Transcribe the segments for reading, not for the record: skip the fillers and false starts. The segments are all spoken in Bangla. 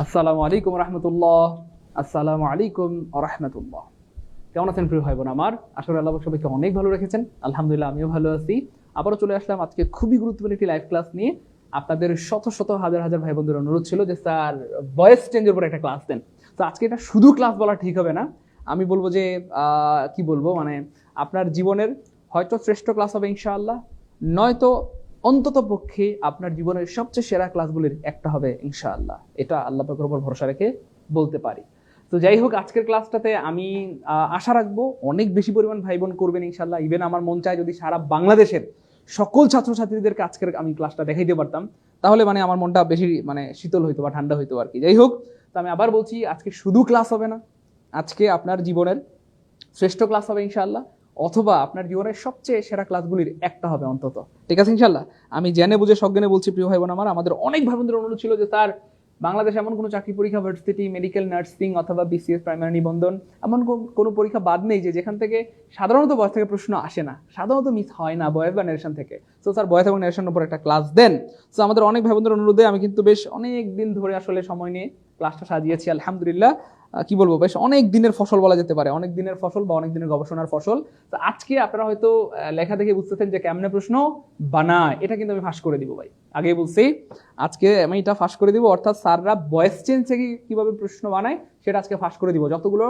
আসসালামু আলাইকুম রহমতুল্লাহ। আসসালামু আলাইকুম রহমতুল্লাহ। কেমন আছেন প্রিয় ভাই বোন আমার? আশা করি আল্লাহ সবাইকে অনেক ভালো রেখেছেন। আলহামদুলিল্লাহ আমিও ভালো আছি। আবারও চলে আসলাম আজকে খুবই গুরুত্বপূর্ণ একটি লাইভ ক্লাস নিয়ে। আপনাদের শত শত হাজার হাজার ভাই বোনদের অনুরোধ ছিল যে স্যার ভয়েস চেঞ্জের উপর একটা ক্লাস দেন। তো আজকে এটা শুধু ক্লাস বলা ঠিক হবে না, আমি বলবো যে কি বলবো, মানে আপনার জীবনের হয়তো শ্রেষ্ঠ ক্লাস হবে ইনশাআল্লাহ, নয়তো অন্তত পক্ষে আপনার জীবনের সবচেয়ে সেরা ক্লাসগুলির একটা হবে ইনশাআল্লাহ। এটা আল্লাহ পাকের উপর ভরসা রেখে বলতে পারি। তো যাই হোক, আজকের ক্লাসটাতে আমি আশা রাখবো অনেক বেশি পরিমাণ ভাই বোন করবেন ইনশাআল্লাহ। ইভেন আমার মন চায় যদি সারা বাংলাদেশের সকল ছাত্রছাত্রীদেরকে আজকের আমি ক্লাসটা দেখাইতে পারতাম, তাহলে মানে আমার মনটা বেশি মানে শীতল হইতো বা ঠান্ডা হইতো আর কি। যাই হোক, তো আমি আবার বলছি, আজকে শুধু ক্লাস হবে না, আজকে আপনার জীবনের শ্রেষ্ঠ ক্লাস হবে ইনশাআল্লাহ, অথবা আপনার জীবনের সবচেয়ে সেরা ক্লাসগুলির একটা হবে অন্তত। ঠিক আছে ইনশাআল্লাহ। আমি জেনে বুঝে সজ্ঞানে বলছি প্রিয় ভাই বোন আমার, আমাদের অনেক ভাই বোনদের অনুরোধ ছিল যে স্যার বাংলাদেশে এমন কোনো চাকরি পরীক্ষা, ভার্সিটি, মেডিকেল, নার্সিং অথবা বিসিএস, প্রাইমারি নিবন্ধন, এমন কোনো পরীক্ষা বাদ নেই যে যেখান থেকে সাধারণত বয়স থেকে প্রশ্ন আসে না, সাধারণত মিস হয় না বয়েস বা নারেশন থেকে। তো স্যার বয়েস এবং নারেশনের উপর একটা ক্লাস দেন। তো আমাদের অনেক ভাই বোনদের অনুরোধে আমি কিন্তু বেশ অনেক দিন ধরে আসলে সময় নিয়ে ক্লাসটা সাজিয়েছি আলহামদুলিল্লাহ। কি বলবো, বেশ অনেক দিনের ফসল বলা যেতে পারে, অনেক দিনের ফসল বা অনেক দিনের গবেষণার ফসল। তো আজকে আপনারা হয়তো লেখা দেখে বুঝতেছেন যে কেমনে প্রশ্ন বানায়, এটা কিন্তু আমি ফাঁস করে দিব ভাই, আগেই বলছি। আজকে আমি এটা ফাঁস করে দিব, অর্থাৎ স্যাররা ভয়েস চেঞ্জ থেকে কিভাবে প্রশ্ন বানায় সেটা আজকে ফাঁস করে দিব। যতগুলো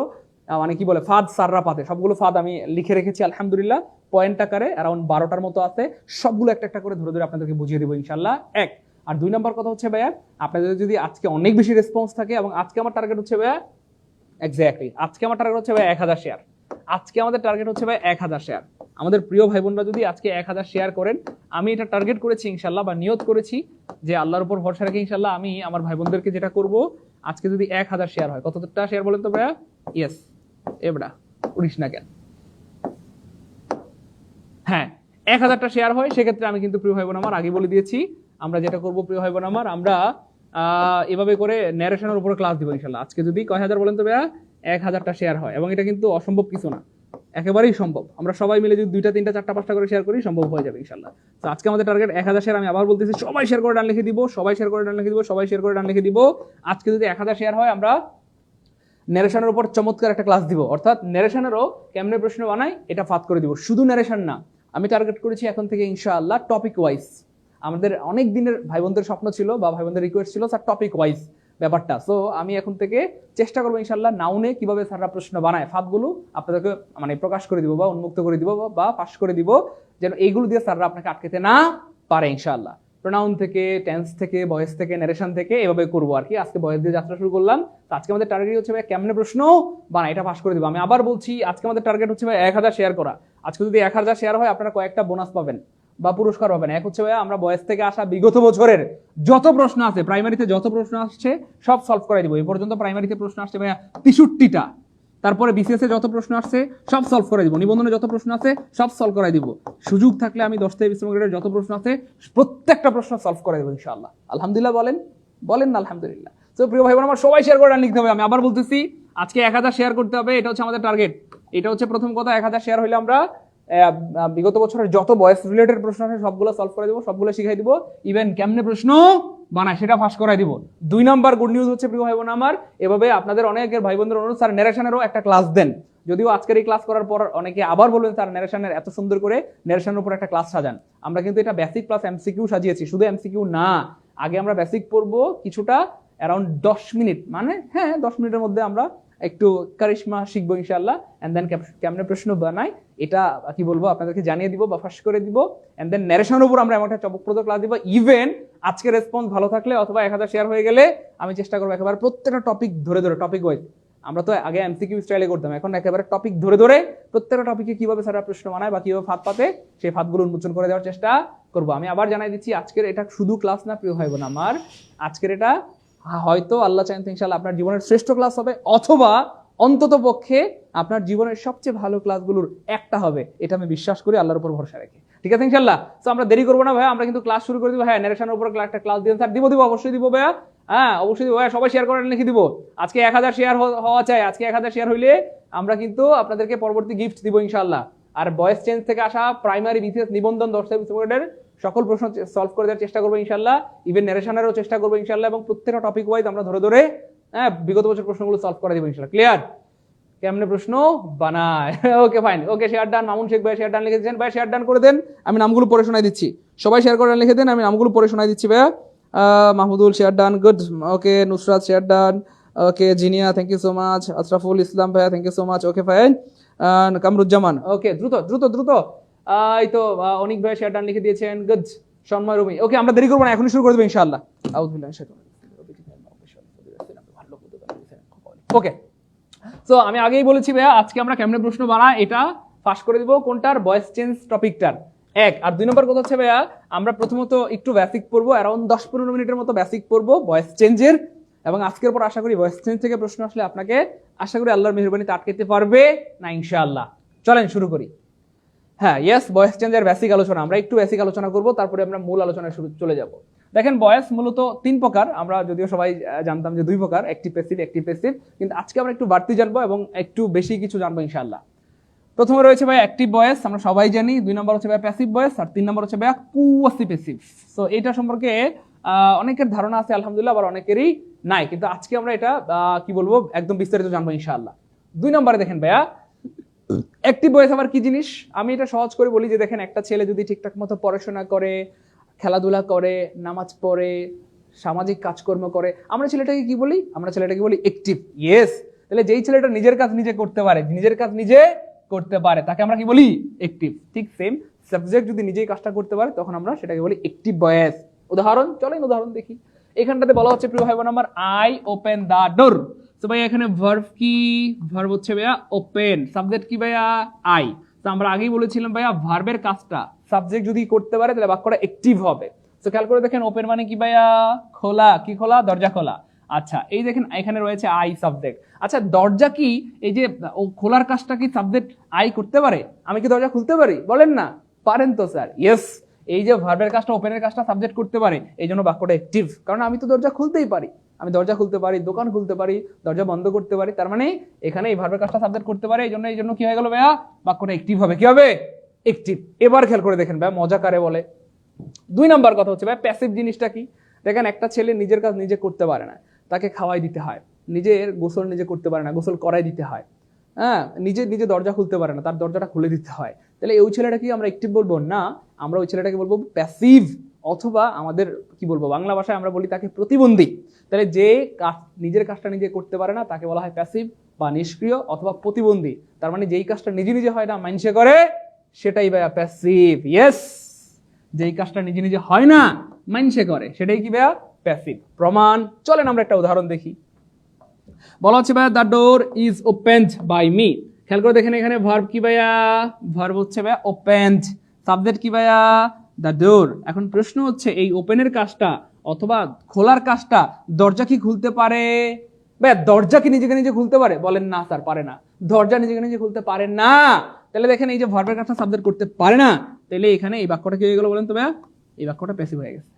মানে কি বলে ফাঁদ স্যাররা পাতে, সবগুলো ফাঁদ আমি লিখে রেখেছি আলহামদুলিল্লাহ, পয়েন্ট আকারে অ্যারাউন্ড 12টার মতো আছে। সবগুলো একটা একটা করে ধরে ধরে আপনাদেরকে বুঝিয়ে দেবো ইনশাল্লাহ। এক আর দুই নম্বর কথা হচ্ছে ভাইয়া, আপনাদের যদি আজকে অনেক বেশি রেসপন্স থাকে, এবং আজকে আমার টার্গেট হচ্ছে ভাইয়া এক্স্যাক্টলি, আজকে আমার টার্গেট হচ্ছে ভাই 1000 শেয়ার। আজকে আমাদের টার্গেট হচ্ছে ভাই 1000 শেয়ার। আমাদের প্রিয় ভাই বোনরা যদি আজকে 1000 শেয়ার করেন, আমি এটা টার্গেট করেছি ইনশাল্লাহ, বা নিয়ত করেছি যে আল্লাহর উপর ভরসা রেখে ইনশাল্লাহ আমি আমার ভাই বোনদেরকে যেটা করব, আজকে যদি 1000 শেয়ার হয়, কতটা শেয়ার বলেন তো ভাইয়া? ইয়েস, এবড়া উড়িস না কেন? হ্যাঁ, 1000টা শেয়ার হয়, সেক্ষেত্রে আমি কিন্তু প্রিয় ভাই বোন আমার আগে বলে দিয়েছি, আমরা যেটা করবো প্রিয় ভাই বোন আমার, আমরা এভাবে করে ন্যারেশনের উপরে ক্লাস দিব ইনশাল্লাহ। আজকে যদি কয় হাজার বলেন তো ভাইয়া? 1000টা শেয়ার হয়, এবং এটা কিন্তু অসম্ভব কিছু না, একেবারেই সম্ভব। আমরা সবাই মিলে যদি 2টা 3টা 4টা 5টা করে শেয়ার করি, সম্ভব হয়ে যাবে ইনশাল্লাহ। তো আজকে আমাদের টার্গেট 1000 শেয়ার। আমি আবার বলতেছি, সবাই শেয়ার করে ডান লিখে দিব, সবাই শেয়ার করে ডান লিখে দিব, সবাই শেয়ার করে ডান লিখে দিব। আজকে যদি 1000 শেয়ার হয়, আমরা ন্যারেশনের উপর চমৎকার একটা ক্লাস দিব, অর্থাৎ ন্যারেশনেরও কেমনে প্রশ্ন বানাই এটা ফাঁদ করে দিব। শুধু ন্যারেশন না, আমি টার্গেট করেছি এখন থেকে ইনশাআল্লাহ টপিক ওয়াইজ। আমাদের অনেক দিনের ভাই বোনদের স্বপ্ন ছিল বা ভাই বোনদের রিকোয়েস্ট ছিল স্যার টপিক ওয়াইজ ব্যাপারটা। সো আমি এখন থেকে চেষ্টা করবো ইনশাআল্লাহ নাউনে কিভাবে স্যাররা প্রশ্ন বানায় ফাঁদগুলো আপনাদেরকে মানে প্রকাশ করে দিব বা উন্মুক্ত করে দিব বা পাশ করে দিব, যেন এইগুলো দিয়ে স্যাররা আপনাকে আটকেতে না পারে ইনশাআল্লাহ। প্রোনাউন থেকে, টেন্স থেকে, ভয়েস থেকে, নারেশন থেকে এভাবে করবো আর কি। আজকে ভয়েস দিয়ে যাত্রা শুরু করলাম। তো আজকে আমাদের টার্গেট হচ্ছে ভাই কেমনে প্রশ্ন বানায় এটা পাশ করে দিব। আমি আবার বলছি, আজকে আমাদের টার্গেট হচ্ছে ভাই 1000 শেয়ার করা। আজকে যদি 1000 শেয়ার হয়, আপনারা কয়েকটা বোনাস পাবেন বা পুরস্কার পাবেন। এক হচ্ছে ভাই আমরা ভয়েস থেকে আসা বিগত বছরের যত প্রশ্ন আছে, প্রাইমারিতে যত প্রশ্ন আসছে সব সলভ করে দিব। এই পর্যন্ত প্রাইমারিতে প্রশ্ন আসছে ভাইয়া 63টা, তারপরে বিসিএস এ যত প্রশ্ন আসছে সব সলভ করে দিব, নিবন্ধনে যত প্রশ্ন আছে সব সলভ করে দিব। সুযোগ থাকলে আমি 10 থেকে 20 গ্রেডের যত প্রশ্ন আছে প্রত্যেকটা প্রশ্ন সলভ করে দেবো ইনশাআল্লাহ। আলহামদুলিল্লাহ বলেন, বলেন না আলহামদুলিল্লাহ। তো প্রিয় ভাই বোন আমার, সবাই শেয়ার করে লিখতে হবে। আমি আবার বলতেছি, আজকে 1000 শেয়ার করতে হবে, এটা হচ্ছে আমাদের টার্গেট। এটা হচ্ছে প্রথম কথা, 1000 শেয়ার হইলে আমরা বিগত বছরের যত বয়স রিলেটেড প্রশ্ন আছে সবগুলো সলভ করে দিব, সবগুলো শিখাই দিব, ইভেন কেমনে প্রশ্ন বানায় সেটা ফাঁস করাই দিব। 2 নাম্বার গুড নিউজ হচ্ছে প্রিয় ভাই বোন আমার, এভাবে আপনাদের অনেকের ভাই বোনদের অনুরোধ স্যার ন্যারেশনেরও একটা ক্লাস দেন। যদিও আজকের এই ক্লাস করার পর অনেকে আবার বলবেন স্যার ন্যারেশনের এত সুন্দর করে ন্যারেশনের উপর একটা ক্লাস সাজান। আমরা কিন্তু এটা বেসিক প্লাস এমসিকিউ সাজিয়েছি, শুধু এমসিকিউ না। আগে আমরা বেসিক পড়বো কিছুটা অ্যারাউন্ড 10 মিনিট, মানে হ্যাঁ 10 মিনিটের মধ্যে আমরা একটু কারিশমা শিখবো ইনশাআল্লাহ। এন্ড দেন কেমনে প্রশ্ন বানাই এটা কি বলবো আপনাদেরকে জানিয়ে দিব বা ফাঁস করে দিব। এন্ড দেন ন্যারেশনের উপর আমরা এমন একটা চমকপ্রদ ক্লাস দিব। ইভেন আজকে রেসপন্স ভালো থাকলে অথবা 1000 শেয়ার হয়ে গেলে আমি চেষ্টা করবো একেবারে প্রত্যেকটা টপিক ধরে ধরে, টপিক ওয়াইজ। আমরা তো আগে এমসিকিউ স্টাইলে করতাম, এখন একেবারে টপিক ধরে ধরে প্রত্যেকটা টপিকে কিভাবে স্যাররা প্রশ্ন বানায় বা কিভাবে ফাঁদ পাতে সেই ফাঁদগুলো উন্মোচন করে দেওয়ার চেষ্টা করবো। আমি আবার জানাই দিচ্ছি, আজকের এটা শুধু ক্লাস না প্রিয় ভাই বোন আমার, আজকের এটা হয়তো আল্লাহ চাইলে ইনশাআল্লাহ আপনার জীবনের শ্রেষ্ঠ ক্লাস হবে, অথবা অন্তত পক্ষে আপনার জীবনের সবচেয়ে ভালো ক্লাসগুলোর একটা হবে। এটা আমি বিশ্বাস করি আল্লাহর উপর ভরসা রেখে। ঠিক আছে ইনশাআল্লাহ। তো আমরা দেরি করবো না ভাই, আমরা কিন্তু ক্লাস শুরু করে দিব। হ্যাঁ, ন্যারেশনের উপর একটা ক্লাস দিয়ে স্যার দিব, অবশ্যই দিব ভাইয়া। হ্যাঁ অবশ্যই দিব ভাইয়া, সবাই শেয়ার করে লিখে দিব। আজকে 1000 শেয়ার হওয়া চাই। আজকে 1000 শেয়ার হইলে আমরা কিন্তু আপনাদেরকে পরবর্তী গিফট দিব ইনশাআল্লাহ। আর ভয়েস চেঞ্জ থেকে আসা প্রাইমারি বিসিএস নিবন্ধন 10 থেকে 20 গ্রেডের সকল প্রশ্ন সলভ করে দেওয়ার চেষ্টা করবো ইনশাল্লাহ, ইভেন ন্যারেশনেরও চেষ্টা করবো ইনশাল্লাহ, এবং প্রত্যেকটা টপিক ওয়াইজ আমরা ধরে ধরে বিগত বছর প্রশ্নগুলো সলভ করে দেবো ইনশাল্লাহ। ক্লিয়ার? কেমনে প্রশ্ন বানায়। ওকে ফাইন, ওকে শেয়ার ডান। মামুন শেখ ভাই শেয়ার ডান লিখে দিচ্ছেন, ভাই শেয়ার ডান করে দেন, আমি নামগুলো পড়ে শোনাই দিচ্ছি। সবাই শেয়ার করে লিখে দেন, আমি নামগুলো পড়ে শোনাই দিচ্ছি ভাইয়া। Mahmudul share done, good. Okay Nusrat share done, okay Zinia thank you so much. Ashraful Islam ভাইয়া thank you so much. Okay fine. Kamruzzaman okay দ্রুত দ্রুত দ্রুত। এই তো অনিক ভাই শেয়ার ডান লিখে দিয়েছেন, গুড। সন্ময় রুমি ওকে, আমরা দেরি করবো না, এখনই শুরু করে দেবো ইনশাআল্লাহ। ওকে সো আমি আগেই বলেছি ভাইয়া, আজকে আমরা কেমনে প্রশ্ন বানাই এটা ফাঁস করে দিব। কোনটার? ভয়েস চেঞ্জ টপিকটার। এক আর দুই নম্বর কথা হচ্ছে ভাইয়া, আমরা প্রথমত একটু বেসিক পড়বো, অ্যারাউন্ড 10-15 মিনিটের মতো বেসিক পড়বো ভয়েস চেঞ্জের, এবং আজকের পর আশা করি ভয়েস চেঞ্জ থেকে প্রশ্ন আসলে আপনাকে আশা করি আল্লাহর মেহেরবানিতে আটকাতে পারবে না ইনশাআল্লাহ। চলেন শুরু করি। হ্যাঁ ইয়েস, ভয়েস চেঞ্জের বেসিক আলোচনা, আমরা একটু বেসিক আলোচনা করবো, তারপরে আমরা মূল আলোচনায় চলে যাব। দেখেন ভয়েস মূলত 3 প্রকার, আমরা যদিও সবাই জানতাম যে 2 প্রকার, অ্যাক্টিভ প্যাসিভ, কিন্তু আজকে আমরা একটু বাড়তি জানবো এবং একটু বেশি কিছু জানবো ইনশাআল্লাহ। প্রথমে রয়েছে ভাই অ্যাক্টিভ ভয়েস, আমরা সবাই জানি। 2 নম্বর হচ্ছে ভাই প্যাসিভ ভয়েস, আর 3 নম্বর হচ্ছে ভাই কুয়াসি-প্যাসিভ। সো এটা সম্পর্কে অনেকের ধারণা আছে আলহামদুলিল্লাহ, আবার অনেকেরই নাই, কিন্তু আজকে আমরা এটা কি বলবো একদম বিস্তারিত জানবো ইনশাআল্লাহ। 2 নম্বরে দেখেন ভাইয়া অ্যাক্টিভ ভয়েস আবার কি জিনিস, আমি এটা সহজ করে বলি যে দেখেন একটা ছেলে যদি ঠিকঠাক মতো পড়াশোনা করে, খেলাধুলা করে, নামাজ পড়ে, সামাজিক কাজকর্ম করে, আমরা ছেলেটাকে কি বলি? আমরা ছেলেটাকে বলি অ্যাক্টিভ। ইয়েস, তাহলে যেই ছেলেটা নিজের কাজ নিজে করতে পারে, তাকে আমরা কি বলি? অ্যাক্টিভ। ঠিক সেম সাবজেক্ট যদি নিজেই কাজটা করতে পারে তখন আমরা সেটাকে বলি অ্যাক্টিভ ভয়েস। উদাহরণ, চলেন উদাহরণ দেখি। এখানটাতে বলা হচ্ছে প্রিয় ভাই বোন আমার, আই ওপেন দা ডোর। তো ভাই এখানে ভার্ব কি? ভার্ব হচ্ছে ভাইয়া ওপেন, সাবজেক্ট কি ভাইয়া? আই। তো আমরা আগেই বলেছিলাম ভাইয়া ভার্বের কাজটা সাবজেক্ট যদি করতে পারে তাহলে বাক্যটা অ্যাক্টিভ হবে। তো খেয়াল করে দেখেন ওপেন মানে কি ভাইয়া? খোলা। কি খোলা? দরজা খোলা। আচ্ছা এই দেখেন এখানে রয়েছে আই সাবজেক্ট। আচ্ছা দরজা কি, এই যে খোলার কাজটা কি সাবজেক্ট আই করতে পারে? আমি কি দরজা খুলতে পারি? বলেন না, পারেন তো স্যার। ইয়েস, এই যে ভার্বের কাজটা ওপেনের কাজটা সাবজেক্ট করতে পারে, এই জন্য বাক্যটা অ্যাক্টিভ, কারণ আমি তো দরজা খুলতেই পারি। আমি দরজা খুলতে পারি, দোকান খুলতে পারি, দরজা বন্ধ করতে পারি, তার মানে এখানে এই ভার্বের কাজটা সাবজেক্ট করতে পারে, এই জন্য কি হয়ে গেল ভাইয়া? বাক্যটা অ্যাক্টিভ হবে। কি হবে? অ্যাক্টিভ। এবার খেয়াল করে দেখেন ভাইয়া মজা কারে বলে। 2 নাম্বার কথা হচ্ছে ভাইয়া প্যাসিভ জিনিসটা কি। দেখেন একটা ছেলে নিজের কাজ নিজে করতে পারে না, তাকে খাওয়াই দিতে হয়। নিজের গোসল নিজে করতে পারে না, গোসল করাই দিতে হয়। হ্যাঁ, নিজে দরজা খুলতে পারে না, তার দরজাটা খুলে দিতে হয়। তাহলে ওই ছেলেটা কি আমরা অ্যাক্টিভ বলবো? না, আমরা ওই ছেলেটাকে বলবো প্যাসিভ, অথবা আমাদের কি বলবো বাংলা ভাষায় আমরা বলি তাকে প্রতিবন্ধী। তাহলে যে নিজের কাজটা নিজে করতে পারে না তাকে বলা হয় প্যাসিভ বা নিষ্ক্রিয় অথবা প্রতিবন্ধী। তার মানে যেই কাজটা নিজে হয় না মাইন্ডসে করে সেটাই ভাইয়া প্যাসিভ। ইয়েস, যেই কাজটা নিজে হয় না মাইন্ডসে করে সেটাই কি ভাইয়া? প্যাসিভ। প্রমাণ, চলেন আমরা একটা উদাহরণ দেখি। বলা হচ্ছে ভাইয়া the door is opened by me. খেয়াল করে দেখেন এখানে ভার্ব কি ভাইয়া? ভার্ব হচ্ছে ভাইয়া ওপেনড, সাবজেক্ট কি ভাইয়া? দ্য ডোর। এখন প্রশ্ন হচ্ছে এই ওপেনের কাজটা অথবা খোলার কাজটা দরজা কি খুলতে পারে? ভাইয়া দরজা কি নিজে খুলতে পারে? বলেন না স্যার, পারে না। দরজা নিজে খুলতে পারে না, তাহলে দেখেন এই যে ভার্বের কাজটা সাবজেক্ট করতে পারে না, তাহলে এখানে এই বাক্যটা কি হয়ে গেল বলেন তো ভাইয়া? এই বাক্যটা প্যাসিভ হয়ে গেছে।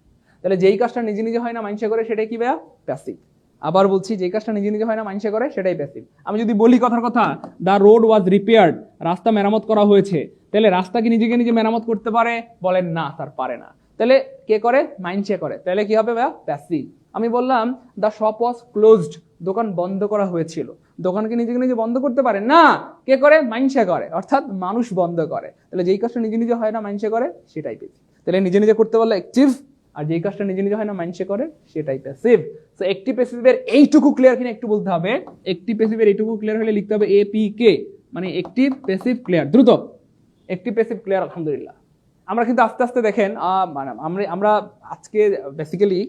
তাহলে যেই কাজটা নিজে হয় না মাইন্ডসে করে সেটাই কি ভাইয়া? প্যাসিভ। আবার বলছি, যেই কাজটা নিজে হয় না মাইন্ডসে করে সেটাই প্যাসিভ। আমি যদি বলি কথার কথা, দ্য রোড ওয়াজ রিপেয়ার্ড, রাস্তা মেরামত করা হয়েছে, তাহলে রাস্তা কি নিজে মেরামত করতে পারে? বলেন না স্যার, পারে না। তাহলে কে করে? মাইন্ডসে করে, তাহলে কি হবে ভাইয়া? প্যাসিভ। আমি বললাম দ্য শপ ওয়াজ ক্লোজড, দোকান বন্ধ করা হয়েছিল, দোকান কি নিজে বন্ধ করতে পারে? না, কে করে? মাইন্ডসে করে, অর্থাৎ মানুষ বন্ধ করে। তাহলে যেই কাজটা নিজে হয় না মাইন্ডসে করে সেটাই প্যাসিভ। তাহলে নিজে করতে বললে অ্যাক্টিভ, আর যেই কাজটা নিজে হয় না মাইন্ডসে করে সেটাই প্যাসিভ। সো অ্যাক্টিভ প্যাসিভের এইটুকু ক্লিয়ার কিনা একটু বলতে হবে। অ্যাক্টিভ প্যাসিভের এইটুকু ক্লিয়ার হলে লিখতে হবে APK, মানে অ্যাক্টিভ প্যাসিভ ক্লিয়ার। দ্রুত, অ্যাক্টিভ প্যাসিভ ক্লিয়ার আলহামদুলিল্লাহ। আমরা কিন্তু আস্তে আস্তে দেখেন আমরা আজকে বেসিক্যালি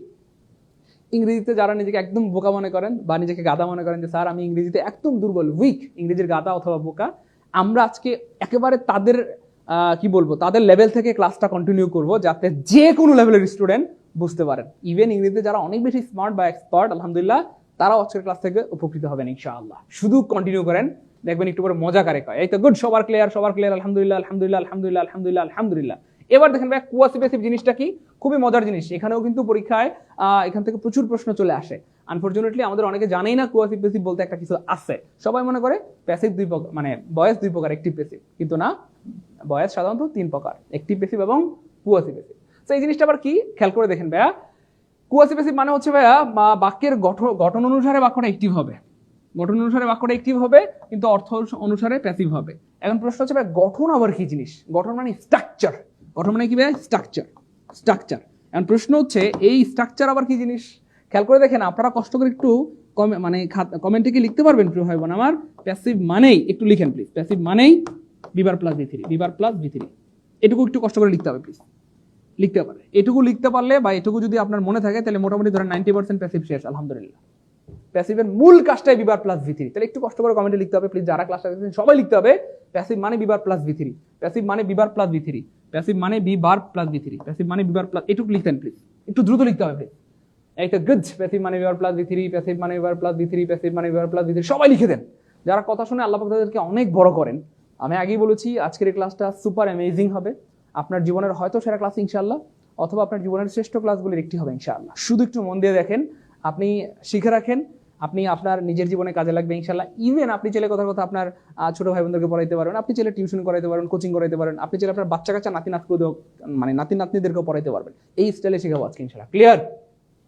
ইংরেজিতে যারা নিজেকে একদম বোকা মনে করেন বা নিজেকে গাধা মনে করেন যে স্যার আমি ইংরেজিতে একদম দুর্বল, উইক, ইংরেজির গাধা অথবা বোকা, আমরা আজকে একেবারে তাদের কি বলবো তাদের লেভেল থেকে ক্লাসটা কন্টিনিউ করব, যাতে যে কোনো লেভেলের স্টুডেন্ট বুঝতে পারেন। ইভেন ইংরেজিতে যারা অনেক বেশি স্মার্ট বা এক্সপার্ট আলহামদুলিল্লাহ, তারাও আজকের ক্লাস থেকে উপকৃত হবেন ইনশাআল্লাহ। শুধু কন্টিনিউ করেন, দেখবেন একটু পরে মজা কারে কয়। এই তো গুড, সবার ক্লিয়ার আলহামদুলিল্লাহ আলহামদুলিল্লাহ আলহামদুলিল্লাহ আলহামদুলিল্লাহ আলহামদুলিল্লাহ। এবার দেখেন ভাই কুয়াসি প্যাসিভ জিনিসটা কি, খুবই মজার জিনিস। এখানেও কিন্তু পরীক্ষায় এখান থেকে প্রচুর প্রশ্ন চলে আসে। আনফরচুনেটলি আমাদের অনেকে জানেই না কুয়াসি প্যাসিভ বলতে একটা কিছু আছে। সবাই মনে করে প্যাসিভ 2 প্রকার, মানে ভয়েস 2 প্রকার, অ্যাক্টিভ প্যাসিভ, কিন্তু না, ভয়েস সাধারণত 3 প্রকার, অ্যাক্টিভ প্যাসিভ এবং কুয়াসি প্যাসিভ। তো এই জিনিসটা আবার কি খেয়াল করে দেখেন ভাইয়া, কুয়াসি প্যাসিভ মানে হচ্ছে ভাইয়া বাক্যের গঠন অনুসারে বাক্যটা অ্যাক্টিভ হবে, গঠন অনুসারে বাক্যটা অ্যাক্টিভ হবে কিন্তু অর্থ অনুসারে প্যাসিভ হবে। এখন প্রশ্ন হচ্ছে ভাই গঠন আবার কি জিনিস? গঠন মানে স্ট্রাকচার, গঠন মানে কি ভাই? Structure, structure. এখন প্রশ্ন হচ্ছে এই স্ট্রাকচার আবার কি জিনিস? খেয়াল করে দেখেন, আপনারা কষ্ট করে একটু মানে কমেন্টে কি লিখতে পারবেন প্রিয় ভাই বোন আমার? প্যাসিভ মানেই একটু লিখেন প্লিজ, প্যাসিভ মানেই বিভার প্লাস ভি থ্রি, বিভার প্লাস ভি থ্রি, এটুকু একটু কষ্ট করে লিখতে হবে প্লিজ, লিখতে পারে, এটুকু লিখতে পারলে বা এটুকু যদি আপনার মনে থাকে তাহলে মোটামুটি ধরেন 90% প্যাসিভ শেষ, আলহামদুলিল্লাহ। প্যাসিভের মূল কাজটাই বিভার প্লাস ভি থ্রি, তাহলে একটু কষ্ট করে কমেন্টে লিখতে হবে প্লিজ, যারা ক্লাসটা দেখছেন সবাই লিখতে হবে প্যাসিভ মানে বিভার প্লাস ভি থ্রি, প্যাসিভ মানে বিভার প্লাস ভি থ্রি, প্যাসিভ মানে বিভার প্লাস ভি থ্রি, প্যাসিভ মানে বিভার প্লাস, এটুকু লিখতেন প্লিজ, একটু দ্রুত লিখতে হবে প্লিজ। একটা গুড, প্যাসিভ মানে বিভার প্লাস ভি থ্রি, প্যাসিভ মানে বিভার প্লাস ভি থ্রি, প্যাসিভ মানে বিভার প্লাস ভি থ্রি, সবাই লিখে দেন। যারা কথা শুনে আল্লাহ পাক তাদেরকে অনেক বড় করেন। আমি আগেই বলেছি আজকের এই ক্লাসটা সুপার অ্যামেজিং হবে, আপনার জীবনের হয়তো সেরা ক্লাস ইনশাআল্লাহ, অথবা আপনার জীবনের শ্রেষ্ঠ ক্লাসগুলির একটি হবে ইনশাআল্লাহ। শুধু একটু মন দিয়ে দেখেন, আপনি শিখে রাখেন, আপনি আপনার নিজের জীবনে কাজে লাগবে ইনশাআল্লাহ। ইভেন আপনি চাইলে কথা কথা আপনার ছোট ভাই বোনদেরকে পড়াইতে পারেন, আপনি চাইলে টিউশন করাইতে পারেন, কোচিং করাইতে পারেন, আপনি চাইলে আপনার বাচ্চা কাচ্চা নাতি নাতনিদেরকেও পড়াইতে পারবেন। এই স্টাইলে শেখাবো আজকে ইনশাআল্লাহ। ক্লিয়ার?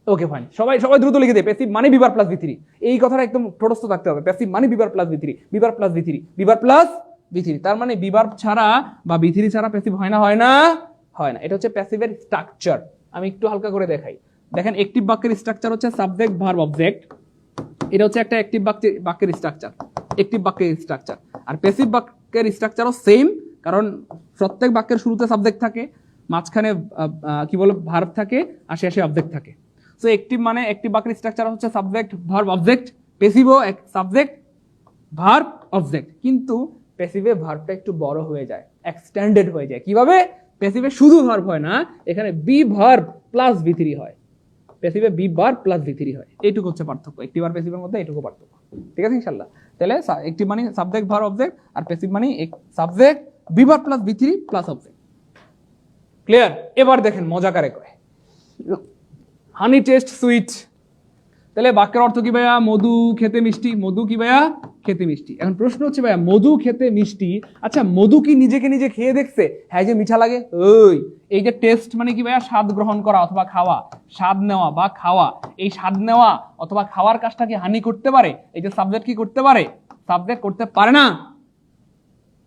ওকে ফাইন, সবাই সবাই দ্রুত লিখে দেয় প্যাসিভ মানে বিভার প্লাস ভি থ্রি, এই কথাটা একদম ঠোঁটস্থ থাকতে হবে। প্যাসিভ মানে বিভার প্লাস ভি থ্রি, বিভার প্লাস ভি থ্রি, বিভার প্লাস ভি থ্রি, তার মানে বিভার ছাড়া বা ভি থ্রি ছাড়া প্যাসিভ হয় না, হয় না, হয় না। এটা হচ্ছে প্যাসিভের স্ট্রাকচার। আমি একটু হালকা করে দেখাই, দেখেন অ্যাক্টিভ বাক্যের স্ট্রাকচার হচ্ছে সাবজেক্ট ভার্ব অবজেক্ট, এটা হচ্ছে একটা অ্যাক্টিভ বাক্যের স্ট্রাকচার, অ্যাক্টিভ বাক্যের স্ট্রাকচার। আর প্যাসিভ বাক্যের স্ট্রাকচারও সেম, কারণ প্রত্যেক বাক্যের শুরুতে সাবজেক্ট থাকে, মাঝখানে কি বলে ভার্ব থাকে, আর শেষে অবজেক্ট থাকে। সো অ্যাক্টিভ মানে অ্যাক্টিভ বাক্যের স্ট্রাকচার হচ্ছে সাবজেক্ট ভার্ব অবজেক্ট, প্যাসিভও সাবজেক্ট ভার্ব অবজেক্ট, কিন্তু প্যাসিভে ভার্বটা একটু বড় হয়ে যায়, এক্সটেন্ডেড হয়ে যায়। কিভাবে? প্যাসিভে শুধু ভার্ব হয় না, এখানে be verb plus V three হয়, প্যাসিভে be verb plus V three হয়। এইটুকু হচ্ছে পার্থক্য, অ্যাক্টিভ আর প্যাসিভের মধ্যে এইটুকু পার্থক্য। ঠিক আছে ইনশাআল্লাহ? তাহলে অ্যাক্টিভ মানে সাবজেক্ট ভার্ব অবজেক্ট, আর প্যাসিভ মানে subject B verb plus V three plus object. Clear? এবার দেখেন মজা কারে কয়, হানি টেস্ট সুইট। তাহলে বাক্যের অর্থ কি ভাইয়া? মধু খেতে মিষ্টি, মধু কি ভাইয়া? খেতে মিষ্টি। এখন প্রশ্ন হচ্ছে ভাইয়া মধু খেতে মিষ্টি, আচ্ছা মধু কি নিজেকে নিজে খেয়ে দেখছে হ্যাঁ যে মিঠা লাগে? ওই এই যে টেস্ট মানে কি ভাইয়া? স্বাদ গ্রহণ করা অথবা খাওয়া, স্বাদ নেওয়া বা খাওয়া, এই স্বাদ নেওয়া অথবা খাওয়ার কাজটা কি হানি করতে পারে? এই যে সাবজেক্ট কি করতে পারে? সাবজেক্ট করতে পারে না।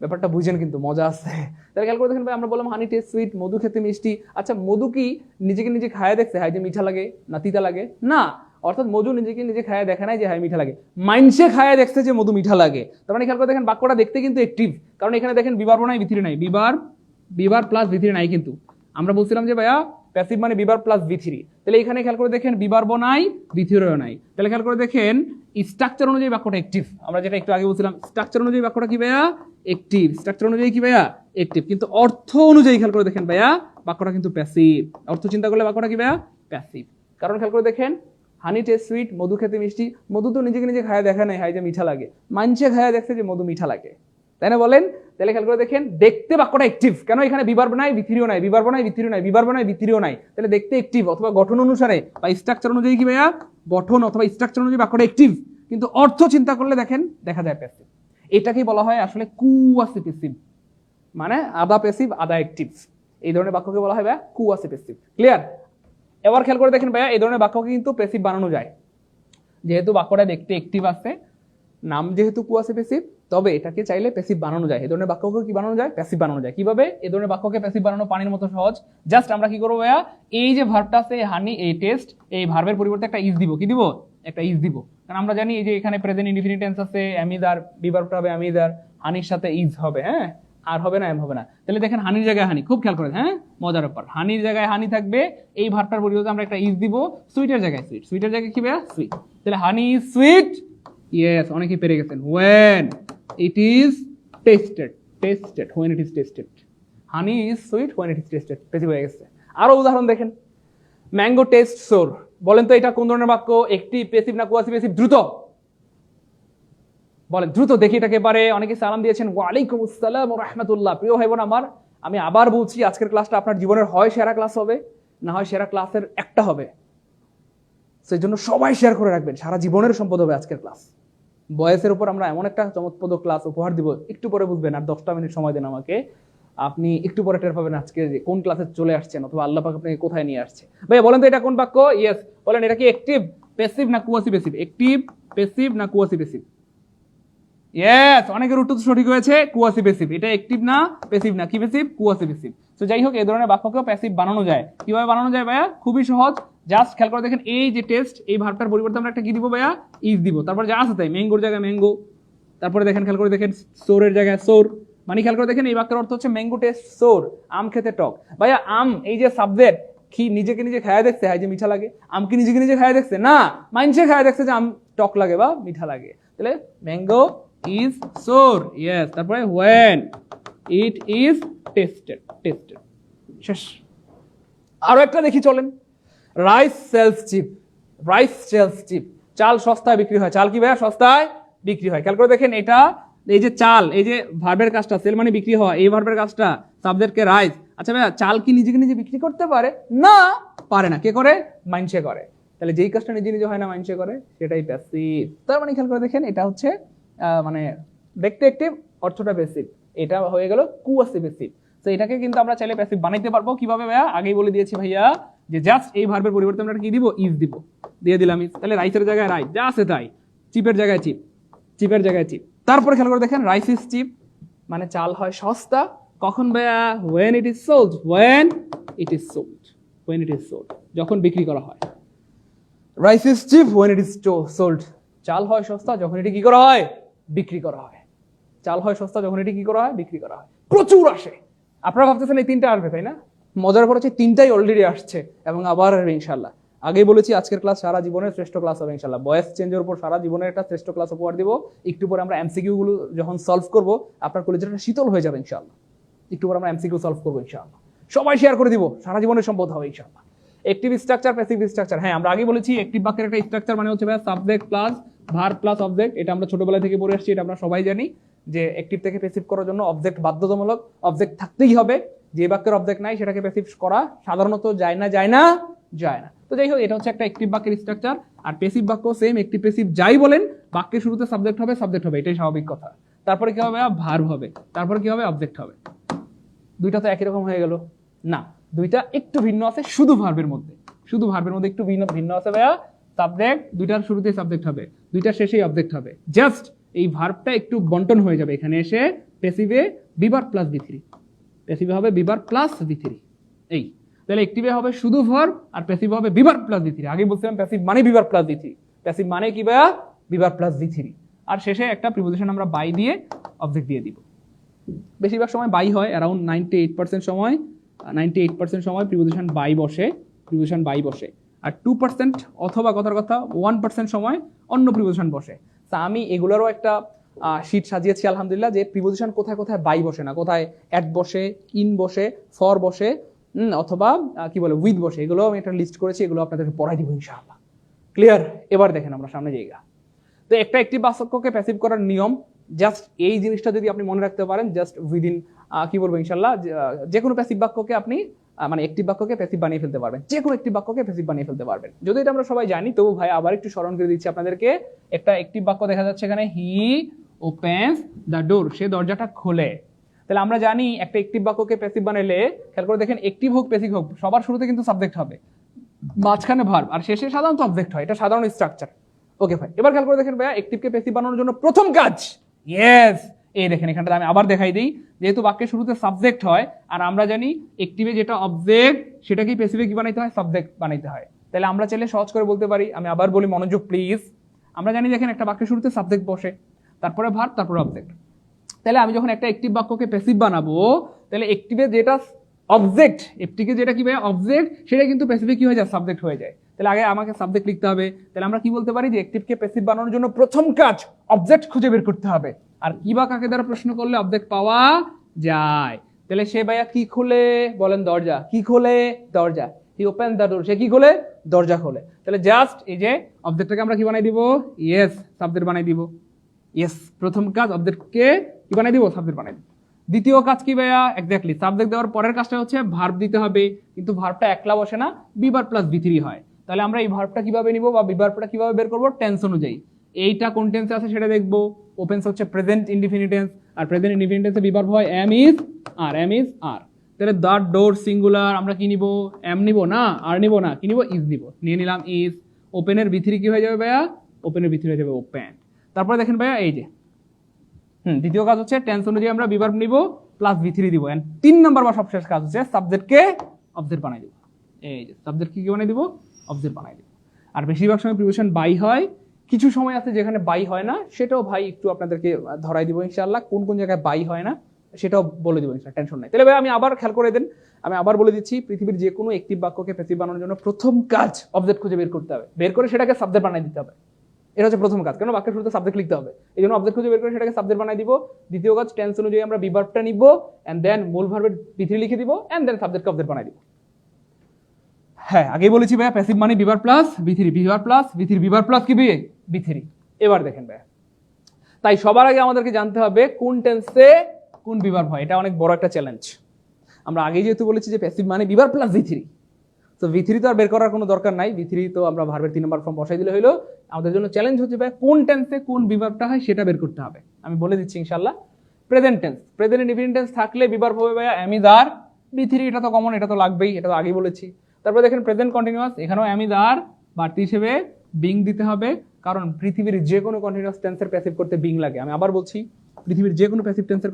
ব্যাপারটা বুঝেন কিন্তু মজা আছে। তাহলে খেয়াল করে দেখেন ভাই, আমরা বললাম হানি টেস্ট সুইট, মধু খেতে মিষ্টি। আচ্ছা মধু কি নিজেকে নিজে খায় দেখছে হ্যাঁ যে মিঠা লাগে না তিতা লাগে? না, অর্থাৎ মধু নিজেকে নিজে খায় দেখে নাই যে হ্যাঁ মিঠা লাগে, মাইন্ডসে খায় দেখছে যে মধু মিঠা লাগে। তার মানে খেয়াল করে দেখেন বাক্যটা দেখতে কিন্তু অ্যাক্টিভ, কারণ এখানে দেখেন বিভার্ব নাই, ভি থ্রি নাই, বিভার প্লাস ভি থ্রি নাই। কিন্তু আমরা বলছিলাম যে ভাইয়া প্যাসিভ মানে বিভার প্লাস ভি থ্রি, তাহলে এখানে খেয়াল করে দেখেন বিভার্ব নাই, ভি থ্রিও নাই। তাহলে খেয়াল করে দেখেন স্ট্রাকচার অনুযায়ী বাক্যটা অ্যাক্টিভ। আমরা যেটা একটু আগে বলছিলাম স্ট্রাকচার অনুযায়ী বাক্যটা কি ভাইয়া? অ্যাক্টিভ। স্ট্রাকচার অনুযায়ী কি ভাইয়া? অ্যাক্টিভ। কিন্তু অর্থ অনুযায়ী খেয়াল করে দেখেন ভাইয়া বাক্যটা কিন্তু প্যাসিভ। অর্থ চিন্তা করলে বাক্যটা কি ভাইয়া? প্যাসিভ। কারণ খেয়াল করে দেখেন হানি টেস্ট সুইট, মধু খেতে মিষ্টি, মধু তো নিজেকে নিজে খায়া দেখা নাই হাই যে মিঠা লাগে, মানছে খায়া দেখছে যে মধু মিঠা লাগে, তাই না বলেন? তাহলে খেয়াল করে দেখেন দেখতে বাক্যটা অ্যাক্টিভ, কেন এখানে বিভার্ব নাই, ভি থ্রিও নাই, বিভার্ব নাই, ভি থ্রিও নাই, বিভার্ব নাই, ভি থ্রিও নাই, তাহলে দেখতে অ্যাক্টিভ অথবা গঠন অনুসারে বা স্ট্রাকচার অনুযায়ী কি ভাইয়া? গঠন অথবা স্ট্রাকচার অনুযায়ী বাক্যটা অ্যাক্টিভ, কিন্তু অর্থ চিন্তা করলে দেখেন দেখা যায় প্যাসিভ। এটাকেই বলা হয় আসলে কুয়াসিপেসিভ, মানে আধা প্যাসিভ আধা অ্যাক্টিভ। এই ধরনের বাক্যকে বলা হয় ভাইয়া কুয়াসিপেসিভ। ক্লিয়ার? এবার খেয়াল করে দেখেন ভাইয়া এই ধরনের বাক্যকে কিন্তু প্যাসিভ বানানো যায়, যেহেতু বাক্যটা দেখতে অ্যাক্টিভ আছে, নাম যেহেতু কুয়াসিপেসিভ, তবে এটাকে চাইলে প্যাসিভ বানানো যায়। এই ধরনের বাক্যকে কি বানানো যায়? প্যাসিভ বানানো যায়। কিভাবে? এই ধরনের বাক্যকে প্যাসিভ বানানো পানির মতো সহজ। জাস্ট আমরা কি করবো ভাইয়া, এই যে ভার্বটা আছে হানি, এই টেস্ট, এই ভার্বের পরিবর্তে একটা ইজ দিব। কি দিব? একটা ইজ দিব। কারণ আমরা জানি এই যে এখানে প্রেজেন্ট ইনডিফিনিট টেন্স আছে, অ্যামিদার, বিভার্বটা হবে অ্যামিদার, হানির সাথে ইজ হবে, হ্যাঁ, আর হবে না এম হবে না। তাহলে দেখেন হানির জায়গায় হানি, খুব খেয়াল করেন, হ্যাঁ মজার ব্যাপার, হানির জায়গায় হানি থাকবে, এই ভার্বটার পরিবর্তে আমরা একটা ইজ দিব, সুইটের জায়গায় সুইট, সুইটের জায়গায় কি ভাইয়া? সুইট। তাহলে হানি ইজ সুইট, ইয়েস, অনেকেই পেরে গেছেন, when it is tasted, tasted, when it is tasted, honey is sweet when it is tasted, passive হয়ে গেছে। আরো উদাহরণ দেখেন, ম্যাঙ্গো টেস্ট সোর, বলেন তো এটা কোন ধরনের বাক্য? অ্যাক্টিভ, প্যাসিভ না কুয়াসিপেসিভ? দ্রুত বলেন, দ্রুত দেখি এটাকে পারে। অনেকে সালাম দিয়েছেন, ওয়ালাইকুম আসসালাম ওয়া রাহমাতুল্লাহ। প্রিয় ভাই বোন আমার, আমি আবার বলছি আজকের ক্লাসটা আপনার জীবনের হয় সেরা ক্লাস হবে, না হয় সেরা ক্লাসের একটা হবে। সেই জন্য সবাই শেয়ার করে রাখবেন, সারা জীবনের সম্পদ হবে আজকের ক্লাস। বয়সের উপর আমরা এমন একটা চমৎপ্রদ ক্লাস উপহার দিব, একটু পরে বুঝবেন, আর 10টা মিনিট সময় দেন আমাকে। আপনি একটু পরে টের পাবেন আজকে যে কোন ক্লাসে চলে আসছেন অথবা আল্লাহ পাক আপনাকে কোথায় নিয়ে আসছে। ভাইয়া বলেন তো এটা কোন বাক্য? ইয়েস বলেন, এটা কি অ্যাক্টিভ প্যাসিভ না কোয়াসি প্যাসিভ? অ্যাক্টিভ প্যাসিভ না কোয়াসি প্যাসিভ? ইয়েস, অনেকের উত্তর সঠিক হয়েছে, কোয়াসি প্যাসিভ। এটা অ্যাক্টিভ না প্যাসিভ না, কি প্যাসিভ? Quasi passive. তো যাই হোক, এই ধরনের বাক্যকেও প্যাসিভ বানানো যায়। কিভাবে বানানো যায় ভাইয়া? খুবই সহজ। জাস্ট খেয়াল করে দেখেন, এই যে টেস্ট, এই ভার্বটার পরিবর্তে আমরা একটা কি দিব ভাইয়া? ইজ দিব। তারপর যা আছে তাই, ম্যাঙ্গোর জায়গায় ম্যাঙ্গো। তারপরে দেখেন, খেয়াল করে দেখেন, সোরের জায়গায় সোর। মানে খেয়াল করে দেখেন, এই বাক্যের অর্থ হচ্ছে ম্যাঙ্গো টেস্ট সোর, আম খেতে টক। ভাইয়া আম এই যে সাবজেক্ট, কি নিজেকে নিজে খায়া দেখছে হাই যে মিঠা লাগে? আম কি নিজেকে নিজে খায়া দেখছে? না, মাইনসে খায়া দেখছে যে আম টক লাগে বা মিঠা লাগে। তাহলে ম্যাঙ্গো is sour, yes. তারপরে when it is tasted, শেষ। আরো একটা দেখি চলেন, rice sells cheap. Rice sells cheap, চাল সস্তায় বিক্রি হয়। চাল কি ভাইয়া? সস্তায় বিক্রি হয়। খেয়াল করে দেখেন, এটা এই যে চাল, এই যে ভার্বের কাজটা, সেল মানে বিক্রি হওয়া, এই ভার্বের কাজটা সাবজেক্টকে রাইস। আচ্ছা ভাইয়া, চাল কি নিজেকে নিজে বিক্রি করতে পারে? না, পারে না। কে করে? মাইনসে করে। তাহলে যেই কাজটা নিজে নিজে হয় না, মাইনসে করে, সেটাই প্যাসিভ। তার মানে খেয়াল করে দেখেন, এটা হচ্ছে মানে দেখতে অ্যাক্টিভ, অর্থটা প্যাসিভ। এটা হয়ে গেল কোয়াসি প্যাসিভ। তো এটাকে কিন্তু আমরা চাইলে প্যাসিভ বানাইতে পারবো। কিভাবে ভাইয়া? আগেই বলে দিয়েছি ভাইয়া, যে জাস্ট এই ভার্বের পরিবর্তে আমরা কি দিব? ইজ দিব। দিয়ে দিলাম ইজ। তাহলে রাইসের জায়গায় রাইস, যা আছে তাই। চিপের জায়গায় চিপ, চিপের জায়গায় চিপ। তারপরে খেয়াল করে দেখেন, রাইস ইজ চিপ, মানে চাল হয় সস্তা। কখন ভাইয়া? when it is sold, when it is sold, when it is sold, যখন বিক্রি করা হয়। Rice is chip when it is sold, চাল হয় সস্তা যখন এটি কি করা হয়? বিক্রি করা হয়। চাল হয় সস্তা যখন এটি কি করা হয়? বিক্রি করা হয়। প্রচুর আসে। আপনারা ভাবতেছেন এই তিনটা আসবে, তাই না? মজার ব্যাপার হচ্ছে তিনটাই অলরেডি আসছে এবং আবার আসবে ইনশাল্লাহ। আগেই বলেছি আজকের ক্লাস সারা জীবনের শ্রেষ্ঠ ক্লাস হবে ইনশাল্লাহ। ভয়েস চেঞ্জের উপর সারা জীবনের একটা শ্রেষ্ঠ ক্লাস উপহার দিব। একটু পরে আমরা এমসিকিউ গুলো যখন সলভ করব, আপনার কলেজটা শীতল হয়ে যাবে ইনশাল্লাহ। একটু পরে আমরা এমসিকিউ সলভ করবো ইনশাল্লাহ। সবাই শেয়ার করে দিব, সারা জীবনের সম্পদ হবে ইনশাল্লাহ। Active structure, passive structure. হ্যাঁ, আমরা আগে বলেছি অ্যাক্টিভ বাক্যের একটা স্ট্রাকচার মানে হচ্ছে ভাই subject plus verb plus object. এটা আমরা ছোটবেলা থেকে পড়ে আসছি, এটা আমরা সবাই জানি যে অ্যাক্টিভ থেকে প্যাসিভ করার জন্য অবজেক্ট বাধ্যতামূলক, অবজেক্ট থাকতেই হবে। যে বাক্যের অবজেক্ট নাই সেটাকে প্যাসিভ করা সাধারণত যায় না, যায় না, যায় না। তো যাই হোক, এটা হচ্ছে একটা অ্যাক্টিভ বাক্যের স্ট্রাকচার। আর প্যাসিভ বাক্য সেম, অ্যাক্টিভ প্যাসিভ যাই বলেন, বাক্যের শুরুতে সাবজেক্ট হবে, সাবজেক্ট হবে, এটাই স্বাভাবিক কথা। তারপরে কি হবে? ভার্ব হবে। তারপরে কি হবে? অবজেক্ট হবে। দুইটা তো একই রকম হয়ে গেল না, দুইটা একটু ভিন্ন আছে শুধু ভার্বের মধ্যে। শুধু ভার্বের মধ্যে একটু ভিন্ন আছে ভাইয়া। সাবজেক্ট দুইটার শুরুতে সাবজেক্ট হবে, দুইটার শেষেই অবজেক্ট হবে। জাস্ট এই ভার্বটা একটু বন্টন হয়ে যাবে। এখানে এসে প্যাসিভে বিভার প্লাস বি থ্রি, প্যাসিভে হবে বিভার প্লাস বি থ্রি। এই তাহলে অ্যাক্টিভে হবে শুধু ভার্ব আর প্যাসিভ হবে বিভার প্লাস বি থ্রি। আগে বলছিলাম প্যাসিভ মানে বিভার প্লাস বি থ্রি, প্যাসিভ মানে কি ভাইয়া? বিভার প্লাস বি থ্রি। আর শেষে একটা প্রিপোজিশন আমরা বাই দিয়ে অবজেক্ট দিয়ে দিব। বেশিরভাগ সময় বাই হয়, অ্যারাউন্ড 98% সময়, 98% সময় প্রিপোজিশন বাই বসে, প্রিপোজিশন বাই বসে। আর 2% অথবা কথার কথা 1% সময় অন্য প্রিপোজিশন বসে। তা আমি এগুলোরও একটা শীট সাজিয়েছি আলহামদুলিল্লাহ, যে প্রিপোজিশন কোথায় কোথায় বাই বসে না, কোথায় অ্যাট বসে, ইন বসে, ফর বসে, অথবা কি বলে উইথ বসে, এগুলো আমি একটা লিস্ট করেছি, এগুলো আপনাদেরকে পড়াই দিব ইনশাআল্লাহ। ক্লিয়ার? এবার দেখেন আমরা সামনে জায়গা। তো একটা অ্যাক্টিভ বাক্যকে প্যাসিভ করার নিয়ম, জাস্ট এই জিনিসটা যদি আপনি মনে রাখতে পারেন, জাস্ট উইদিন কি বলবো ইনশাআল্লাহ, যে কোনো প্যাসিভ বাক্যকে আপনি মানে অ্যাক্টিভ বাক্যকে প্যাসিভ বানিয়ে ফেলতে পারবেন। যে কোনো অ্যাক্টিভ বাক্যকে প্যাসিভ বানিয়ে ফেলতে পারবেন। যদি এটা আমরা সবাই জানি, তবু ভাই আবার একটু স্মরণ করে দিচ্ছি আপনাদেরকে। একটা অ্যাক্টিভ বাক্য দেখা যাচ্ছে এখানে, হি ওপেন্স দ্য ডোর, সে দরজাটা খোলে। তাহলে আমরা জানি একটা অ্যাক্টিভ বাক্যকে প্যাসিভ বানাইলে, খেয়াল করে দেখেন, অ্যাক্টিভ হোক প্যাসিভ হোক, সবার শুরুতে কিন্তু সাবজেক্ট হবে, মাঝখানে ভার্ব, আর শেষে সাধারণত অবজেক্ট হয়। এটা সাধারণ স্ট্রাকচার। ওকে ভাই, এবার খেয়াল করে দেখেন ভাইয়া, অ্যাক্টিভকে প্যাসিভ বানানোর জন্য প্রথম কাজ, ইয়েস, এই দেখেন এখানটা আমি আবার দেখাই দিই, যেহেতু বাক্যের শুরুতে সাবজেক্ট হয়, আর আমরা জানি অ্যাক্টিভে যেটা অবজেক্ট সেটাকে প্যাসিভে কি বানাইতে হয়? সাবজেক্ট বানাইতে হয়। তাহলে আমরা চাইলে সহজ করে বলতে পারি, আমি আবার বলি, মনোযোগ প্লিজ। আমরা জানি দেখেন একটা বাক্যের শুরুতে সাবজেক্ট বসে, তারপরে ভার্ব, তারপরে অবজেক্ট। তাহলে আমি যখন একটা অ্যাক্টিভ বাক্যকে প্যাসিভ বানাবো, তাহলে অ্যাক্টিভে যেটা অবজেক্ট, অ্যাক্টিভে যেটা কি ভাই অবজেক্ট, সেটা কিন্তু প্যাসিভে কি হয়ে যায়? সাবজেক্ট হয়ে যায়। তাহলে আগে আমাকে সাবজেক্ট লিখতে হবে। তাহলে আমরা কি বলতে পারি যে অ্যাক্টিভকে প্যাসিভ বানানোর জন্য প্রথম কাজ অবজেক্ট খুঁজে বের করতে হবে। আর কি বা কাকে দ্বারা প্রশ্ন করলে অবজেক্ট পাওয়া যায়? তাহলে সে ভাইয়া কি খোলে? বলেন দরজা। কি খোলে? দরজা। হি ওপেন দ্য ডোর, সে কি খোলে? দরজা খোলে। তাহলে জাস্ট এই যে অবজেক্টটাকে আমরা কি বানাই দিব? ইয়েস, সাবজেক্ট বানাই দিব। ইয়েস, প্রথম কাজ অবজেক্টকে কি বানাই দিব? সাবজেক্ট বানাই দিব। দ্বিতীয় কাজ কি ভাইয়া? এক্স্যাক্টলি, সাবজেক্ট দেওয়ার পরের কাজটা হচ্ছে ভার্ব দিতে হবে, কিন্তু ভার্বটা একলা বসে না, বিভার প্লাস বি3 হয়। তাহলে আমরা এই ভার্বটা কিভাবে নিব বা বিভার্বটা কিভাবে বের করব? টেন্স অনুযায়ী। এইটা কোন টেন্সে আছে সেটা দেখবো। ওপেন্স হচ্ছে প্রেজেন্ট ইনডিফিনিট টেন্স, আর প্রেজেন্ট ইনডিফিনিট টেন্সে বিভার্ব হয় am is are তাহলে দ্য ডোর সিঙ্গুলার আমরা কি নিব am নিব না আর নিব না কি নিব is নিব নিয়ে নিলাম is ওপেনের ভিতরে কি হয়ে যাবে ভাইয়া ওপেনের ভিতরে হয়ে যাবে ওপেন তারপরে দেখেন ভাইয়া এই যে দ্বিতীয় কাজ হচ্ছে টেন্স অনুযায়ী আমরা বিভার্ব নিব প্লাস v3 দিব এন্ড 3 নাম্বার বা সবশেষ কাজ হচ্ছে সাবজেক্টকে অবজেক্ট বানাই দিব এই যে সাবজেক্ট কি বানাই দিব অবজেক্ট বানাই দিব আর বেশিরভাগ সময় প্রিপোজিশন বাই হয় কিছু সময় আছে যেখানে বাই হয় না সেটাও ভাই একটু আপনাদেরকে ধরাই দিব ইনশাআল্লাহ কোন কোন জায়গায় বাই হয় না সেটাও বলে দিব ইনশাআল্লাহ টেনশন নাই তাহলে ভাই আমি আবার খেয়াল করে দেন আমি আবার বলে দিচ্ছি পৃথিবীর যে কোনো একটি বাক্যকে প্যাসিভ বানানোর জন্য প্রথম কাজ অবজেক্ট খুঁজে বের করতে হবে বের করে সেটাকে সাবজেক্ট বানাই দিতে হবে এটা হচ্ছে প্রথম কাজ কেন বাক্যের শুরুতে সাবজেক্ট লিখতে হবে এই জন্য অবজেক্ট খুঁজে বের করে সেটাকে সাবজেক্ট বানাই দিব দ্বিতীয় কাজ টেন্স অনুযায়ী আমরা বিভার্বটা নিব এন্ড দেন মূল ভার্বের ভিতরে লিখে দিব এন্ড দেন সাবজেক্টকে অবজেক্ট বানাই দিব হ্যাঁ আগেই বলেছি ভাইয়া প্যাসিভ মানে be verb plus v3 be verb plus কি v3 এবার দেখেন ভাইয়া তাই সবার আগে আমাদেরকে জানতে হবে কোন টেন্সে কোন বিভার্ব হয় এটা অনেক বড় একটা চ্যালেঞ্জ আমরা আগেই যেহেতু বলেছি যে প্যাসিভ মানে বিভার্ব প্লাস v3 তো v3 তো আর বের করার কোনো দরকার নাই v3 তো আমরা ভার্বের 3 নম্বর ফর্ম বসাই দিলে হলো আমাদের জন্য চ্যালেঞ্জ হচ্ছে ভাই কোন টেন্সে কোন বিভার্বটা হয় সেটা বের করতে হবে আমি বলে দিচ্ছি ইনশাআল্লাহ present tense present indefinite tense থাকলে বিভার্ব হবে ভাই am is are v3 এটা তো কমন এটা তো লাগবেই এটা তো আগেই বলেছি তারপর দেখেন প্রেজেন্ট কন্টিনিউয়াস এখানেও am is are বাড়তি হিসেবে being দিতে হবে কারণ পৃথিবীর যে কোনো কন্টিনিউয়াস টেন্সের প্যাসিভ করতে being লাগে আমি আবার বলছি পৃথিবীর যে কোনো প্যাসিভ টেন্সের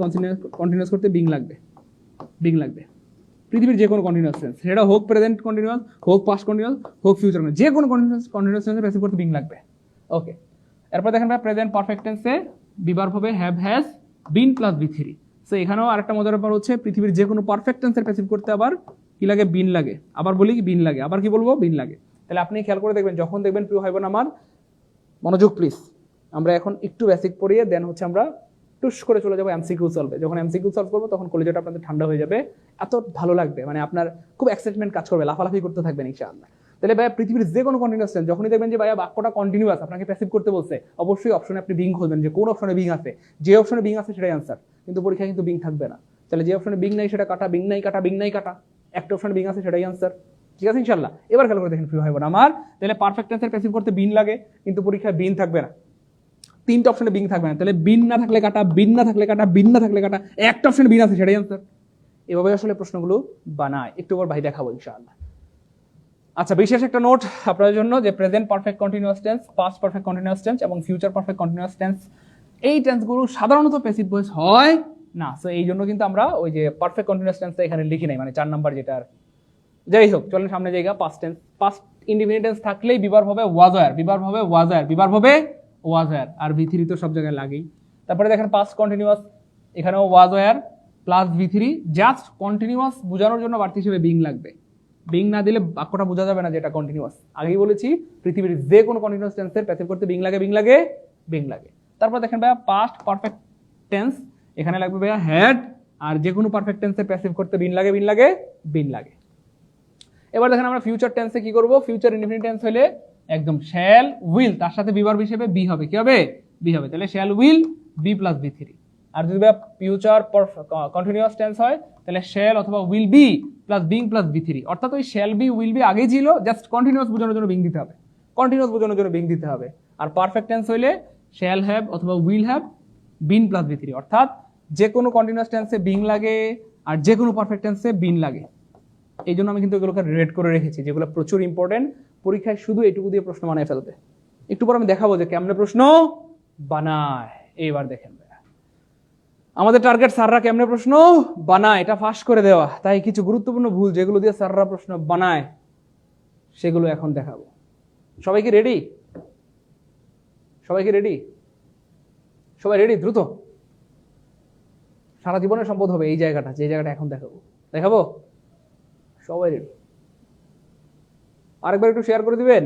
কন্টিনিউয়াস করতে being লাগবে পৃথিবীর যে কোনো কন্টিনিউয়াস টেন্স সেটা হোক প্রেজেন্ট কন্টিনিউয়াস হোক পাস্ট কন্টিনিউয়াস হোক ফিউচার যে কোনো কন্টিনিউয়াস টেন্সের প্যাসিভ করতে being লাগবে ওকে এরপর দেখেন ভাই প্রেজেন্ট পারফেক্ট টেন্সে বিভার্ব হবে have has been plus v3 so এখানেও আরেকটা মজার ব্যাপার হচ্ছে পৃথিবীর যে কোনো পারফেক্ট টেন্সের প্যাসিভ করতে আবার কি লাগে বিন লাগে আবার বলি কি বিন লাগে আবার কি বলবো বিন লাগে তাহলে আপনি খেয়াল করে দেখবেন যখন দেখবেন প্রিয় ভাই বোন আমার মনোযোগ প্লিজ আমরা এখন একটু বেসিক পড়িয়ে দেন হচ্ছে আমরা টুস করে চলে যাবো এমসিকিউ সলভে যখন এমসিকিউ সলভ করবো তখন কলেজটা আপনাদের ঠান্ডা হয়ে যাবে এত ভালো লাগবে মানে আপনার খুব এক্সাইটমেন্ট কাজ করবে লাফালাফি করতে থাকবেন ইনশাআল্লাহ তাহলে ভাইয়া পৃথিবীর যে কোনো কন্টিনিউয়াস টেন্স যখনই দেখবেন যে ভাইয়া বাক্যটা কন্টিনিউয়াস আপনাকে প্যাসিভ করতে বলছে অবশ্যই অপশনে আপনি বিং খুঁজবেন যে কোন অপশনে বিং আছে যে অপশনে বিং আছে সেটাই আনসার কিন্তু পরীক্ষায় কিন্তু বিং থাকবে না তাহলে যে অপশনে বিং নাই সেটা কাটা বিং নাই কাটা বিং নাই কাটা একটা অপশনে বিং আছে সেটাই আনসার ঠিক আছে ইনশাআল্লাহ এবার খেয়াল করে দেখেন প্রিয় ভাই বোন আমার তাহলে পারফেক্ট টেন্সের প্যাসিভ করতে বিন লাগে কিন্তু পরীক্ষায় বিন থাকবে না তিনটা অপশনে বিং থাকবে না তাহলে বিন না থাকলে কাটা বিন না থাকলে কাটা বিন না থাকলে কাটা একটা অপশনে বিন আছে সেটাই আনসার এভাবে আসলে প্রশ্নগুলো বানায় একটু পর ভাই দেখাবো ইনশাআল্লাহ আচ্ছা বিশেষ একটা নোট আপনাদের জন্য যে present perfect continuous tense past perfect continuous tense এবং ফিউচার পারফেক্ট কন্টিনিউয়াস টেন্স এই টেন্সগুলো সাধারণত প্যাসিভ ভয়েস হয় না সো এই জন্য কিন্তু আমরা ওই যে পারফেক্ট কন্টিনিউয়াস টেন্সটা এখানে লিখি নাই মানে 4 নাম্বার যেটা আর যাই হোক চলেন সামনে জায়গা past tense past indefinite tense থাকলেই বিভার্ব হবে ওয়াজ ওয়্যার বিভার্ব হবে ওয়াজ ওয়্যার বিভার্ব হবে ওয়াজ ওয়্যার আর v3 তো সব জায়গায় লাগেই তারপরে দেখেন পাস্ট কন্টিনিউয়াস এখানেও ওয়াজ wire plus v3 just continuous বোঝানোর জন্য বাড়তি হিসেবে বিং লাগবে বিং না দিলে বাক্যটা বোঝা যাবে না যে এটা কন্টিনিউয়াস আগেই বলেছি পৃথিবীর যে কোনো কন্টিনিউয়াস টেন্সের প্যাসিভ করতে বিং লাগে তারপর দেখেন ভাইয়া পাস্ট পারফেক্ট টেন্স এখানে লাগবে ভাইয়া হ্যাড আর যে কোনো পারফেক্ট টেন্সের প্যাসিভ করতে বিন লাগে এবার দেখেন আমরা ফিউচার টেন্সে কি করব ফিউচার ইনডিফিনিট টেন্স হলে একদম শ্যাল উইল তার সাথে বিভার্ব হিসেবে বি হবে কি হবে বি হবে তাহলে shall will be plus v3 আর যদি ফিউচার কন্টিনিউয়াস টেন্স হয় তাহলে শ্যাল অথবা will be plus being plus v3 অর্থাৎ ওই শ্যাল বি উইল বি আগেই ছিল জাস্ট কন্টিনিউয়াস বোঝানোর জন্য বিং দিতে হবে আর পারফেক্ট টেন্স হইলে শ্যাল হ্যাভ অথবা will have been plus v3 অর্থাৎ যে কোনো কন্টিনিউয়াস টেন্সে বিং লাগে আর যে কোনো পারফেক্ট টেন্সে বিন লাগে এই জন্য আমি কিন্তু এগুলোকে রেড করে রেখেছি যেগুলো প্রচুর ইম্পর্টেন্ট পরীক্ষায় শুধু এইটুকু দিয়ে প্রশ্ন বানায় ফেলবে একটু পর আমি দেখাবো যে কেমনে প্রশ্ন বানায় এইবার দেখেন আমাদের টার্গেট স্যাররা কেমনে প্রশ্ন বানায় এটা ফাঁস করে দেওয়া তাই কিছু গুরুত্বপূর্ণ ভুল যেগুলো দিয়ে স্যাররা প্রশ্ন বানায় সেগুলো এখন দেখাবো সবাইকে রেডি সবাই রেডি দ্রুত সারা জীবনের সম্পদ হবে এই জায়গাটা যে জায়গাটা এখন দেখাবো সবাই রেডি আরেকবার একটু শেয়ার করে দিবেন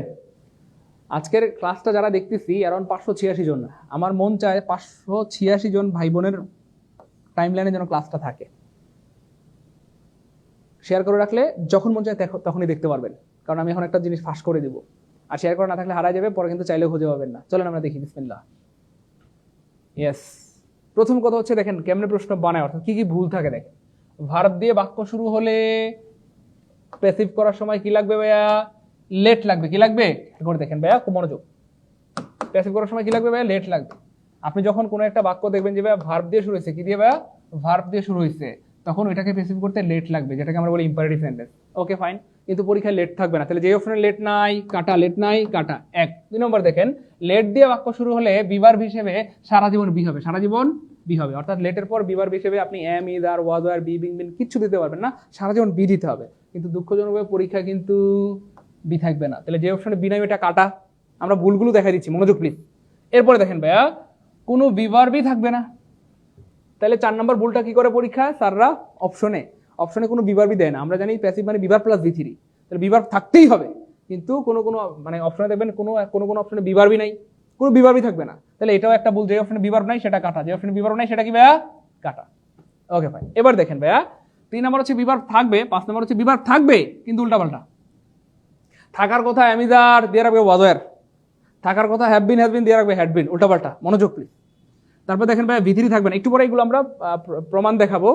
আজকের ক্লাসটা যারা দেখতেছি অ্যারাউন্ড 586 জন আমার মন চায় 586 জন ভাই বোনের টাইমলাইনে যেন ক্লাসটা থাকে শেয়ার করে রাখলে যখন মন চায় তখনই দেখতে পারবেন কারণ আমি এখন একটা জিনিস ফাঁস করে দিব আর শেয়ার করা না থাকলে হারায় যাবে পরে কিন্তু চাইলেও খুঁজে পাবেন না চলেন আমরা দেখি বিসমিল্লাহ ইয়েস প্রথম কথা হচ্ছে দেখেন কেমনে প্রশ্ন বানায় অর্থাৎ কি কি ভুল থাকে দেখেন ভার্ব দিয়ে বাক্য শুরু হলে প্যাসিভ করার সময় কি লাগবে ভাইয়া লেট লাগবে কি লাগবে করে দেখেন ভাইয়া খুব মনোযোগ প্যাসিভ করার সময় কি লাগবে ভাইয়া লেট লাগবে আপনি যখন কোনো একটা বাক্য দেখবেন যে ভাইয়া ভার্ব দিয়ে শুরু হয়েছে, কি দিয়ে ভাইয়া, ভার্ব দিয়ে শুরু হয়েছে, তখন ওইটাকে প্যাসিভ করতে লেট লাগবে, যেটাকে আমরা বলি ইম্পারেটিভ সেন্টেন্স। ওকে ফাইন, কিন্তু পরীক্ষায় লেট থাকবে না। তাহলে যে অপশনে লেট নাই কাটা, লেট নাই কাটা। 1 2 নম্বর দেখেন, লেট দিয়ে বাক্য শুরু হলে বিভার্ব হিসেবে সারা জীবন বি হবে, সারা জীবন বি হবে। অর্থাৎ লেটের পর বিভার্ব হিসেবে আপনি am, is, are, was, are, be, being, been কিচ্ছু দিতে পারবেন না, সারা জীবন বি দিতে হবে। কিন্তু দুঃখজনকভাবে পরীক্ষা কিন্তু বি থাকবে না। তাহলে যে অপশনে বি নাই এটা কাটা। আমরা ভুলগুলো দেখা দিচ্ছি, মনোযোগ প্লিজ। এরপরে দেখেন ভাইয়া, কোনো বিভার্বই থাকবে না। তাহলে 4 নম্বর ভুলটা কি করে পরীক্ষা, স্যাররা অপশনে কোনো বিভার্বই দেয় না। আমরা জানি প্যাসিভ মানে বিভার্ব প্লাস ভি থ্রি, তাহলে বিভার্ব থাকতেই হবে। কিন্তু কোনো মানে অপশনে দেখবেন কোনো অপশনে বিভার্বই নাই, কোনো বিভার্বই থাকবে না। তাহলে এটাও একটা ভুল, যে অপশনে বিভার্ব নাই সেটা কাটা, যে অপশনে বিভার্ব নাই সেটা কি ভাইয়া, কাটা। Okay fine. এবার দেখেন ভাইয়া, 3 নম্বর হচ্ছে বিভার্ব থাকবে, 5 নম্বর হচ্ছে বিভার্ব থাকবে কিন্তু উল্টাপাল্টা। থাকার কথা অ্যামিজার দিয়ে রাখবে ওয়াজার, থাকার কথা হ্যাভ বিন দিয়ে রাখবে হ্যাড বিন, উল্টাপাল্টা। মনোযোগ প্লিজ। তারপর দেখেন ভাই ভিথিরি থাকবে না। একটু পরে এগুলো আমরা প্রমাণ দেখাবো।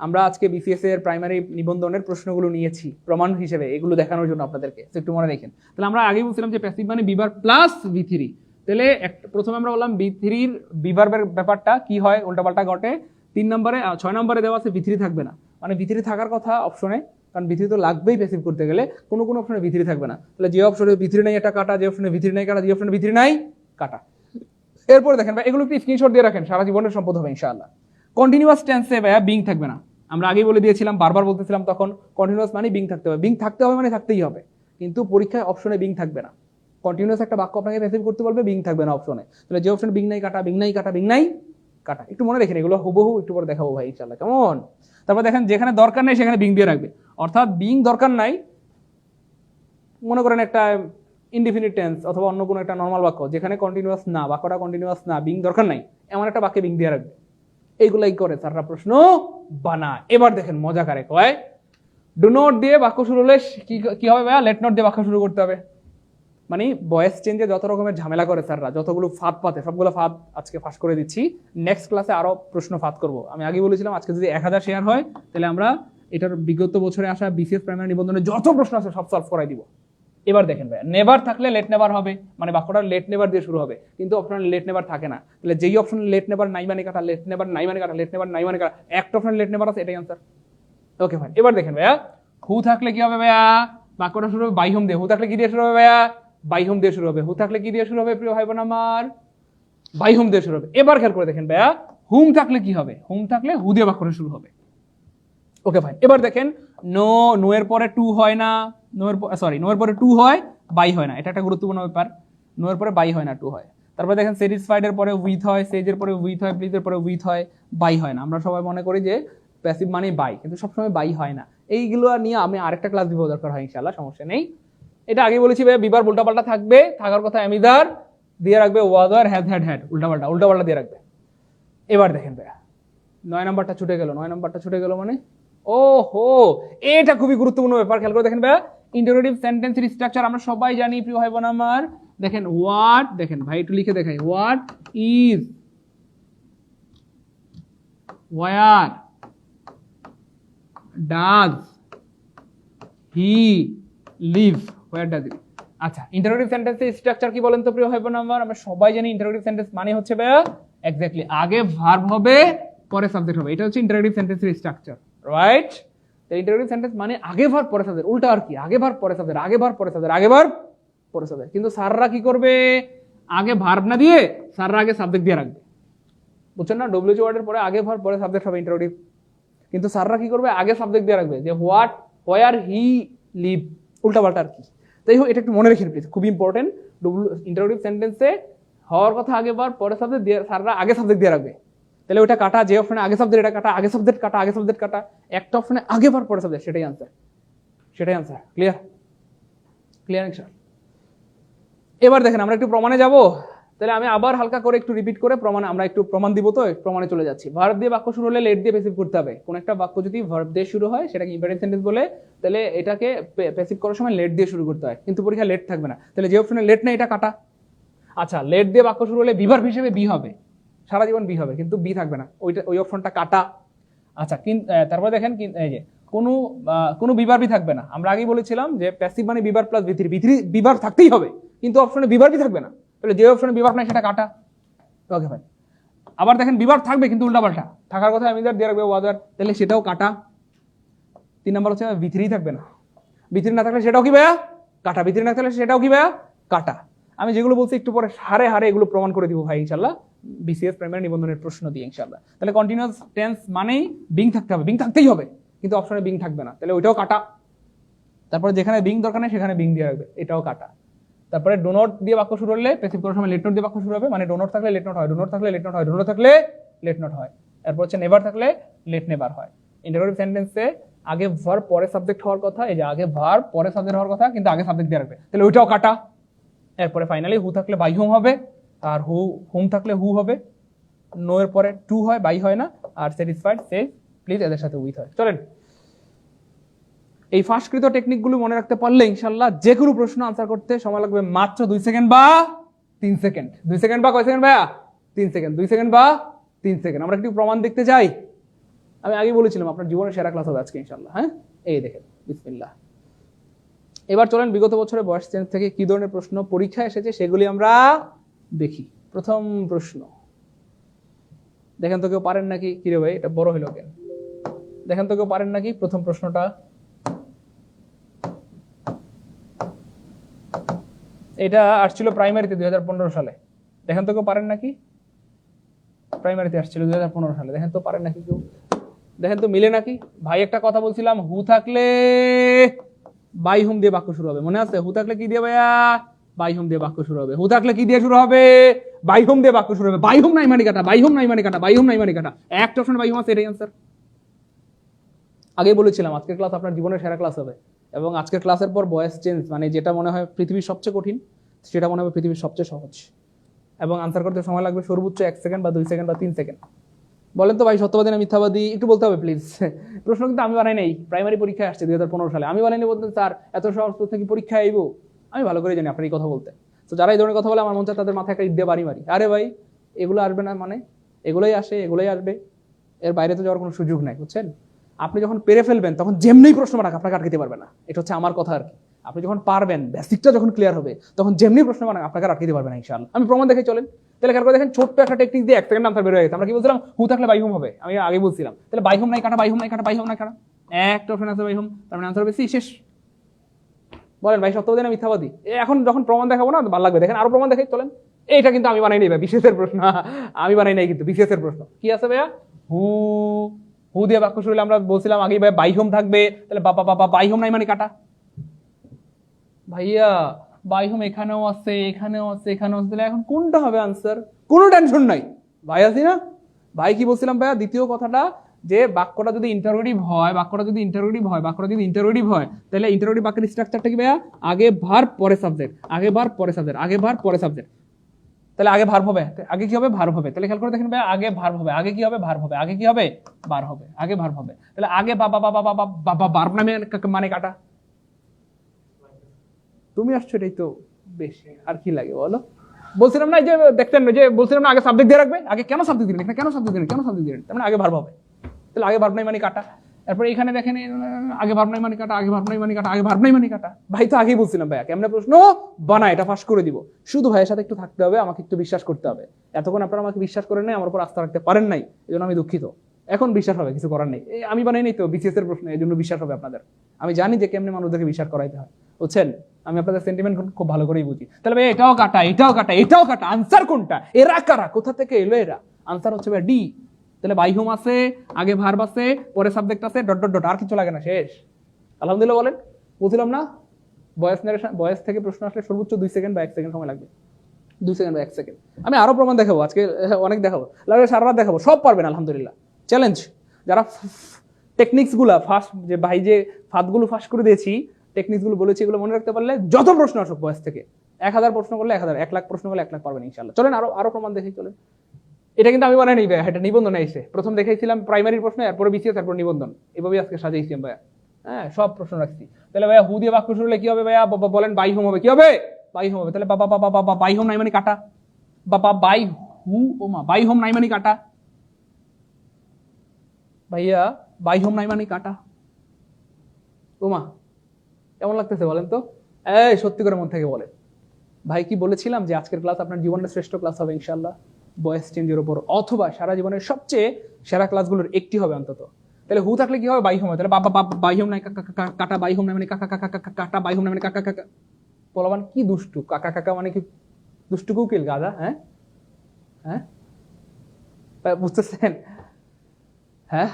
আমরা আজকে বিসিএস এর প্রাইমারি নিবন্ধনের প্রশ্নগুলো নিয়েছি প্রমাণ হিসেবে, এগুলো দেখানোর জন্য আপনাদেরকে, একটু মনে রাখেন। তাহলে আমরা আগেই বলছিলাম যে প্যাসিভ মানে বিভার্ব প্লাস ভি3। তাহলে প্রথমে আমরা বললাম ভি3 বিভার্বের ব্যাপারটা কি হয়, উল্টাপাল্টা ঘটে। 3 নম্বরে 6 নম্বরে দেওয়া আছে ভি3 থাকবে না, মানে ভি3 থাকার কথা অপশনে, কারণ ভি3 তো লাগবেই প্যাসিভ করতে গেলে, কোনো অপশনে ভি3 থাকবে না। তাহলে যে অপশনে ভি3 নাই এটা কাটা, যে অপশনে ভি3 নাই কাটা, যে অপশনে ভি3 নাই কাটা। এরপর দেখেন ভাই, এগুলো একটু স্ক্রিনশট দিয়ে রাখেন, সারা জীবনের সম্পদ হবে ইনশাআল্লাহ। কন্টিনিউয়াস টেন্সে ভাইয়া বিং থাকবে না। আমরা আগেই বলে দিয়েছিলাম, বারবার বলতেছিলাম তখন, কন্টিনিউয়াস মানে বিং থাকতে হবে, বিং থাকতে হবে মানে থাকতেই হবে। কিন্তু পরীক্ষায় অপশনে বিং থাকবে না। কন্টিনিউয়াস একটা বাক্য আপনাকে প্যাসিভ করতে বলবে, বিং থাকবে না অপশনে। তাহলে যে অপশনে বিং নাই কাটা, বিং নাই কাটা, বিং নাই কাটা। একটু মনে রাখেন, এগুলো হুবহু একটু পরে দেখাবো ভাই ইনশাআল্লাহ, কেমন। তারপর দেখেন, যেখানে দরকার নেই সেখানে বিং দিয়ে রাখবে। অর্থাৎ বিং দরকার নাই, মনে করেন একটা ইনডিফিনিট টেন্স অথবা অন্য কোনো একটা নর্মাল বাক্য যেখানে কন্টিনিউয়াস না, বাক্যটা কন্টিনিউয়াস না, বিং দরকার নাই, এমন একটা বাক্যে বিং দিয়ে রাখবে। এইগুলাই করে স্যাররা প্রশ্ন বানায়। এবার দেখেন মজা কারে কয়, ডু নট দিয়ে বাক্য শুরু হলে কি হবে ভাইয়া, লেট নট দিয়ে বাক্য শুরু করতে হবে। মানে ভয়েস চেঞ্জে যত রকমের ঝামেলা করে স্যাররা, যতগুলো ফাঁদ পাতে সবগুলো ফাঁদ আজকে ফাঁস করে দিচ্ছি। নেক্সট ক্লাসে আরো প্রশ্ন ফাঁদ করবো। আমি আগে বলেছিলাম আজকে যদি 1000 শেয়ার হয় তাহলে আমরা এটার বিগত বছরে আসা বিসিএস প্রাইমারি নিবন্ধনে যত প্রশ্ন আছে সব সলভ করাই দিব। এবার দেখেন ভাই, নেভার থাকলে লেট নেভার হবে, মানে বাক্যটা লেট নেভার দিয়ে শুরু হবে, কিন্তু অপশনে লেট নেভার থাকে না। তাহলে যেই অপশনে লেট নেভার নাই মানে কাটা, লেট নেভার নাই মানে কাটা, লেট নেভার নাই মানে কাটা, একটা অপশনে লেট নেভার আছে, এটাই আনসার। Okay fine. এবার দেখেন ভাইয়া, হু থাকলে কি হবে ভাইয়া, বাক্যটা শুরু হবে বাই হোম দিয়ে। হু থাকলে কি দিয়ে শুরু হবে ভাইয়া, বাই হোম দিয়ে শুরু হবে। হু থাকলে কি দিয়ে শুরু হবে প্রিয় ভাই বোন আমার, বাই হোম দিয়ে শুরু হবে। এবার খেয়াল করে দেখেন ভাইয়া, হুম থাকলে কি হবে, হুম থাকলে হু দিয়ে বাক্যটা শুরু হবে। Okay fine. এবার দেখেন, নো এর পরে টু হয় না, নো এর পরে টু হয়, বাই হয় না। এটা একটা গুরুত্বপূর্ণ ব্যাপার, নো এর পরে বাই হয় না, টু হয়। তারপর দেখেন, স্যাটিসফাইড এর পরে উইথ হয়, সেজ এর পরে উইথ হয়, প্লিজ এর পরে উইথ হয়, বাই হয় না। আমরা সবাই মনে করি যে প্যাসিভ মানে বাই, কিন্তু সবসময় বাই হয় না। এইগুলো নিয়ে আমি আরেকটা ক্লাস দিব দরকার হয় ইনশাআল্লাহ, সমস্যা নেই। এটা আগে বলেছি ভাই, বিবার উল্টাপাল্টা থাকবে, থাকার কথা অ্যামিদার দিয়ে রাখবে, ওয়াদার হ্যাড হ্যাড উল্টাপাল্টা দিয়ে রাখবে। এবার দেখেন ভাইয়া, 9 নাম্বারটা ছুটে গেল, 9 নাম্বারটা ছুটে গেল মানে, ও হো, এটা খুবই গুরুত্বপূর্ণ ব্যাপার। খেয়াল করে দেখেন ভাইয়া, ইন্টারোগেটিভ সেন্টেন্সের স্ট্রাকচার আমরা সবাই জানি প্রিয় ভাই বোন আমার। দেখেন হোয়াট, দেখেন ভাই একটু লিখে দেখাই, what is, where does he live, where does he. আচ্ছা, ইন্টারোগেটিভ সেন্টেন্সের স্ট্রাকচার কি বলেন তো প্রিয় ভাই বোন আমার? আমরা সবাই জানি ইন্টারোগেটিভ সেন্টেন্স মানে হচ্ছে ভাইয়া এক্স্যাক্টলি আগে ভার্ব হবে পরে সাবজেক্ট হবে। এটা হচ্ছে ইন্টারোগেটিভ সেন্টেন্সের স্ট্রাকচার, রাইট? তো ইন্টারোগেটিভ সেন্টেন্স মানে আগে ভার্ব পরে সাবজেক্ট, উল্টা আর কি, আগে ভার্ব পরে সাবজেক্ট, আগে ভার্ব পরে সাবজেক্ট, আগে ভার্ব পরে সাবজেক্ট। কিন্তু স্যাররা কি করবে, আগে ভার্ব না দিয়ে স্যাররা আগে সাবজেক্ট দিয়ে রাখবে, বুঝছেন না? ডব্লিউএইচ ওয়ার্ডের পরে আগে ভার্ব পরে সাবজেক্ট হবে ইন্টারোগেটিভ, কিন্তু স্যাররা কি করবে, আগে সাবজেক্ট দিয়ে রাখবে, যে হোয়াট, হোয়ার হি লিভ, উল্টাপাল্টা আর কি। তাই হোক, এটা একটু মনে রেখে প্লিজ, খুবই ইম্পর্টেন্ট। ইন্টারোগেটিভ সেন্টেন্সে হওয়ার কথা আগে ভার্ব পরে সাবজেক্ট দিয়ে, স্যাররা আগে সাবজেক্ট দিয়ে রাখবে। তাহলে ওটা কাটা, যে অপশনে আগে সাবজেক্ট এটা কাটা, আগে সাবজেক্ট কাটা, আগে সাবজেক্ট কাটা, একটা অপশনে আগে ভার্ব পরে সাবজেক্ট, সেটাই আনসার, সেটাই আনসার। ক্লিয়ার? Clear sir? এবার দেখেন আমরা একটু প্রমাণে যাব। তাহলে আমি আবার হালকা করে একটু রিপিট করে প্রমাণ, আমরা একটু প্রমাণ দিব, তো প্রমাণে চলে যাচ্ছি। ভার্ব দিয়ে বাক্য শুরু হলে লেট দিয়ে প্যাসিভ করতে হবে। কোন একটা বাক্য যদি ভার্ব দিয়ে শুরু হয় সেটাকে ইম্পারেটিভ সেন্টেন্স বলে, তাহলে এটাকে প্যাসিভ করার সময় লেট দিয়ে শুরু করতে হয়, কিন্তু পরীক্ষা লেট থাকবে না। তাহলে যে অপশনে লেট নেই এটা কাটা। আচ্ছা, লেট দিয়ে বাক্য শুরু হলে বিভার্ব হিসেবে বি হবে, সারা জীবন বি হবে, কিন্তু বি থাকবে না, ওই অপশনটা কাটা। আচ্ছা, তারপরে দেখেন এই যে কোনো বিভার্বই থাকবে না। আমরা আগেই বলেছিলাম যে প্যাসিভ মানে বিভার্ব প্লাস ভি3, বিভার্ব থাকতেই হবে, কিন্তু অপশনে বিভার্বই থাকবে না। তাহলে যে অপশনে বিভার্ব নাই সেটা কাটা। ওকে ভাই, আবার দেখেন বিভার থাকবে কিন্তু উল্টাপাল্টা থাকার কথা আমি দিয়ে রাখবে ওয়াদার, তাহলে সেটাও কাটা। 3 নাম্বার হচ্ছে ভিতরেই থাকবে না, ভিতরে না থাকলে সেটাও কি ভাইয়া কাটা, ভিতরে না থাকলে সেটাও কি ভাইয়া কাটা। আমি যেগুলো বলছি একটু পরে হারে হারে এগুলো প্রমাণ করে দিব ভাই ইনশাল্লাহ, বিসিএস প্রাইমারি নিবন্ধনের প্রশ্ন দিয়ে ইনশাল্লাহ। তাহলে কন্টিনিউয়াস টেন্স মানেই বিং থাকতে হবে, বিং থাকতেই হবে, কিন্তু অপশনে বিং থাকবে না, তাহলে ওইটাও কাটা। তারপরে যেখানে বিং দরকার নেই সেখানে বিং দিয়ে রাখবে, এটাও কাটা। তারপরে ডোনট দিয়ে বাক্য শুরু হলে প্যাসিভ করার সময় লেট নোট দিয়ে বাক্য শুরু হবে, মানে ডোনট থাকলে লেট নোট হয়, ডোনট থাকলে লেট নোট হয়, ডোনট থাকলে লেট নোট হয়। এরপর হচ্ছে নেভার থাকলে লেট নেভার হয়। ইন্টারোগেটিভ সেন্টেন্সে আগে ভার্ব পরে সাবজেক্ট হওয়ার কথা, এই যে আগে ভার্ব পরে সাবজেক্ট হওয়ার কথা, কিন্তু আগে সাবজেক্ট দিয়ে রাখবে, তাহলে ওইটাও কাটা। এরপরে ফাইনালি হু থাকলে বাই হোম হবে, আর হোম থাকলে হু হবে, নো এর পরে টু হয়, বাই হয় না, আর স্যাটিসফাইড, সেফ, প্লিজ এদের সাথে উইথ হয়। চলেন এই ফাঁসকৃত টেকনিকগুলো মনে রাখতে পারলে ইনশাল্লাহ যে কোনো প্রশ্ন আনসার করতে সময় লাগবে মাত্র 2 সেকেন্ড বা 3 সেকেন্ড। 2 সেকেন্ড বা কয় সেকেন্ড ভাইয়া? 3 সেকেন্ড। 2 সেকেন্ড বা 3 সেকেন্ড। আমরা একটু প্রমাণ দেখতে যাই। আমি আগে বলেছিলাম আপনার জীবনের সেরা ক্লাস হবে আজকে ইনশাল্লাহ। হ্যাঁ, এই দেখেন, বিসমিল্লাহ। এবার চলেন বিগত বছরে বয়স চেঞ্জ থেকে কি ধরনের প্রশ্ন পরীক্ষা এসেছে সেগুলি আমরা দেখি। প্রথম প্রশ্ন দেখেন তো, কেউ পারেন নাকি? কিরে ভাই এটা বড় হইল কেন? দেখেন তো কেউ পারেন নাকি প্রথম প্রশ্নটা? এটা আসছিল প্রাইমারিতে 2015 সালে। দেখেন তো কেউ পারেন নাকি? প্রাইমারিতে আসছিল 2015 সালে। দেখেন তো পারেন নাকি কেউ? দেখেন তো মিলে নাকি? ভাই একটা কথা বলছিলাম, হু থাকলে বাই হোম দিয়ে বাক্য শুরু হবে, মনে আছে? হু থাকলে কি দিয়ে ভাইয়া? বাই হোম দিয়ে বাক্য শুরু হবে। হু থাকলে কি দিয়ে শুরু হবে? বাই হোম দিয়ে বাক্য শুরু হবে। বাই হোম নাই মানে কাটা, বাই হোম নাই মানে কাটা, বাই হোম নাই মানে কাটা। একটা অপশন বাই হোম আছে, এটাই आंसर। আগে বলেছিলাম আজকের ক্লাস আপনার জীবনের সেরা ক্লাস হবে, এবং আজকের ক্লাসের পর ভয়েস চেঞ্জ মানে যেটা মনে হয় পৃথিবীর সবচেয়ে কঠিন, সেটা মনে হবে পৃথিবীর সবচেয়ে সহজ, এবং আনসার করতে সময় লাগবে সর্বোচ্চ 1 সেকেন্ড বা 2 সেকেন্ড বা 3 সেকেন্ড। বলেন তো ভাই সত্যবাদী না মিথ্যাবাদী? একটু বলতে হবে প্লিজ। প্রশ্ন কিন্তু আমি বানাই নাই, প্রাইমারি পরীক্ষায় আসছে 2015 সালে। আমি বানাইনি বলতেন স্যার এত সহজ প্রশ্ন কি পরীক্ষায় আইব? আমি ভালো করে জানি আপনার এই কথা বলতে। তো যারা এই ধরনের কথা বলে আমার মন চায় তাদের মাথায় একটা ঈদ বাড়ি মারি। আরে ভাই এগুলো আসবে না মানে? এগুলোই আসে, এগুলোই আসবে, এর বাইরে তো যাওয়ার কোনো সুযোগ নাই, বুঝছেন? আপনি যখন পেরে ফেলবেন তখন যেমনি প্রশ্ন বানাক আপনাকে আটকাতে পারবে না, এটা হচ্ছে আমার কথা আর কি। আপনি যখন পারবেন, বেসিকটা যখন ক্লিয়ার হবে, তখন যেমনি প্রশ্ন বানাক আপনাকে আটকাতে পারবে না ইনশাআল্লাহ। আমি প্রমাণ দেখে চলেন। তাহলে খেয়াল করে দেখেন, ছোট্ট একটা টেকনিক দিয়ে 1 সেকেন্ড আনসার বের হয়ে গেছে। আমরা কি বলছিলাম? হু থাকলে বাই হোম হবে, আমি আগে বলছিলাম। তাহলে বাই হোম নাই কাটা, বাই হোম নাই কাটা, বাই হোম নাই কাটা, একটা অপশন আছে বাই হোম, তার মানে আনসার বেশি শেষ। বলেন ভাই সত্যবাদী না মিথ্যাবাদী? এখন যখন প্রমাণ দেখাবো না ভালো লাগবে, দেখেন আরো প্রমাণ দেখাই চলেন। এইটা কিন্তু আমি বানাই নাই ভাই, বিশেষের প্রশ্ন আমি বানাই নাই, কিন্তু বিশেষের প্রশ্ন কি আছে ভাইয়া? হু, হু দিয়ে বাক্য শুরু হলে আমরা বলছিলাম আগেই ভাই বাই হোম থাকবে, তাহলে বাবা বাবা বাই হোম নাই মানে কাটা। ভাইয়া বাই হোম এখানেও আছে, এখানেও আছে, এখানেও আছে, তাহলে এখন কোনটা হবে আনসার? কোনো টেনশন নাই ভাই, আছি না ভাই? কি বলছিলাম ভাইয়া? দ্বিতীয় কথাটা যে বাক্যটা যদি ইন্টারোগেটিভ হয়, বাক্যটা যদি ইন্টারোগেটিভ হয়, বাক্যটা যদি ইন্টারোগেটিভ হয়, তাহলে ইন্টারোগেটিভ বাক্যের স্ট্রাকচারটা কি ভাইয়া? আগে ভার্ব পরে সাবজেক্ট, আগে ভার্ব পরে সাবজেক্ট, আগে ভার্ব পরে সাবজেক্ট। তাহলে আগে ভার্ব হবে, আগে কি হবে? ভার্ব হবে। তাহলে খেয়াল করে দেখেন ভাই, আগে ভার্ব হবে, আগে কি হবে? ভার্ব হবে, আগে কি হবে? বার হবে, আগে ভার্ব হবে। তাহলে আগে বাবা বাবা বাবা বাবা ভার্ব নামে মানে কাটা। তুমি আসছো এটাই তো বেশি, আর কি লাগে বলো? বলছিলাম না যে দেখতেন যে বলছিলাম না আগে সাবজেক্ট দিয়ে রাখবে, আগে কেন সাবজেক্ট দিলেন? কেন সাবজেক্ট দিলেন? কেন সাবজেক্ট দিলেন? তার মানে আগে ভার্ব হবে। তাহলে আগে ভার্ব নাই মানে কাটা। তারপরে এখানে দেখেন আগে ভার্ব নাই মানে কাটা, আগে ভার্ব নাই মানে কাটা, আগে ভার্ব নাই মানে কাটা। ভাই তো আগেই বলছিলাম ভাইয়া কেমনে প্রশ্ন বানায় এটা ফাঁস করে দিব। শুধু ভাইয়ের সাথে একটু থাকতে হবে, আমাকে একটু বিশ্বাস করতে হবে। এতক্ষণ আপনারা আমাকে বিশ্বাস করেন নাই, আমার উপর আস্থা রাখতে পারেন নাই, এই জন্য আমি দুঃখিত। এখন বিশ্বাস হবে, কিছু করার নেই। আমি বানাই নাই তো বিসিএস এর প্রশ্ন, এই জন্য বিশ্বাস হবে আপনাদের। আমি জানি যে কেমনে মানুষদেরকে বিশ্বাস করাইতে হয়, বুঝছেন? আমি আপনাদের সেন্টিমেন্ট খুব ভালো করেই বুঝি। তাহলে ভাই এটাও কাটা, এটাও কাটা, এটাও কাটা। আনসার কোনটা? এরা কারা? কোথা থেকে এলো এরা? আনসার হচ্ছে ভাই ডি। তাহলে বাই হোম আছে, আগে ভার্ব আছে, পরে সাবজেক্ট আছে, ডট ডট ডট, আর কিছু লাগে না, শেষ। আলহামদুলিল্লাহ বলেন। বুঝলাম না? ভয়েস নারেশন, ভয়েস থেকে প্রশ্ন আসলে সর্বোচ্চ 2 সেকেন্ড বা 1 সেকেন্ড সময় লাগবে। 2 সেকেন্ড বা 1 সেকেন্ড। আমি আরো প্রমাণ দেখাবো আজকে, অনেক দেখাবো, লাগলে সারা রাত দেখাবো, সব পারবেন আলহামদুলিল্লাহ। চ্যালেঞ্জ যারা টেকনিক্স গুলা ফার্স্ট, যে ভাই যে ফাঁদগুলো ফাঁস করে দিয়েছি, টেকনিক্স গুলো বলেছি, এগুলো মনে রাখতে পারলে যত প্রশ্ন আসুক বয়স থেকে, 1000 প্রশ্ন করলে 1000, 1 লাখ প্রশ্ন করলে 1 লাখ পারবেন ইনশাআল্লাহ। চলেন আরো আরো প্রমাণ দেখি চলেন। এটা কিন্তু আমি বানাই নি ভাই, এটা নিবন্ধন এসে প্রথম দেখাইছিলাম প্রাইমারির প্রশ্ন, এরপরে বিসিএস, এরপর নিবন্ধন, এভাবেই আজকে সাজাইছি ভাইয়া। হ্যাঁ, সব প্রশ্ন রাখছি। তাহলে ভাইয়া হু দিয়ে বাক্য শুরু হলে কি হবে ভাইয়া? বলেন বাই হোম হবে, কি হবে? বাই হোম হবে। তাহলে বাবা বাবা বাবা বাই হোম নাই মানে কাটা, বাবা বাই হু, ও মা, বাই হোম নাই মানে কাটা ভাইয়া, বাই হোম নাই মানে কাটা। ও মা, কেমন লাগতেছে বলেন তো? এই সত্যি করে মন থেকে বলেন ভাই, কি বলেছিলাম যে আজকের ক্লাস আপনার জীবনের শ্রেষ্ঠ ক্লাস হবে ইনশাআল্লাহ? ভয়েস চেঞ্জের উপর, অথবা সারা জীবনের সবচেয়ে সেরা ক্লাসগুলোর একটি হবে অন্তত। তাহলে হু থাকলে কি হবে? বাই হোম হবে। তাহলে বাবা বাই হোম নাই কাটা, বাই হোম নাই মানে কাকা কাকা কাটা, বাই হোম নাই মানে কাকা কাকা। পোলাপান কি দুষ্টু, কাকা কাকা মানে কি দুষ্টু কুকিল গাদা? হ্যাঁ হ্যাঁ, বুঝতেছেন? হ্যাঁ,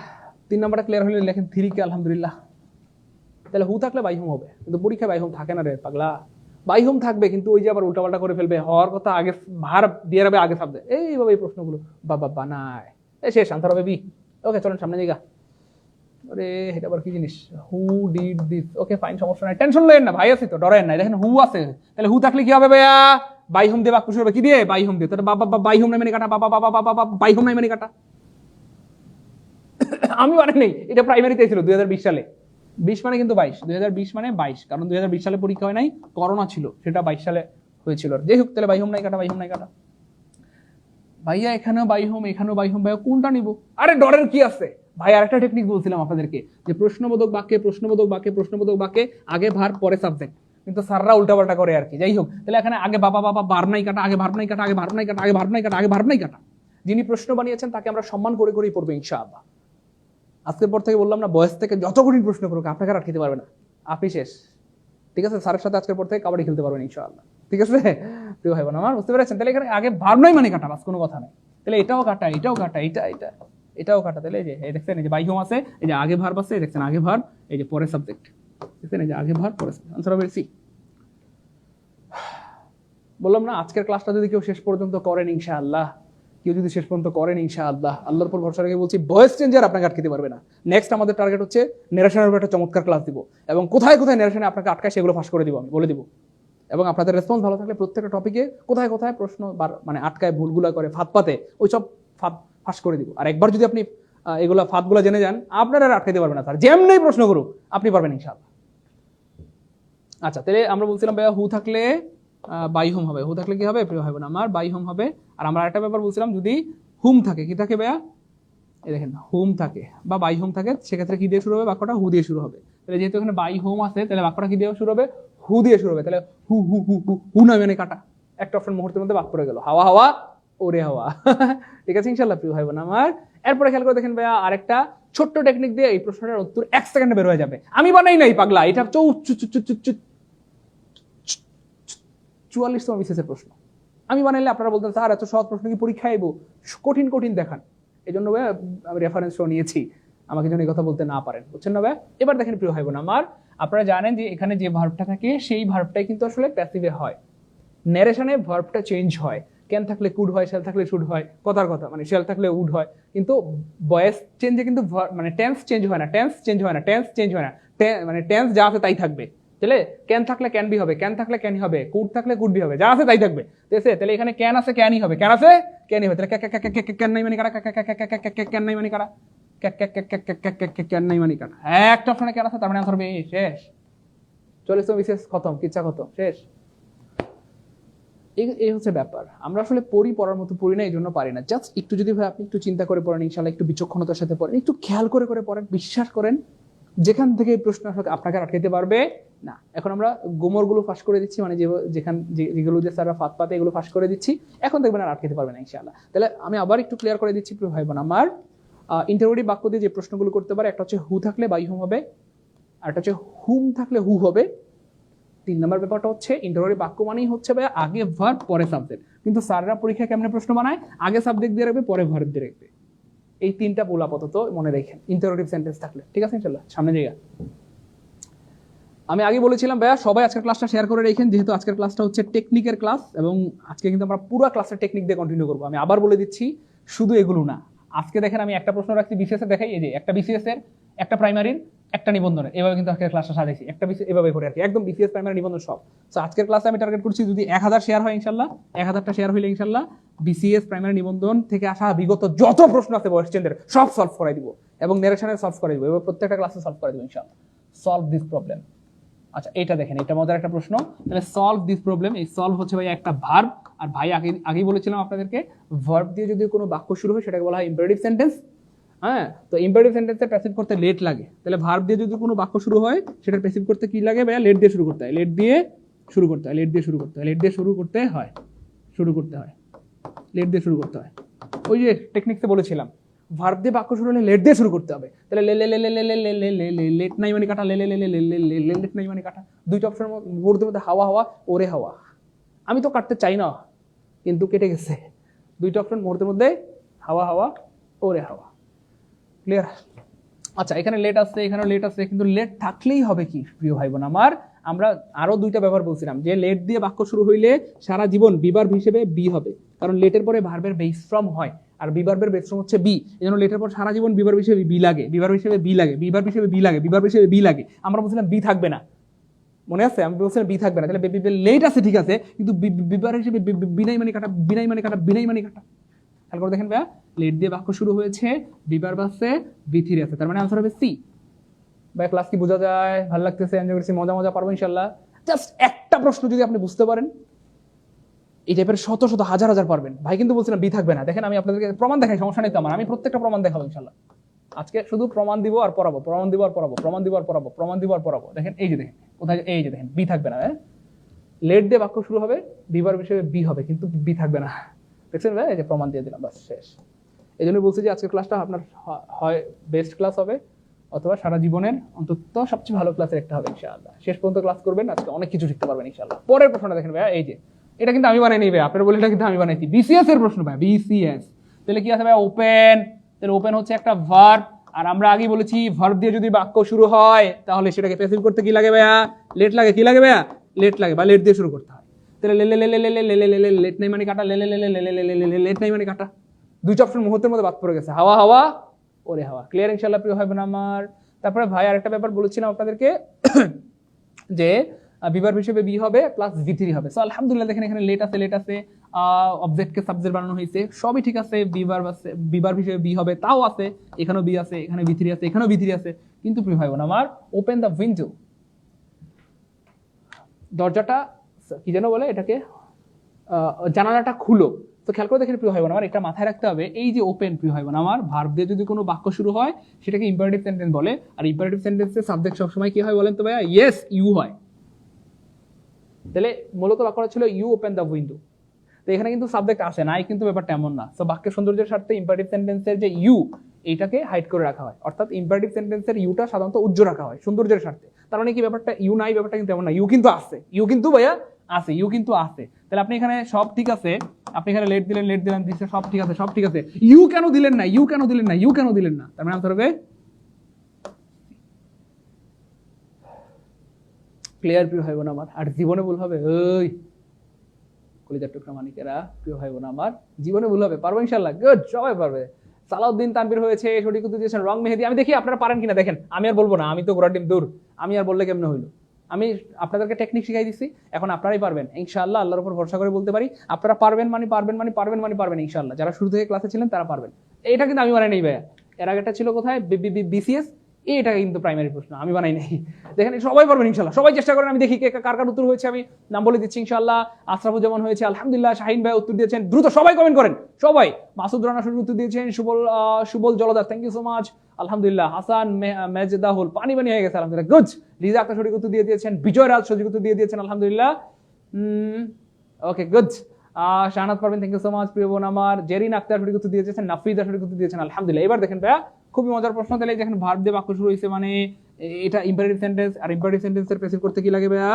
3 নাম্বারটা ক্লিয়ার হলে লেখেন 3 কে আলহামদুলিল্লাহ। তাহলে হু থাকলে বাই হোম হবে, কিন্তু পরীক্ষায় বাই হোম থাকে না রে পাগলা। বাই হোম থাকবে কিন্তু ওই যে আবার উল্টাপাল্টা করে ফেলবে, হওয়ার কথা আগে ভার্ব দিয়ে রাখবে আগে সাবজেক্ট, এইভাবে এই প্রশ্নগুলো বাবা বানায়। এই শেষ, আনসার হবে বি। ওকে চলেন সামনে জায়গা। আরে এটা আবার কি জিনিস? Who did this. Okay fine, সমস্যা নাই, টেনশন লয়েন না, ভাই আছি তো, ডরেন নাই। দেখেন হু আছে, তাহলে হু থাকলে কি হবে ভাইয়া? বাই হোম দিয়ে বাক্য শুরু হবে কি দিয়ে? বাই হোম দিয়ে। তাহলে বাবা বাই হোম নাই মানে কাটা, বাবা বাবা বাবা বাই হোম নাই মানে কাটা। আমি মানে নেই, এটা প্রাইমারিতে ছিল 2020 সালে। 20 মানে কিন্তু 22, 2020 মানে 22, কারণ 2020 সালে পরীক্ষা হয় নাই, করোনা ছিল, সেটা 22 সালে হয়েছিল। যাই হোক, তাহলে বাই হোম নাই কাটা, বাই হোম নাই কাটা। ভাইয়া এখানেও বাই হোম, এখানেও বাই হোম, ভাইয়া কোনটা নিব? আরে ডরের কি আছে ভাই? আরেকটা টেকনিক বলছিলাম আপনাদেরকে, যে প্রশ্নবোধক বাক্যে প্রশ্নবোধক বাক্যে প্রশ্নবোধক বাক্যে আগে ভার পরে সাবজেক্ট, কিন্তু স্যাররা উল্টাপাল্টা করে আর কি। যাই হোক, তাহলে এখানে আগে বাবা বাবা বার নাই কাটা, আগে ভার নাই কাটা, আগে ভার নাই কাটা, আগে ভার নাই কাটা, আগে ভার নাই কাটা। যিনি প্রশ্ন বানিয়েছেন তাকে আমরা সম্মান করে করেই পড়বো ইনশাআল্লাহ। আজকের পর থেকে বললাম না, বয়স থেকে যত কঠিন প্রশ্ন করুক আপনাকে আর আটকাতে পারবে না, আপনি শেষ। ঠিক আছে, স্যারের সাথে আজকের পর থেকে কাবাডি খেলতে পারবেন ইনশাআল্লাহ। ঠিক আছে প্রিয় ভাই বোন আমার, বুঝতে পেরেছেন? তাহলে এখানে আগে ভার্ব নাই মানে কাটা, বাস, কোনো কথা নাই। তাহলে এটাও কাটা, এটাও কাটা, এটাও কাটা। তাহলে এই যে দেখছেন, এই যে বাই হোম আছে, এই যে আগে ভার্ব আছে, দেখছেন আগে ভার্ব, এই যে পরে সাবজেক্ট, দেখছেন এই যে আগে ভার্ব পরে সাবজেক্ট। আনসার হবে সি। বললাম না, আজকের ক্লাসটা যদি কেউ শেষ পর্যন্ত করেন ইনশাআল্লাহ, কেউ যদি শেষ পর্যন্ত করেন ইনশাআল্লাহ, আল্লাহর উপর ভরসা রেখে বলছি, ভয়েস চেঞ্জার আপনাকে আটকাতে পারবে না। নেক্সট আমাদের টার্গেট হচ্ছে ন্যারেশনের উপর একটা চমৎকার ক্লাস দিব, এবং কোথায় কোথায় ন্যারেশনে আপনাকে আটকায় সেগুলো ফাঁস করে দিব, আমি বলে দিব। এবং আপনাদের রেসপন্স ভালো থাকলে প্রত্যেকটা টপিকে কোথায় কোথায় প্রশ্ন মানে আটকায়, ভুলগুলা করে, ফাঁদ পাতে, ওই সব ফাঁদ ফাঁস করে দিব। আর একবার যদি আপনি এগুলা ফাঁদগুলা জেনে যান, আপনারা আর আটকাতে পারবেন না স্যার, যেমনই প্রশ্ন করুক আপনি পারবেন ইনশাআল্লাহ। আচ্ছা, তাহলে আমরা বলছিলাম ভাইয়া হু থাকলে বাই হোম হবে। হু থাকলে কি হবে প্রিয় ভাই বোন আমার? বাই হোম হবে। আর আমরা আরেকটা ব্যাপার বলছিলাম, যদি হুম থাকে, কি থাকে ভাইয়া? এই দেখেন, হুম থাকে বা বাই হোম থাকে, সেক্ষেত্রে কি দিয়ে শুরু হবে? বাক্যটা হু দিয়ে শুরু হবে। তাহলে যেহেতু এখানে বাই হোম আছে, তাহলে বাক্যটা কি দিয়ে শুরু হবে? হু দিয়ে শুরু হবে। তাহলে হু হু হু হু হু না মানে কাটা, একটা অপশন মুহূর্তের মধ্যে বাক পড়ে গেল, হাওয়া হাওয়া ওরে হাওয়া। ঠিক আছে ইনশাআল্লাহ প্রিয় ভাই বোন আমার। এরপরে খেয়াল করে দেখেন ভাইয়া, আরেকটা ছোট্ট টেকনিক দিয়ে এই প্রশ্নটার উত্তর 1 সেকেন্ডে বের হয়ে যাবে। আমি বানাই নাই পাগলা, এটা 44তম বিসিএস এর প্রশ্ন। আমি বানাইলে আপনারা বলতেন স্যার এত সহজ প্রশ্ন কি পরীক্ষায় আইবো? কঠিন কঠিন দেখান। এই জন্য ভাই আমি রেফারেন্স শো নিয়েছি, আমাকে যেন এই কথা বলতে না পারেন, বুঝছেন না ভাই? এবার দেখেন প্রিয় ভাই বোন আমার, আপনারা জানেন যে এখানে যে ভার্বটা থাকে সেই ভার্বটাই কিন্তু আসলে প্যাসিভে হয়। ন্যারেশনে ভার্বটা চেঞ্জ হয়, ক্যান থাকলে কুড হয়, শেল থাকলে শুড হয়, কথার কথা মানে শেল থাকলে উড হয়। কিন্তু ভয়েস চেঞ্জে কিন্তু মানে টেন্স চেঞ্জ হয় না, টেন্স চেঞ্জ হয় না, টেন্স চেঞ্জ হয় না, মানে টেন্স যা আছে তাই থাকবে। তাহলে ক্যান থাকলে ক্যান বি হবে, ক্যান থাকলে ক্যানই হবে, কুড থাকলে কুড বি হবে, যা আছে তাই থাকবে। ঠিক আছে, তাহলে এখানে ক্যান আছে ক্যানই হবে, ক্যান আছে ক্যানই হবে। তাহলে ক্যান নাই মানে কারা, ক্যান নাই মানে কারা, ক্যান নাই মানে কারা, একটা অপশনে ক্যান আছে, তার মানে আনসার হবে এ। শেষ, 40তম বিসিএস খতম, কিচ্ছা খতম, শেষ। এই হচ্ছে ব্যাপার। আমরা আসলে পড়ার মতো পড়ি না, এই জন্য পারি না। জাস্ট একটু যদি ভাই আপনি একটু চিন্তা করে পড়েন ইনশাআল্লাহ, একটু বিচক্ষণতার সাথে পড়েন, একটু খেয়াল করে পড়েন, বিশ্বাস করেন যেখান থেকে এই প্রশ্ন আপনাকে আটকাতে পারবে না। এখন আমরা গোমরগুলো ফাঁস করে দিচ্ছি, মানে যেগুলো যে স্যাররা ফাঁদ পাতে এগুলো ফাঁস করে দিচ্ছি, এখন দেখবেন আর আটকাতে পারবে না ইনশাআল্লাহ। তাহলে আমি আবার একটু ক্লিয়ার করে দিচ্ছি প্রিয় ভাই বোন আমার, ইন্টারোগেটিভ বাক্য দিয়ে যে প্রশ্নগুলো করতে পারে, একটা হচ্ছে হু থাকলে বাই হোম হবে, আর একটা হচ্ছে হুম থাকলে হু হবে। 3 নম্বর ব্যাপারটা হচ্ছে ইন্টারোগেটিভ বাক্য মানেই হচ্ছে ভাই আগে ভার্ব পরে সাবজেক্ট, কিন্তু স্যাররা পরীক্ষায় কেমনে প্রশ্ন বানায়? আগে সাবজেক্ট দিয়ে রাখবে, পরে ভার্ব দিয়ে রাখবে। এই 3টা ভুল আপাতত মনে রাখেন ইন্টারোগেটিভ সেন্টেন্স থাকলে। ঠিক আছে ইনশাআল্লাহ, সামনে জায়গা। আমি আগে বলেছিলাম ভাইয়া সবাই আজকের ক্লাসটা শেয়ার করে রাখেন, যেহেতু আজকের ক্লাসটা হচ্ছে টেকনিকের ক্লাস, এবং আজকে কিন্তু আমরা পুরো ক্লাসের টেকনিক দিয়ে কন্টিনিউ করবো। আমি আবার বলে দিচ্ছি, শুধু এগুলো না। আজকে দেখেন আমি একটা প্রশ্ন রাখছি বিসিএস এর, দেখাই এই যে একটা বিসিএস এর, একটা প্রাইমারির, একটা নিবন্ধনের, এভাবে কিন্তু আজকের ক্লাসটা সাজাইছি, একটা এভাবে করে আর কি, একদম বিসিএস প্রাইমারি নিবন্ধন সব। তো আজকের ক্লাসে আমি টার্গেট করছি যদি 1000 শেয়ার হয় ইনশাআল্লাহ, 1000টা শেয়ার হইলে ইনশাআল্লাহ বিসিএস প্রাইমারি নিবন্ধন থেকে আসা বিগত যত প্রশ্ন আছে ভয়েস চেঞ্জের সব সলভ করে দিব, এবং ন্যারেশনের সলভ করে দিব, এবং প্রত্যেকটা ক্লাসে সলভ করে দিব ইনশাআল্লাহ। Solve this problem. আচ্ছা, এটা দেখেন, এটা মজার একটা প্রশ্ন। তাহলে সলভ দিস প্রবলেম, এই সলভ হচ্ছে ভাই একটা ভার্ব, আর ভাই আগেই বলেছিলাম আপনাদেরকে, ভার্ব দিয়ে যদি কোনো বাক্য শুরু হয় সেটাকে বলা হয় ইম্পারেটিভ সেন্টেন্স। হ্যাঁ, তো ইম্পারেটিভ সেন্টেন্সে প্যাসিভ করতে লেট লাগে, তাহলে ভার্ব দিয়ে যদি কোনো বাক্য শুরু হয় সেটা প্যাসিভ করতে কি লাগে ভাইয়া? লেট দিয়ে শুরু করতে হয়, লেট দিয়ে শুরু করতে হয়, লেট দিয়ে শুরু করতে হয়, লেট দিয়ে শুরু করতে হয়, শুরু করতে হয়। লেট দিয়ে শুরু করতে হয়। ওই যে টেকনিক্সে বলেছিলাম ভার্ব দিয়ে বাক্য শুরু হলে লেট দিয়ে শুরু করতে হবে। তাহলে লে লে লে লে লে লে লে লে লে লেট নাই মানে কাটা, লে লে লে লে লে লে লে লেট নাই মানে কাটা। দুইটা অপশনের মধ্যে হাওয়া হাওয়া ওরে হাওয়া। আমি তো কাটতে চাই না কিন্তু কেটে গেছে। দুইটা অপশন মুহূর্তের মধ্যে হাওয়া হাওয়া ওরে হাওয়া। ক্লিয়ার? আচ্ছা, এখানে লেট আছে, এখানে লেট আছে, কিন্তু লেট থাকলেই হবে কি প্রিয় ভাই বোন আমার, আমরা আরো দুইটা ব্যাপার বলছিলাম যে লেট দিয়ে বাক্য শুরু হইলে সারা জীবন বিভার্ব হিসেবে বি হবে, কারণ লেটের পরে ভার্বের বেস ফর্ম হয় আর বিভার্বের বেস ফর্ম হচ্ছে বি। এজন্য লেটের পর সারা জীবন বিভার্ব হিসেবে বি লাগে, বিভার্ব হিসেবে বি লাগে, বিভার্ব হিসেবে বি লাগে, বিভার্ব হিসেবে বি লাগে। আমরা বলছিলাম বি থাকবে না, মনে আছে? আমি বলছিলাম বি থাকবে না। তাহলে লেট আছে ঠিক আছে, কিন্তু বিভার্ব হিসেবে বিনাই মানে কাটা, বিনাই মানে কাটা, বিনাই মানে কাটা। খেয়াল করে দেখেন ভাইয়া, লেট দিয়ে বাক্য শুরু হয়েছে, বিভার্ব আছে, বি3 আছে, তার মানে আনসার হবে সি। ভাই ক্লাস কি বোঝা যায়? ভালো লাগতেছে? এনজয় করছি? মজা মজা পারবো ইনশাল্লাহ। জাস্ট একটা প্রশ্ন যদি আপনি বুঝতে পারেন, এই টাইপের শত শত হাজার হাজার পারবেন। ভাই কিন্তু বলছিলাম বি থাকবে না। দেখেন আমি আপনাদেরকে প্রমাণ দেখাই, সমস্যা নেই তো আমার, আমি প্রত্যেকটা প্রমাণ দেখাবো ইনশাল্লাহ। আজকে শুধু প্রমাণ দিব আর পড়াবো, প্রমাণ দিব আর পড়াবো, প্রমাণ দিব আর পড়াবো, প্রমাণ দিব আর পড়াবো। দেখেন এই যে, দেখেন কোথায়, এই যে দেখেন বি থাকবে না। লেট দিয়ে বাক্য শুরু হবে, বিভার্ব হিসেবে বি হবে, কিন্তু বি থাকবে না। দেখছেন ভাই? এই যে প্রমাণ দিয়ে দিলাম, বাস শেষ। এই জন্য বলছি যে আজকের ক্লাসটা আপনার হয় বেস্ট ক্লাস হবে অথবা সারা জীবনের অন্তত সবচেয়ে ভালো ক্লাসের একটা হবে ইনশাআল্লাহ। শেষ পর্যন্ত ক্লাস করবেন, আজকে অনেক কিছু শিখতে পারবেন ইনশাআল্লাহ। পরের প্রশ্নটা দেখেন ভাইয়া, এই যে এটা কিন্তু আমি বানাই নি ভাই, আপনারা বলে এটা কিন্তু আমি বানাইছি। বিসিএস এর প্রশ্ন ভাই, বিসিএস। তাহলে কি আছে ভাই? ওপেন। তাহলে ওপেন হচ্ছে একটা ভার্ব, আর আমরা আগে বলেছি ভার্ব দিয়ে যদি বাক্য শুরু হয় তাহলে সেটাকে প্যাসিভ করতে কি লাগে ভাইয়া? লেট লাগে। কি লাগে ভাইয়া? লেট লাগে, বা লেট দিয়ে শুরু করতে হয়। তাহলে লে লে লে লে লে লে লে লে লেট নাই মানে কাটা, লে লে লে লে লে লে লে লে লেট নাই মানে কাটা। দুইটা অপশন মুহূর্তের মধ্যে বাদ পড়ে গেছে, হাওয়া হাওয়া ওরে হাওয়া। ক্লিয়ার ইনশাআল্লাহ প্রিয় হবে না আমার? তারপরে ভাই আরেকটা ব্যাপার বলেছিলাম আপনাদেরকে যে বিভার্ব হিসেবে বি হবে প্লাস ভি3 হবে। সো আলহামদুলিল্লাহ দেখেন এখানে লেট আছে, লেট আছে, অবজেক্টকে সাবজেক্ট বানানো হয়েছে, সবই ঠিক আছে। বিভার্ব আছে, বিভার্ব হিসেবে বি হবে, তাও আছে, এখানেও বি আছে, এখানে ভি3 আছে, এখানেও ভি3 আছে। কিন্তু প্রিয় ভাই বোন আমার, ওপেন দ্য উইন্ডো, দরজাটা কি যেন বলে এটাকে, জানালাটা খুলো। তো খেয়াল করে দেখেন প্রিয় ভাই বোন আমার, এটা মাথায় রাখতে হবে। এই যে ওপেন প্রিয় ভাই বোন আমার, ভার্ব দিয়ে যদি কোনো বাক্য শুরু হয় সেটাকে ইম্পারেটিভ সেন্টেন্স বলে, আর ইম্পারেটিভ সেন্টেন্সের সাবজেক্ট সবসময় কি হয় বলেন তো ভাইয়া? ইয়েস, ইউ হয়। তাহলে মূলত বাক্যটা ছিল ইউ ওপেন দ্য উইন্ডো। তো এখানে কিন্তু সাবজেক্ট আসে নাই, কিন্তু ব্যাপারটা এমন না। তো বাক্যের সৌন্দর্যের স্বার্থে ইম্পারেটিভ সেন্টেন্সের যে ইউ, এইটাকে হাইড করে রাখা হয়, অর্থাৎ ইম্পারেটিভ সেন্টেন্সের ইউটা সাধারণত উজ্জ্বল রাখা হয় সৌন্দর্যের স্বার্থে। তার মানে কি ব্যাপারটা ইউ নাই, ব্যাপারটা কিন্তু এমন না, ইউ কিন্তু আছে, ইউ কিন্তু ভাইয়া আছে, ইউ কিন্তু আছে। তাহলে আপনি এখানে সব ঠিক আছে, আপনি এখানে লেট দিলেন, লেট দিলেন, দিচ্ছে সব ঠিক আছে, সব ঠিক আছে, ইউ কেন দিলেন না, ইউ কেন দিলেন না, ইউ কেন দিলেন না? তার মানে আনসার হবে ক্লিয়ার প্রিয় ভাই বোন আমার? আর জীবনে ভুল হবে, ওই কলিজার টুকরা মানিকেরা প্রিয় ভাই বোন আমার, জীবনে ভুল হবে, পারবো ইনশাআল্লাহ। গুড, সবাই পারবে। সালাউদ্দিন তানভীর হয়েছে, সঠিক উত্তর দিয়েছেন রং মেহেদি। আমি দেখি আপনারা পারেন কিনা, দেখেন। আমি আর বলবো না, আমি তো গোড়ার ডিম দূর, আমি আর বললে কেমনে হইলো? আমি আপনাদেরকে টেকনিক শিখাই দিচ্ছি, এখন আপনারাই পারবেন ইনশাআল্লাহ। আল্লাহর উপর ভরসা করে বলতে পারি আপনারা পারবেন, মানে পারবেন, মানে পারবেন, মানে পারবেন ইনশাআল্লাহ। যারা শুরু থেকে ক্লাসে ছিলেন তারা পারবেন। এটা কিন্তু আমি বানাই নেই ভাইয়া, এর আগেটা ছিল কোথায়? বিসিএস। এটা কিন্তু প্রাইমারি প্রশ্ন, আমি বানাই নাই। দেখেন সবাই পারবেন ইনশাআল্লাহ, সবাই চেষ্টা করেন। আমি দেখি কার কার উত্তর হয়েছে, আমি নাম বলে দিচ্ছি ইনশাআল্লাহ। আশরাফুজ্জামান হয়েছে, আলহামদুলিল্লাহ। শাহিন ভাই উত্তর দিয়েছেন, দ্রুত সবাই কমেন্ট করেন সবাই। মাসুদ রানা সঠিক উত্তর দিয়েছেন, Subal Jaldar, thank you so much, আলহামদুলিল্লাহ। হাসান মেজদাহুল পানি পানি হয়ে গেছে, আলহামদুলিল্লাহ, গুড। লিজা আক্তার সঠিক উত্তর দিয়ে দিয়েছেন, বিজয় রাজ সঠিক উত্তর দিয়ে দিয়েছেন, আলহামদুলিল্লাহ। ওকে, গুড। শাহনাজ পারবেন, থ্যাংক ইউ সো মাচ প্রিয় বোন আমার। জেরিন আক্তার সঠিক উত্তর দিয়েছেন, নাফিজা সঠিক উত্তর দিয়েছেন, আলহামদুলিল্লাহ। এবার দেখেন ভাইয়া, খুবই মজার প্রশ্ন। তাহলে দেখেন ভার্ব দিয়ে বাক্য শুরু হয়েছে, মানে এটা ইম্পারেটিভ সেন্টেন্স, আর ইম্পারেটিভ সেন্টেন্সের প্যাসিভ করতে কি লাগে ভাইয়া?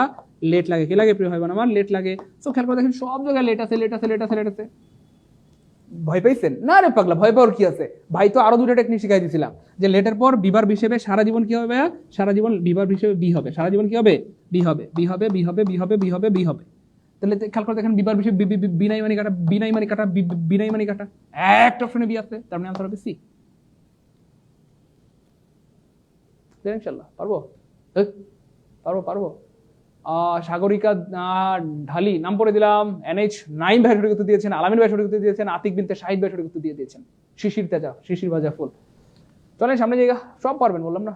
লেট লাগে। কি লাগে প্রিয় ভাই বোন আমার? লেট লাগে। সো খেয়াল করে দেখেন সব জায়গায় লেট আছে, লেট আছে, লেট আছে, লেট আছে। ভয় পাইছেন না রে পাগলা? ভয় পাওয়ার কি আছে ভাই? তো আরো দুটো টেকনিক শিখাই দিয়েছিলাম যে লেটের পর বিভার্ব হিসেবে সারা জীবন কি হবে ভাইয়া? সারা জীবন বিভার্ব হিসেবে বি হবে, সারা জীবন কি হবে? বি হবে, বি হবে, বি হবে, বি হবে, বি হবে, বি হবে। তাহলে খেয়াল করে দেখেন বিভার্ব হিসেবে বিনাই মানে কাটা, বিনাই মানে কাটা, বিনাই মানে কাটা, একটা অপশনে বি আছে, তার মানে আনসার হবে সি। ইনশাআল্লাহ পারবো, পারবো, পারবো। সাগরিকা ঢালি নাম পড়ে দিলাম, NH নাইম ভাই সঠিক উত্তর দিয়েছেন, আলামিন ভাই সঠিক উত্তর দিয়েছেন, আতিক বিনতে শাহিদ ভাই সঠিক উত্তর দিয়ে দিয়েছেন। শিশির তেজা, শিশির ভাজা ফুল। চলেন সামনে জায়গা, সব পারবেন বললাম না।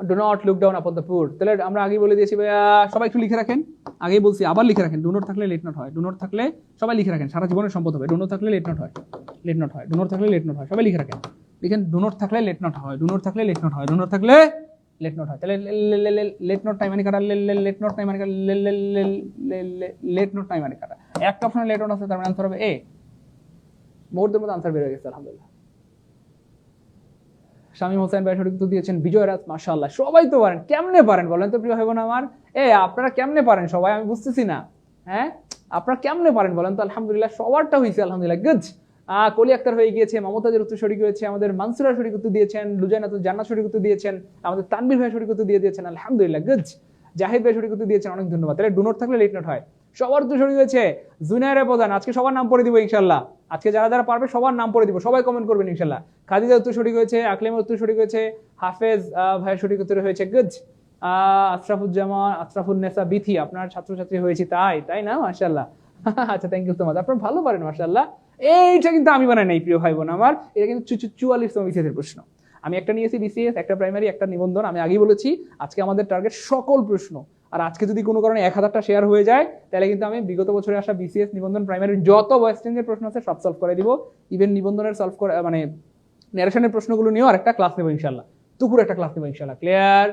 Do not look down upon the poor. তাহলে আমরা আগেই বলে দিয়েছি ভাইয়া, সবাই একটু লিখে রাখেন। আগেই বলছি, আবার লিখে রাখেন। ডু নট থাকলে লেট নট হয়, ডু নট থাকলে সবাই লিখে রাখেন, সারা জীবনের সম্পদ হবে। ডু নট থাকলে লেট নট হয়, লেট নট হয়, ডু নট থাকলে লেট নট হয়, সবাই লিখে রাখেন। লিখেন ডু নট থাকলে লেট নট হয়, ডু নট থাকলে লেট নট হয়, ডু নট থাকলে লেট নট হয়। তাহলে লেট নট টাইম মানে কাটা, লেট নট টাইম মানে কাটা, লেট নট টাইম মানে কাটা। একটা অপশনে লেট নট আছে, তার মানে আনসার হবে এ। মুহূর্তের মধ্যে আনসার বের হয়ে গেছে আলহামদুলিল্লাহ। শামীম হোসেন ভাই সঠিক উত্তর দিয়েছেন। বিজয় রাজ মাশাআল্লাহ, সবাই তো পারেন, কেমনে পারেন বলেন তো প্রিয় ভাই বোন আমার? আপনারা কেমনে পারেন সবাই, আমি বুঝতেছি না। হ্যাঁ, আপনারা কেমনে পারেন বলেন তো? আলহামদুলিল্লাহ, সবারটা হয়েছে আলহামদুলিল্লাহ, গুড। কলি আক্তার হয়ে গিয়েছে, মমতাজের উত্তর সঠিক হয়েছে, আমাদের মানসুরা সঠিক উত্তর দিয়েছেন, লুজাইনাতুল জান্নাত সঠিক উত্তর দিয়েছেন, আমাদের তানভীর ভাই সঠিক উত্তর দিয়ে দিয়েছেন আলহামদুলিল্লাহ, গুড। জাহিদ ভাই সঠিক উত্তর দিয়েছেন, অনেক ধন্যবাদ। তাহলে ডু নোট থাকলে লেট নোট হয়। সবার উত্তর সঠিক হয়েছে। জুনায়ের প্রধান, আজকে সবার নাম পড়ে দিব ইনশাআল্লাহ। আজকে যারা যারা পারবে সবার নাম পড়ে দিব, সবাই কমেন্ট করবেন ইনশাআল্লাহ। খাদিজার উত্তর সঠিক হয়েছে, আকলিমের উত্তর সঠিক হয়েছে, হাফেজ ভাই সঠিক উত্তর হয়েছে, গুড। আশরাফুজ্জামান, আশরাফুন্নেসা বিথি, আপনার ছাত্রছাত্রী হয়েছে, তাই না? মাশাআল্লাহ। আচ্ছা, থ্যাংক ইউ সো মাচ, আপনারা ভালো পারেন মাশাআল্লাহ। এইটা কিন্তু আমি বানাই নাই প্রিয় ভাই বোন আমার, এটা কিন্তু 44তম বিসিএস প্রশ্ন। আমি একটা নিয়েছি বিসিএস, একটা প্রাইমারি, একটা নিবন্ধন। আমি আগেই বলেছি আজকে আমাদের টার্গেট সকল প্রশ্ন। আর আজকে যদি কোনো কারণে 1000টা শেয়ার হয়ে যায়, তাহলে কিন্তু আমি বিগত বছরে আসা বিসিএস, নিবন্ধন, প্রাইমারির যত ওয়েস্ট ইন্ডিজের প্রশ্ন আছে সব সলভ করে দিব। ইভেন নিবন্ধনের সলভ করে মানে ন্যারেশনের প্রশ্নগুলো নিয়েও আরেকটা ক্লাস নেবো ইনশাআল্লাহ, দুপুর একটা ক্লাস নেবো ইনশাআল্লাহ। ক্লিয়ার?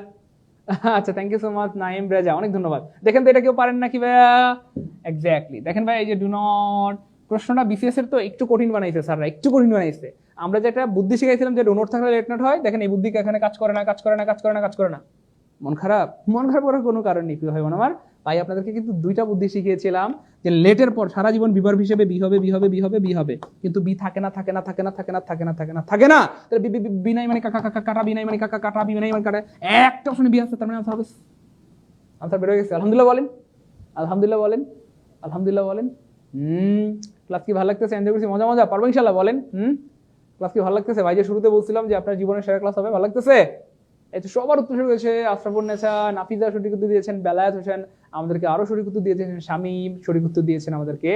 আচ্ছা, thank you so much Naim Reza, অনেক ধন্যবাদ। দেখেন তো এটা কেউ পারেন নাকি ভাইয়া? এক্স্যাক্টলি, দেখেন ভাই, এই যে ডু নট প্রশ্নটা বিসিএস এর তো একটু কঠিন বানাইছে স্যাররা, একটু কঠিন বানাইছে। আমরা যেটা বুদ্ধি শিখাইছিলাম যে ডু নট থাকলে লেট নট হয়, দেখেন এই বুদ্ধি এখানে কাজ করে না, কাজ করে না, কাজ করে না, কাজ করে না। মন খারাপ করার কোনো কারণ নেই প্রিয় ভাই বোন আমার। ভাই আপনাদেরকে কিন্তু দুইটা বুদ্ধি শিখিয়েছিলাম যে লেটের পর সারা জীবন বিভার হিসেবে বি হবে, বি হবে, বি হবে, বি হবে, কিন্তু বি থাকে না, থাকে না, থাকে না, থাকে না, থাকে না, থাকে না, থাকে না। তাহলে বি নাই মানে কাকা কাকা কাটা, বি নাই মানে কাকা কাটা, বি নাই মানে কাটা, একটা অপশনে বি আছে, তার মানে আনসার হবে। আনসার বের হয়ে গেছে আলহামদুলিল্লাহ বলেন, আলহামদুলিল্লাহ বলেন, আলহামদুলিল্লাহ বলেন। ক্লাস কি ভালো লাগতেছে? এনজয় করছি, মজা মজা, পারবো ইনশাআল্লাহ বলেন। ক্লাস কি ভালো লাগতেছে? ভাই যে শুরুতে বলছিলাম যে আপনার জীবনের সেরা ক্লাস হবে, ভালো লাগতেছে? এই তো সবার উত্তর সঠিক হয়েছে। আশরাফুন্নেসা, নাফিজা সঠিক উত্তর দিয়েছেন, বেলায়েত হোসেন আমাদেরকে আরো সঠিক উত্তর দিয়েছেন, শামীম সঠিক উত্তর দিয়েছেন আমাদেরকে,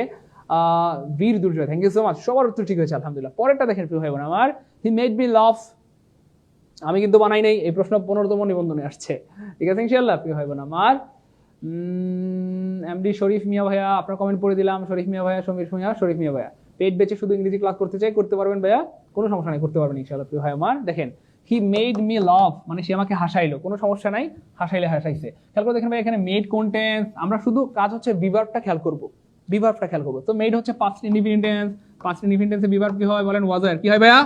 বীর Durjoy, thank you so much, সবার উত্তর ঠিক হয়েছে আলহামদুলিল্লাহ। পরেরটা দেখেন প্রিয় ভাই বোন আমার, হি মেড মি লাফ। আমি কিন্তু বানাই নাই, এই প্রশ্ন 15তম নিবন্ধনে আসছে, ঠিক আছে ইনশাআল্লাহ প্রিয় ভাই বোন আমার। এমডি শরীফ মিয়া ভাইয়া, আপনার কমেন্ট পড়ে দিলাম। শরীফ মিয়া ভাইয়া, সমীর মিয়া, শরীফ মিয়া ভাইয়া, পেট বেচে শুধু ইংরেজি ক্লাস করতে চাই, করতে পারবেন ভাইয়া, কোনো সমস্যা নাই, করতে পারবেন ইনশাআল্লাহ প্রিয় ভাই আমার। দেখেন হি মেড মি লাভ, মানে সে আমাকে হাসাইলো, কোনো সমস্যা নাই, হাসাইলে হাসাইছে। খেয়াল করে দেখেন ভাই, এখানে মেড কোনটেন্স, আমরা শুধু কাজ হচ্ছে বিভার্বটা খেয়াল করব, বিভার্বটা খেয়াল করব। তো মেড হচ্ছে past indefinite tense, past indefinite টেন্সে বিভার্ব কি হয় বলেন? Was were. কি হয় ভাইয়া?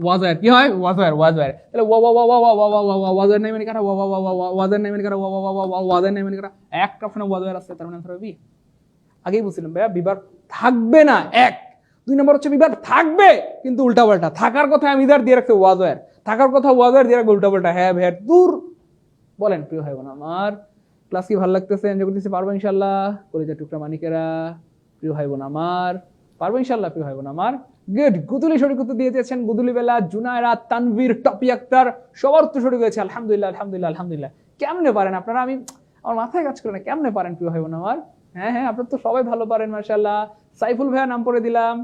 Was were. কি হয়? Was were, was were. তাহলে ওয়াজ ওয়্যার নাই মানে কাটা, ওয়াজ ওয়্যার নাই মানে কাটা, ওয়াজ ওয়্যার নাই মানে কাটা, একটা অপশনে ওয়াজ ওয়্যার আছে, তার মানে আনসার হবে বি। আগেই বলছিলাম ভাইয়া, বিভার্ব থাকবে না, এক। 2 নম্বর হচ্ছে বিভার্ব থাকবে কিন্তু উল্টা পাল্টা, থাকার কথা আমি ইদার দিয়ে রাখছে ওয়াজ ওয়্যার, থাকার কথা ওয়াজ ওয়্যার দিয়ে রাখবে উল্টা পাল্টা, হ্যাঁ ভাইয়া দূর। বলেন প্রিয় ভাই বোন আমার, ক্লাস কি ভালো লাগতেছে? এনজয় করতেছি, পারবো ইনশাআল্লাহ? কলিজার টুকরা মানিকেরা, প্রিয় ভাই বোন আমার, পারবো ইনশাআল্লাহ প্রিয় ভাই বোন আমার। গুড। গুদুলি সঠিক উত্তর দিয়ে দিয়েছেন, গুদুলি বেলা, জুনায়রা, তানভীর, টপি আক্তার, সবার উত্তর সঠিক হয়েছে আলহামদুলিল্লাহ, আলহামদুলিল্লাহ, আলহামদুলিল্লাহ। কেমনে পারেন আপনারা? আমার মাথায় কাজ করে না, কেমনে পারেন প্রিয় ভাই বোন আমার? হ্যাঁ হ্যাঁ, আপনারা তো সবাই ভালো পারেন মাশাআল্লাহ। সাইফুল ভাইয়া নাম পড়ে দিলাম,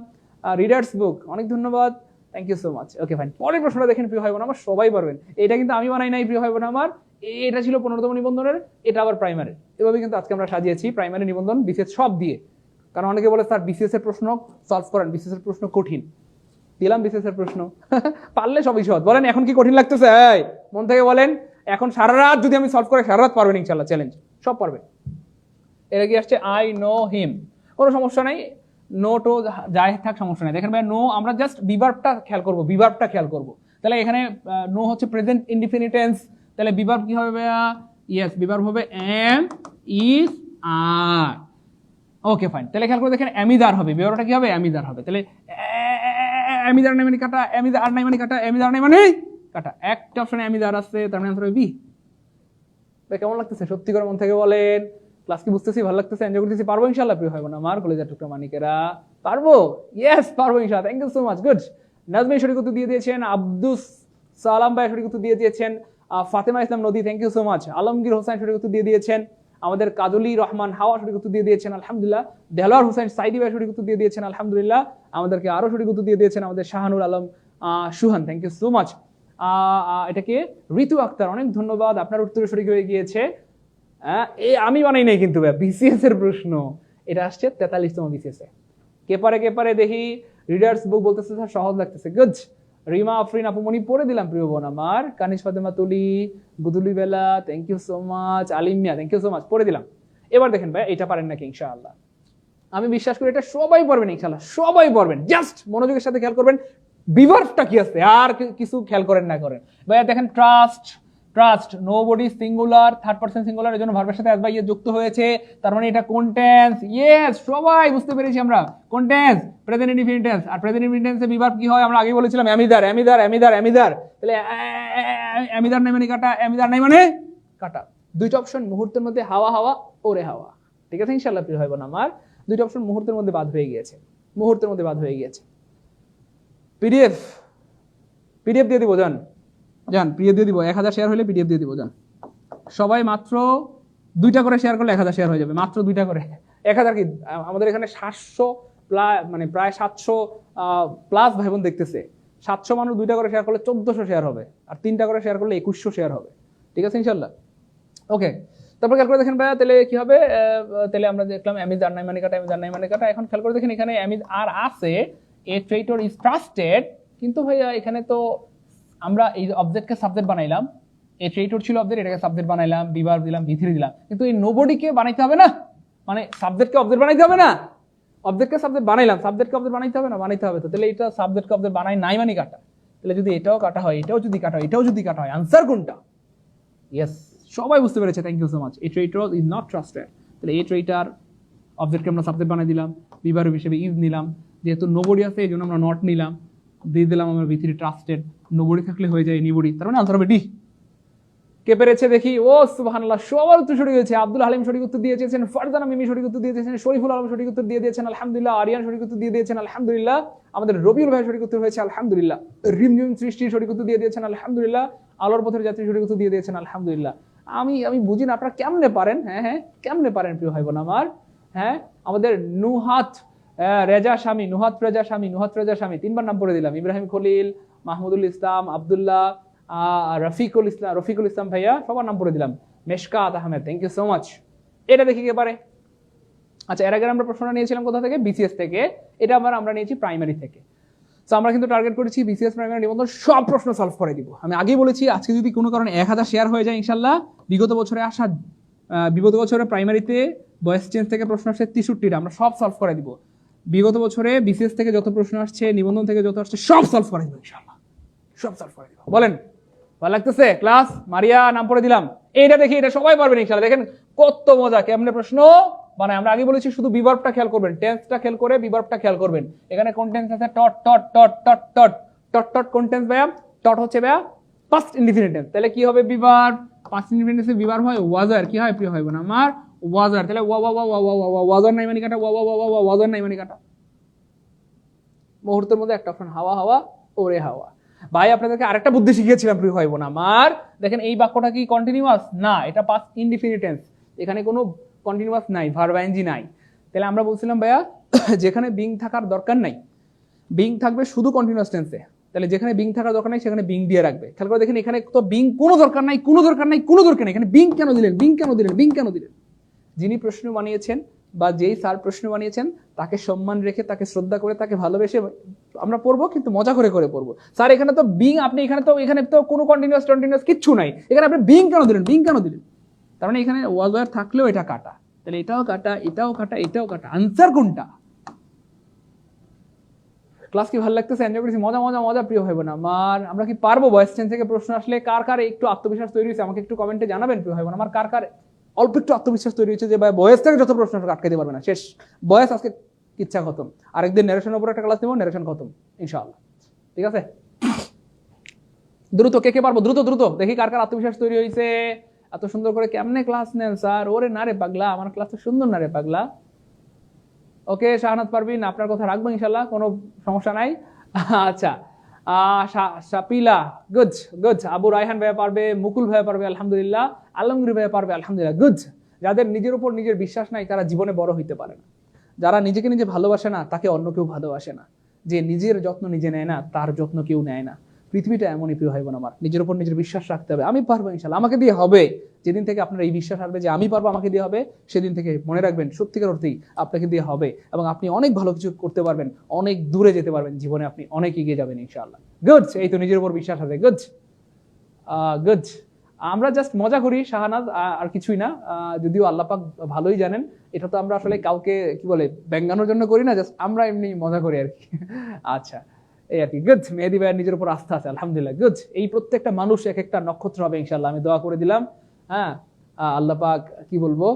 রিডার্স বুক, অনেক ধন্যবাদ, thank you so much. Okay fine, পরের প্রশ্নটা দেখেন প্রিয় ভাই বোন আমার, সবাই পারবেন। এটা কিন্তু আমি বানাই নাই প্রিয় ভাই বোন আমার, এটা ছিল 15তম নিবন্ধনের, এটা আবার প্রাইমারি। এভাবে কিন্তু আজকে আমরা সাজিয়েছি প্রাইমারি, নিবন্ধন, বিসিএস সব দিয়ে। কারণ অনেকে বলে স্যার বিসিএস এর প্রশ্ন সলভ করেন, বিসিএস এর প্রশ্ন কঠিন। দিলাম বিসিএস এর প্রশ্ন, পারলে সবই সহজ। বলেন এখন কি কঠিন লাগতেছে? মন থেকে বলেন, এখন সারা রাত যদি আমি সলভ করে, সারা রাত পারবেন ইনশাআল্লাহ, চ্যালেঞ্জ, সব পারবে। এটা কি আসছে? আই নো হিম, কোনো সমস্যা নাই, নো টো যাই থাক সমস্যা নাই। দেখেন ভাই, নো আমরা জাস্ট বিভার্বটা খেয়াল করব, বিভার্বটা খেয়াল করব। তাহলে এখানে নো হচ্ছে প্রেজেন্ট ইনডিফিনিট টেন্স, তাহলে বিভার্ব কি হবে ভাইয়া? ইয়েস, বিভার্ব হবে am is are. Okay fine, তাহলে খেয়াল করে দেখেন অ্যামিদার হবে, বিভার্বটা কি হবে? অ্যামিদার হবে। তাহলে অ্যামিদার নাই মানে কাটা, অ্যামিদার আর নাই মানে কাটা, অ্যামিদার নাই মানে কাটা, একটা অপশনে অ্যামিদার আছে, তার মানে আনসার হবে বি। কেমন লাগতেছে সত্যি করে মন থেকে বলেন? ক্লাস কি বুঝতেছি, ভালো লাগতেছে, এনজয় করতেছি, পারবো ইনশাআল্লাহ প্রিয় ভাই বোন আমার, কলেজের টুকরা মানিকেরা, পারবো? ইয়েস পারবো ইনশাআল্লাহ, thank you so much, good. Nazmi সঠিক উত্তর দিয়ে দিয়েছেন, আব্দুস সালাম ভাই সঠিক উত্তর দিয়ে দিয়েছেন, Fatema Islam Nodi, thank you so much. Alamgir Hossain সঠিক উত্তর দিয়ে দিয়েছেন, আমাদের কাজলি রহমান হাওয়া সঠিক উত্তর দিয়ে দিয়েছেন আলহামদুলিল্লাহ। দেলোয়ার হোসেন সাইদি ভাই সঠিক উত্তর দিয়ে দিয়েছেন আলহামদুলিল্লাহ। আমাদেরকে আরো সঠিক উত্তর দিয়ে দিয়েছেন আমাদের শাহানুর আলম সুহান, থ্যাংক ইউ সো মাচ। এটাকে ঋতু আক্তার, অনেক ধন্যবাদ, আপনার উত্তর সঠিক হয়ে গিয়েছে। আমি বানাই নাই কিন্তু বিসিএস এর প্রশ্ন, এটা আসছে 43তম বিসিএস এ। কে পারে দেখি, রিডার্স বুক বলতেছে স্যার সহজ লাগতেছে, গুড। রিমা আফরিন আপুমনি পড়ে দিলাম প্রিয় বোন আমার, Kanish Fatema Tuli, Guduli Bela, thank you so much, Alimia, thank you so much, পড়ে দিলাম। এবার দেখেন ভাই, এটা পারেন নাকি ইনশাআল্লাহ? আমি বিশ্বাস করি এটা সবাই পারবেন ইনশাআল্লাহ, সবাই পারবেন। জাস্ট মনোযোগের সাথে খেয়াল করবেন বিভার্বটা কি আছে, আর কিছু খেয়াল করেন না করেন। ভাইয়া দেখেন trust, trust nobody singular, third person singular, এর জন্য ভার্বের সাথে অ্যাজ বা ইয়ে যুক্ত হয়েছে, তার মানে এটা কোন টেন্স? ইয়েস, সবাই বুঝতে পেরেছি আমরা কোন টেন্স, প্রেজেন্ট ইনডিফিনিট টেন্স। আর প্রেজেন্ট ইনডিফিনিট টেন্সে বিভার্ব কি হয় আমরা আগে বলেছিলাম, অ্যামিদার অ্যামিদার অ্যামিদার অ্যামিদার। তাহলে অ্যামিদার নাই মানে কাটা, অ্যামিদার নাই মানে কাটা। দুইটা অপশন মুহূর্তের মধ্যে, হাওয়া হাওয়া ওরে হাওয়া। ঠিক আছে ইনশাআল্লাহ প্রিয় ভাই বোন আমার, দুইটা অপশন মুহূর্তের মধ্যে বাদ হয়ে গিয়েছে, মুহূর্তের মধ্যে বাদ হয়ে গিয়েছে। পিডিএফ, পিডিএফ দিয়ে দিব জান, জান পিডিএফ দিয়ে দিব, 1000 শেয়ার হলে পিডিএফ দিয়ে দিব জান। সবাই মাত্র 2টা করে শেয়ার করলে 1000 শেয়ার হয়ে যাবে, মাত্র 2টা করে। 1000 কি, আমাদের এখানে 700 মানে প্রায় 700 প্লাস ভাই বোন দেখতেছে। 700 মানুষ 2টা করে শেয়ার করলে 1400 শেয়ার হবে, আর 3টা করে শেয়ার করলে 2100 শেয়ার হবে। ঠিক আছে ইনশাল্লাহ, ওকে। তারপর খেয়াল করে দেখেন ভাইয়া, তাহলে কি হবে? তাহলে আমরা দেখলাম অ্যামিজ আর নাই মানে কাটা, অ্যামিজ আর নাই মানে কাটা। এখন খেয়াল করে দেখেন এখানে অ্যামিজ আর আছে, এ ট্রেটর ইজ ট্রাস্টেড, কিন্তু ভাইয়া এখানে তো আমরা এই অবজেক্টকে সাবজেক্ট বানাইলাম, এ ট্রেটর ছিল অবজেক্ট, এটাকে সাবজেক্ট বানাইলাম, বিভার দিলাম, ভিথিরি দিলাম, কিন্তু এই নোবডিকে বানাইতে হবে না, মানে সাবজেক্টকে অবজেক্ট বানাইতে হবে না, অবজেক্টকে সাবজেক্ট বানাইলাম, সাবজেক্টকে অবজেক্ট বানাইতে হবে না, বানাইতে হবে তো। তাহলে এটা সাবজেক্টকে অবজেক্ট বানাই নাই মানে কাটা। তাহলে যদি এটাও কাটা হয়, এটাও যদি কাটা হয়, এটাও যদি কাটা হয়, আনসার কোনটা? ইয়েস, সবাই বুঝতে পেরেছে, thank you so much. A traitor is not trusted. তাহলে এ ট্রেটার অবজেক্টকে আমরা সাবজেক্ট বানাই দিলাম, বিভার হিসেবে ইজ নিলাম, যেহেতু নোবডি আছে এই জন্য আমরা নট নিলাম, দিয়ে দিলাম আমরা ভিথিরি ট্রাস্টেড, নোবডি থাকলে হয়ে যায় নিবডি, তার মানে আনসার হবে ডি। কে পেরেছে দেখি? ও সুবহানাল্লাহ, সবার উত্তর সঠিক হয়েছে। আব্দুল হালিম সঠিক উত্তর দিয়ে দিয়েছেন, ফারজানা মিমি সঠিক উত্তর দিয়ে দিয়েছেন, শরীফুল আলম সঠিক উত্তর দিয়ে দিয়েছেন আলহামদুলিল্লাহ, আরিয়ান সঠিক উত্তর দিয়ে দিয়েছেন আলহামদুলিল্লাহ, আমাদের রবিউল ভাই সঠিক উত্তর হয়েছে আলহামদুলিল্লাহ, রিমঝিম সৃষ্টি সঠিক উত্তর দিয়ে দিয়েছেন আলহামদুলিল্লাহ, আলোর পথের যাত্রী সঠিক উত্তর দিয়ে দিয়েছেন আলহামদুলিল্লাহ। আমি বুঝি না আপনারা কেমনে পারেন, হ্যাঁ হ্যাঁ কেমনে পারেন প্রিয় ভাই বোন আমার। হ্যাঁ, আমাদের নুহাত রেজা স্বামী, নুহাত রেজা স্বামী, নুহাত রেজা স্বামী 3বার নাম পড়ে দিলাম, ইব্রাহিম খলিল, মাহমুদুল ইসলাম, আব্দুল্লাহ, রফিকুল ইসলাম ভাইয়া, সবার নাম পড়ে দিলাম, Meshkat Ahmed, thank you so much. এটা দেখি কে পারে? আচ্ছা, এর আগে আমরা প্রশ্নটা নিয়েছিলাম কোথা থেকে? বিসিএস থেকে। এটা আমরা নিয়েছি প্রাইমারি থেকে। তো আমরা কিন্তু টার্গেট করেছি বিসিএস প্রাইমারি নিবন্ধন সব প্রশ্ন সলভ করে দিব। আমি আগেই বলেছি আজকে যদি কোনো কারণে 1000 শেয়ার হয়ে যায় ইনশাল্লাহ, বিগত বছরে প্রাইমারিতে ভয়েস চেঞ্জ থেকে প্রশ্ন আসছে 63টা, আমরা সব সলভ করে দিব। বিগত বছরে বিসিএস থেকে যত প্রশ্ন আসছে, নিবন্ধন থেকে যত আসছে, সব সলভ করে দিব ইনশাল্লাহ, সব সলভ করে দিব। বলেন ভালো লাগতেছে? ক্লাস মারিয়া নাম পড়ে দিলাম। এইটা দেখি, এটা সবাই পারবেন ইনশাআল্লাহ। দেখেন কত মজা, কেমনে প্রশ্ন বানায়। আমরা আগে বলেছি শুধু বিভার্বটা খেয়াল করবেন, টেন্সটা খেয়াল করে বিভার্বটা খেয়াল করবেন। এখানে কোন টেন্স আছে? টট টট টট টট টট টট টট। কোন টেন্স ভাইয়া? টট হচ্ছে ভাইয়া পাস্ট ইনডিফিনিট টেন্স। তাহলে কি হবে? বিভার্ব। পাস্ট ইনডিফিনিট টেন্সে বিভার্ব হয় ওয়াজার। কি হয় প্রিয় হয় বোন আমার? ওয়াজার। তাহলে ওয়া ওয়া ওয়া ওয়া ওয়া ওয়াজার নাই মানে কাটা, ওয়া ওয়া ওয়া ওয়া ওয়াজার নাই মানে কাটা। মুহূর্তের মধ্যে একটা অপশন, হাওয়া হাওয়া ওরে হাওয়া। ভাই আপনাদেরকে আরেকটা বুদ্ধি শিখিয়েছিলাম প্রিয় ভাই বোন আমার। দেখেন এই বাক্যটা কি কন্টিনিউয়াস? না, এটা পাস্ট ইনডিফিনিট টেন্স, এখানে কোনো কন্টিনিউয়াস নাই, ভার্ব আইএনজি নাই। তাহলে আমরা বলছিলাম ভাইয়া যেখানে বিং থাকার দরকার নাই, বিং থাকবে শুধু কন্টিনিউয়াস টেন্সে। তাহলে যেখানে বিং থাকার দরকার নাই সেখানে বিং দিয়ে রাখবে। খেয়াল করে দেখেন এখানে তো বিং কোনো দরকার নাই, কোনো দরকার নাই, কোনো দরকার নাই, এখানে বিং কেন দিলেন? বিং কেন দিলেন? বিং কেন দিলেন? যিনি প্রশ্ন বানিয়েছেন বা যেই স্যার প্রশ্ন বানিয়েছেন তাকে সম্মান রেখে, তাকে শ্রদ্ধা করে, তাকে ভালোবেসে আমরা পড়বো, কিন্তু মজা করে করে পড়বো। স্যার এখানে তো বিং, আপনি এখানে তো কোনো কন্টিনিউয়াস কিচ্ছু নাই, এখানে আপনি বিং কেন দিলেন? বিং কেন দিলেন? তার মানে এখানে ওয়াজ থাকলেও এটা কাটা, তাহলে এটাও কাটা, এটাও কাটা, এটাও কাটা। আনসার কোনটা? ক্লাস কি ভালো লাগতেছে? এনজয় করেছি, মজা মজা মজা প্রিয় ভাই বোন আমার। আমরা কি পারবো? ভয়েস চেঞ্জ থেকে প্রশ্ন আসলে কার কার একটু আত্মবিশ্বাস তৈরি হয়েছে আমাকে একটু কমেন্টে জানাবেন প্রিয় ভাই বোন আমার। কার কার অল্প একটু আত্মবিশ্বাস তৈরি হয়েছে যে ভাই ভয়েস থেকে যত প্রশ্ন আটকাইতে পারবে না, শেষ ভয়েস আজকে ইচ্ছা খতম। আরেকদিন ন্যারেশনের উপর একটা ক্লাস নেবো, ন্যারেশন খতম ইনশাআল্লাহ। ঠিক আছে, দ্রুত কে পারবো? দ্রুত দ্রুত দেখি কার কার আত্মবিশ্বাস তৈরি হয়েছে। এত সুন্দর করে কেমনে ক্লাস নেন স্যার? ওরে না রে পাগলা, আমার ক্লাস তো সুন্দর না রে পাগলা। ওকে শাহনাজ পারবিন, আপনার কথা রাখবো ইনশাল্লাহ, কোনো সমস্যা নাই। আচ্ছা, শাপিলা গুড গুড। আবু রায়হান ভাইয়া পারবে, মুকুল ভাইয়া পারবে আলহামদুলিল্লাহ, আলমগীর ভাইয়া পারবে আলহামদুলিল্লাহ, গুড। যাদের নিজের উপর নিজের বিশ্বাস নাই তারা জীবনে বড় হইতে পারে না। যারা নিজেকে নিজে ভালোবাসে না তাকে অন্য কেউ ভালোবাসে না। যে নিজের যত্ন নিজে নেয় না তার যত্ন কেউ নেয় না। পৃথিবীটা এমনই প্রিয় ভাই বোন আমার, নিজের উপর নিজের বিশ্বাস রাখতে হবে। আমি পারবো ইনশাল্লাহ, আমাকে দিয়ে হবে। যেদিন থেকে আপনার এই বিশ্বাস আসবে যে আমি পারবো, আমাকে দিয়ে হবে, সেদিন থেকে মনে রাখবেন সত্যিকার অর্থেই আপনাকে দিয়ে হবে, এবং আপনি অনেক ভালো কিছু করতে পারবেন, অনেক দূরে যেতে পারবেন জীবনে, আপনি অনেক এগিয়ে যাবেন ইনশাআল্লাহ। গুড, এই তো নিজের উপর বিশ্বাস আছে। Good good. আমরা জাস্ট মজা করি শাহানাজ, আর কিছুই না। যদিও আল্লাহ পাক ভালোই জানেন, এটা তো আমরা আসলে কাউকে কি বলে ব্যঙ্গানোর জন্য করি না, জাস্ট আমরা এমনি মজা করি আর কি। আচ্ছা, এই আর কি। গুড, মেহেদী ভাইয়ের নিজের উপর আস্থা আছে, আলহামদুলিল্লাহ। গুড, এই প্রত্যেকটা মানুষ এক একটা নক্ষত্র হবে ইনশাল্লাহ, আমি দোয়া করে দিলাম। হ্যাঁ, আল্লাহ পাক কি বলবো,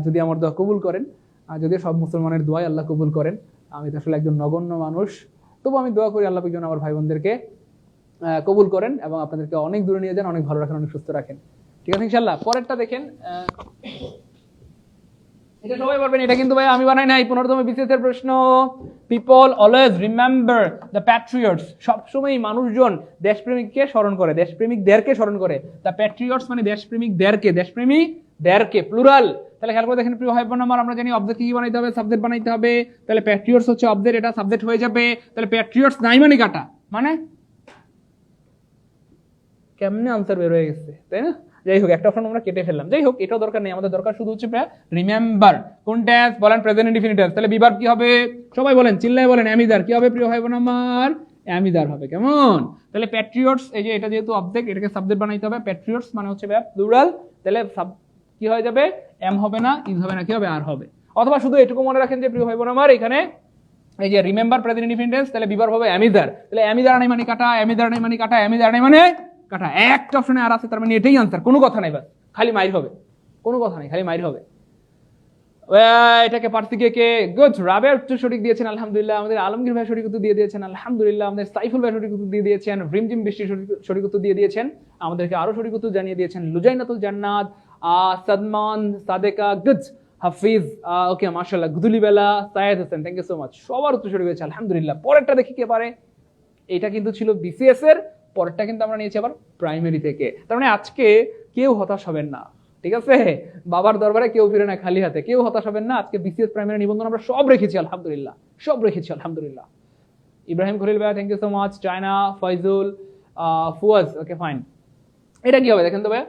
যদি আমার দোয়া কবুল করেন, যদিও সব মুসলমানের দোয়াই আল্লাহ কবুল করেন, আমি তো আসলে একজন নগণ্য মানুষ, তবু আমি দোয়া করি আল্লাহ পাক যেন আমার ভাই বোনদেরকে কবুল করেন এবং আপনাদেরকে অনেক দূরে নিয়ে যান, অনেক ভালো রাখেন, অনেক সুস্থ রাখেন। ঠিক আছে ইনশাল্লাহ। পরেরটা দেখেন, এটা সবাই বলবেন, এটা কিন্তু ভাই আমি বানাই নাই, 15তম বিসিএস এর প্রশ্ন। People always remember the Patriots, সবসময় মানুষজন দেশপ্রেমিককে স্মরণ করে, দেশপ্রেমিকদেরকে স্মরণ করে। দ্য প্যাট্রিয়টস মানে দেশপ্রেমিকদেরকে প্লুরাল। তাহলে খেয়াল করে দেখেন প্রিয় ভাই বোন আমার, আমরা জানি অবজেক্ট কি বানাইতে হবে, সাবজেক্ট বানাইতে হবে। তাহলে প্যাট্রিয়টস হচ্ছে অবজেক্ট, এটা সাবজেক্ট হয়ে যাবে। তাহলে প্যাট্রিয়টস নাই মানে কাটা, মানে কেমনে আনসার বের হয়ে গেছে, তাই না? যাই হোক, একটা অপশন আমরা কেটে ফেললাম। যাই হোক, এটাও দরকার নেই, আমাদের দরকার শুধু হচ্ছে রিমেম্বার। কোন টেন্স বলেন? Present indefinite tense. তাহলে বিভার্ব কি হবে? সবাই বলেন, চিল্লায় বলেন, অ্যামিদার। কি হবে প্রিয় ভাই বোন আমার? অ্যামিদার হবে। কেমন? তাহলে প্যাট্রিয়টস, এই যে এটা যেহেতু অবজেক্ট, এটাকে সাবজেক্ট বানাইতে হবে। প্যাট্রিয়টস মানে হচ্ছে প্লুরাল, তাহলে কি হয়ে যাবে? এম হবে না, ইজ হবে না, কি হবে? আর হবে। অথবা শুধু এটুকু মনে রাখেন যে প্রিয় ভাই বোন আমার, এখানে এই যে রিমেম্বার প্রেজেন্ট ইনডিফিনিট টেন্স, তাহলে বিভার্ব হবে অ্যামিদার। তাহলে অ্যামিদার নাই মানে কাটা, অ্যামিদার নাই মানে কাটা, অ্যামিদার নাই মানে কাটা। একটা অপশনে আর আছে, তার মানে এটাই আনসার, কোনো কথা নাই, বাস খালি মাইর হবে, কোনো কথা নাই, খালি মাইর হবে। এটাকে পারছি কে? গুড, রাবের উত্তর সঠিক দিয়েছেন আলহামদুলিল্লাহ। আমাদের আলমগীর ভাই সঠিক উত্তর দিয়ে দিয়েছেন আলহামদুলিল্লাহ। আমাদের সাইফুল ভাই সঠিক উত্তর দিয়ে দিয়েছেন। রিমঝিম বৃষ্টি সঠিক উত্তর দিয়ে দিয়েছেন। আমাদেরকে আরো সঠিক উত্তর জানিয়ে দিয়েছেন লুজাইনাতুল জান্নাত, সাদমান, সাদেকা, গুড, হাফিজ, ওকে মাশাআল্লাহ, Gudulibela, Sayed Hossain, thank you so much. সবার উত্তর সঠিক হয়েছে আলহামদুলিল্লাহ। পরেরটা দেখি কে পারে। এটা কিন্তু ছিল বিসিএস এর, পরেরটা কিন্তু আমরা নিয়েছি আবার প্রাইমারি থেকে। তার মানে আজকে কেউ হতাশ হবেন না, ঠিক আছে? বাবার দরবারে কেউ ফিরে না খালি হাতে, কেউ হতাশ হবেন না। আজকে বিসিএস প্রাইমারি নিবন্ধন আমরা সব রেখেছি আলহামদুলিল্লাহ, সব রেখেছি আলহামদুলিল্লাহ। ইব্রাহিম খলিল ভাই, thank you so much. Chaina, Foyzul, Fuaz, okay fine. এটা কি হবে দেখেন তো ভাই,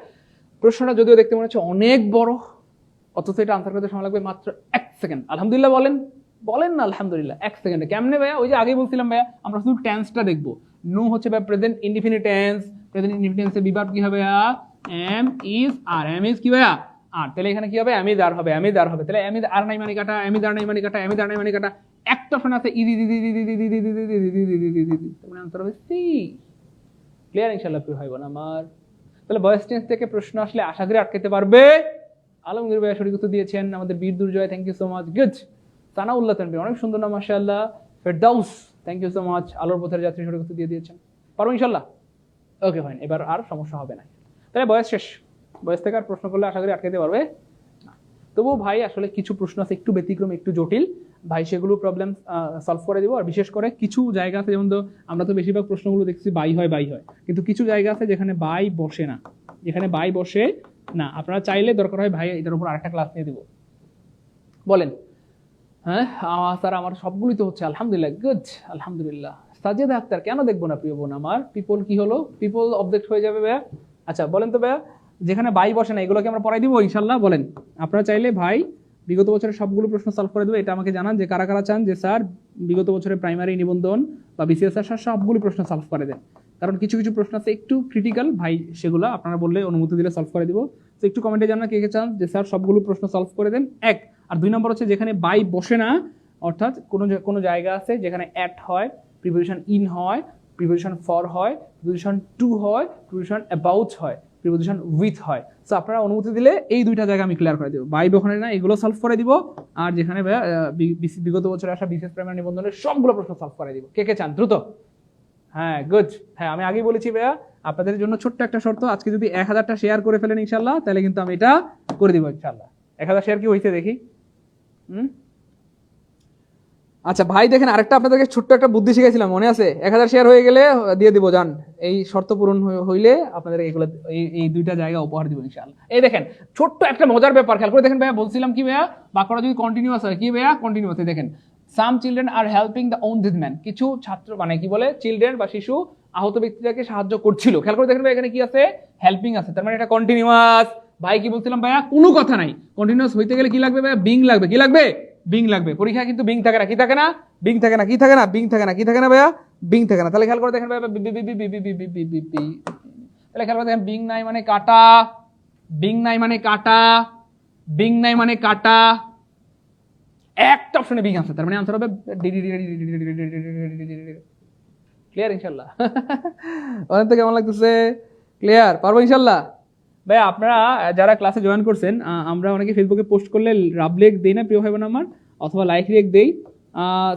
প্রশ্নটা যদিও দেখতে মনে হচ্ছে অনেক বড়, অথচ এটা আনসার করতে সময় লাগবে মাত্র 1 সেকেন্ড। আলহামদুলিল্লাহ বলেন না আলহামদুলিল্লাহ 1 সেকেন্ডে। কেমনে ভাইয়া? ওই যে আগেই বলছিলাম ভাইয়া, আমরা শুধু টেন্সটা দেখবো। নো হচ্ছে ভাই present indefinite tense. Present indefinite টেন্সের বিভার্ব কি হবে? Am is are. Am is কি ভাইয়া? আর। তাহলে এখানে কি হবে? অ্যামিদার হবে, অ্যামিদার হবে। তাহলে অ্যামিদার আর নাই মানে কাটা, অ্যামিদার নাই মানে কাটা, অ্যামিদার নাই মানে কাটা। একটা অপশন আছে ইদি দি দি দি দি দি দি দি দি দি দি দি দি দি দি। তাহলে আনসার হবে সি। ক্লিয়ার ইনশাআল্লাহ প্রিয় ভাই বোন আমার। তাহলে ভয়েস টেন্স থেকে প্রশ্ন আসলে আশা করি আটকাতে পারবে। আলমগীর ভাই সঠিক উত্তর দিয়েছেন। আমাদের Bir Durjoy, thank you so much. Good. Sanaullah Tanvir, অনেক সুন্দর নাম মাশাআল্লাহ। ফেরদাউস, থ্যাংক ইউ সো মাচ। আলোর পথের যাত্রী সঠিক উত্তর দিয়ে দিয়েছেন। পারবো ইনশাআল্লাহ? ওকে ফাইন, এবার আর সমস্যা হবে না। তাহলে বয়স শেষ। বয়স থেকে আর প্রশ্ন করলে আশা করি আটকাতে পারবে না। তবুও ভাই আসলে কিছু প্রশ্ন আছে একটু ব্যতিক্রম, একটু জটিল, ভাই সেগুলো প্রবলেম সলভ করে দিব। আর বিশেষ করে কিছু জায়গা আছে, যেমন আমরা তো বেশিরভাগ প্রশ্নগুলো দেখছি বাই হয়, কিন্তু কিছু জায়গা আছে যেখানে বাই বসে না, যেখানে বাই বসে না। আপনারা চাইলে দরকার হয় ভাই এটার উপর আরেকটা ক্লাস নিয়ে দিব। বলেন হ্যাঁ স্যার, আমার সবগুলোই তো হচ্ছে আলহামদুলিল্লাহ। গুড, আলহামদুলিল্লাহ। সাজেদা আক্তার, কেন দেখবো না প্রিয় বোন আমার? পিপল কি হলো? পিপল অবজেক্ট হয়ে যাবে ভাইয়া। আচ্ছা বলেন তো ভাইয়া, যেখানে বাই বসে না এগুলোকে আমরা পড়াই দিব ইনশাল্লাহ। বলেন, আপনারা চাইলে ভাই বিগত বছরের সবগুলো প্রশ্ন সলভ করে দেবো। এটা আমাকে জানান যে কারা কারা চান যে স্যার বিগত বছরের প্রাইমারি নিবন্ধন বা বিসিএস এর সবগুলো প্রশ্ন সলভ করে দেন। কারণ কিছু কিছু প্রশ্ন আছে একটু ক্রিটিক্যাল, ভাই সেগুলো আপনারা বললে অনুমতি দিলে সলভ করে দিব। তো একটু কমেন্টে জানান কে কে চান যে স্যার সবগুলো প্রশ্ন সলভ করে দেন। এক। আর 2 নম্বর হচ্ছে যেখানে বাই বসে না, অর্থাৎ কোনো জায়গা আছে যেখানে অ্যাট হয়, প্রিপোজিশন ইন হয়, প্রিপোজিশন ফর হয়, প্রিপোজিশন টু হয়, প্রিপোজিশন অ্যাবাউট হয়, প্রিপোজিশন উইথ হয়। সো আপনারা অনুমতি দিলে এই 2টা জায়গা আমি ক্লিয়ার করে দিব। বাই ওখানে না, এগুলো সলভ করে দিব। আর যেখানে বিগত বছরে আসা বিসিএস প্রাইমারি নিবন্ধনের সবগুলো প্রশ্ন সলভ করে দিব। কে কে চান দ্রুত? হ্যাঁ গুড। হ্যাঁ আমি আগেই বলেছি ভাইয়া, আপনাদের জন্য ছোট্ট একটা শর্ত, আজকে যদি 1000টা শেয়ার করে ফেলেন ইনশাল্লাহ, তাহলে কিন্তু আমি এটা করে দিব ইনশাল্লাহ। 1000 শেয়ার কি হয়েছে দেখি। আচ্ছা ভাই দেখেন, আরেকটা আপনাদেরকে ছোট্ট একটা বুদ্ধি শিখাইছিলাম, মনে আছে? 1000 শেয়ার হয়ে গেলে দিয়ে দিব জান, এই শর্ত পূরণ হইলে আপনাদের এইগুলো এই 2টা জায়গা উপহার দিব ইনশাআল্লাহ। এই দেখেন ছোট্ট একটা মজার ব্যাপার, খেয়াল করে দেখেন ভাইয়া। বলছিলাম কি ভাইয়া, বাক্যটা যদি কন্টিনিউয়াস হয়, কি ভাইয়া কন্টিনিউয়াস, দেখেন some children are helping the wounded man, কিছু ছাত্র মানে কি বলে চিলড্রেন বা শিশু আহত ব্যক্তিটাকে সাহায্য করছিল। খেয়াল করে দেখেন ভাই, এখানে কি আছে? হেল্পিং আছে, তার মানে এটা কন্টিনিউয়াস। ভাই কি বলছিলাম ভাইয়া, কোনো কথা নাই। কন্টিনিউয়াস হইতে গেলে কি লাগবে ভাইয়া? বিং লাগবে। কি লাগবে? বিং লাগবে। পরীক্ষায় কিন্তু বিং থাকে না, কি থাকে না? বিং থাকে না, কি থাকে না? বিং থাকে না, কি থাকে না ভাইয়া? বিং থাকে না। তাহলে খেয়াল করে দেখেন ভাইয়া, তাহলে খেয়াল করে দেখেন বিং নাই মানে কাটা, বিং নাই মানে কাটা, বিং নাই মানে কাটা, একটা অপশনে বিং আছে, তার মানে আনসার হবে ক্লিয়ার ইনশাল্লাহ। অনেক তো কেমন লাগতেছে? ক্লিয়ার? পারবো ইনশাল্লাহ? ভাই আপনারা যারা ক্লাসে জয়েন করছেন, আমরা অনেকে ফেসবুকে পোস্ট করলে রাব রিয়েক্ট দেই না প্রিয় ভাই বোন আমার, অথবা লাইক রিয়েক্ট দেই।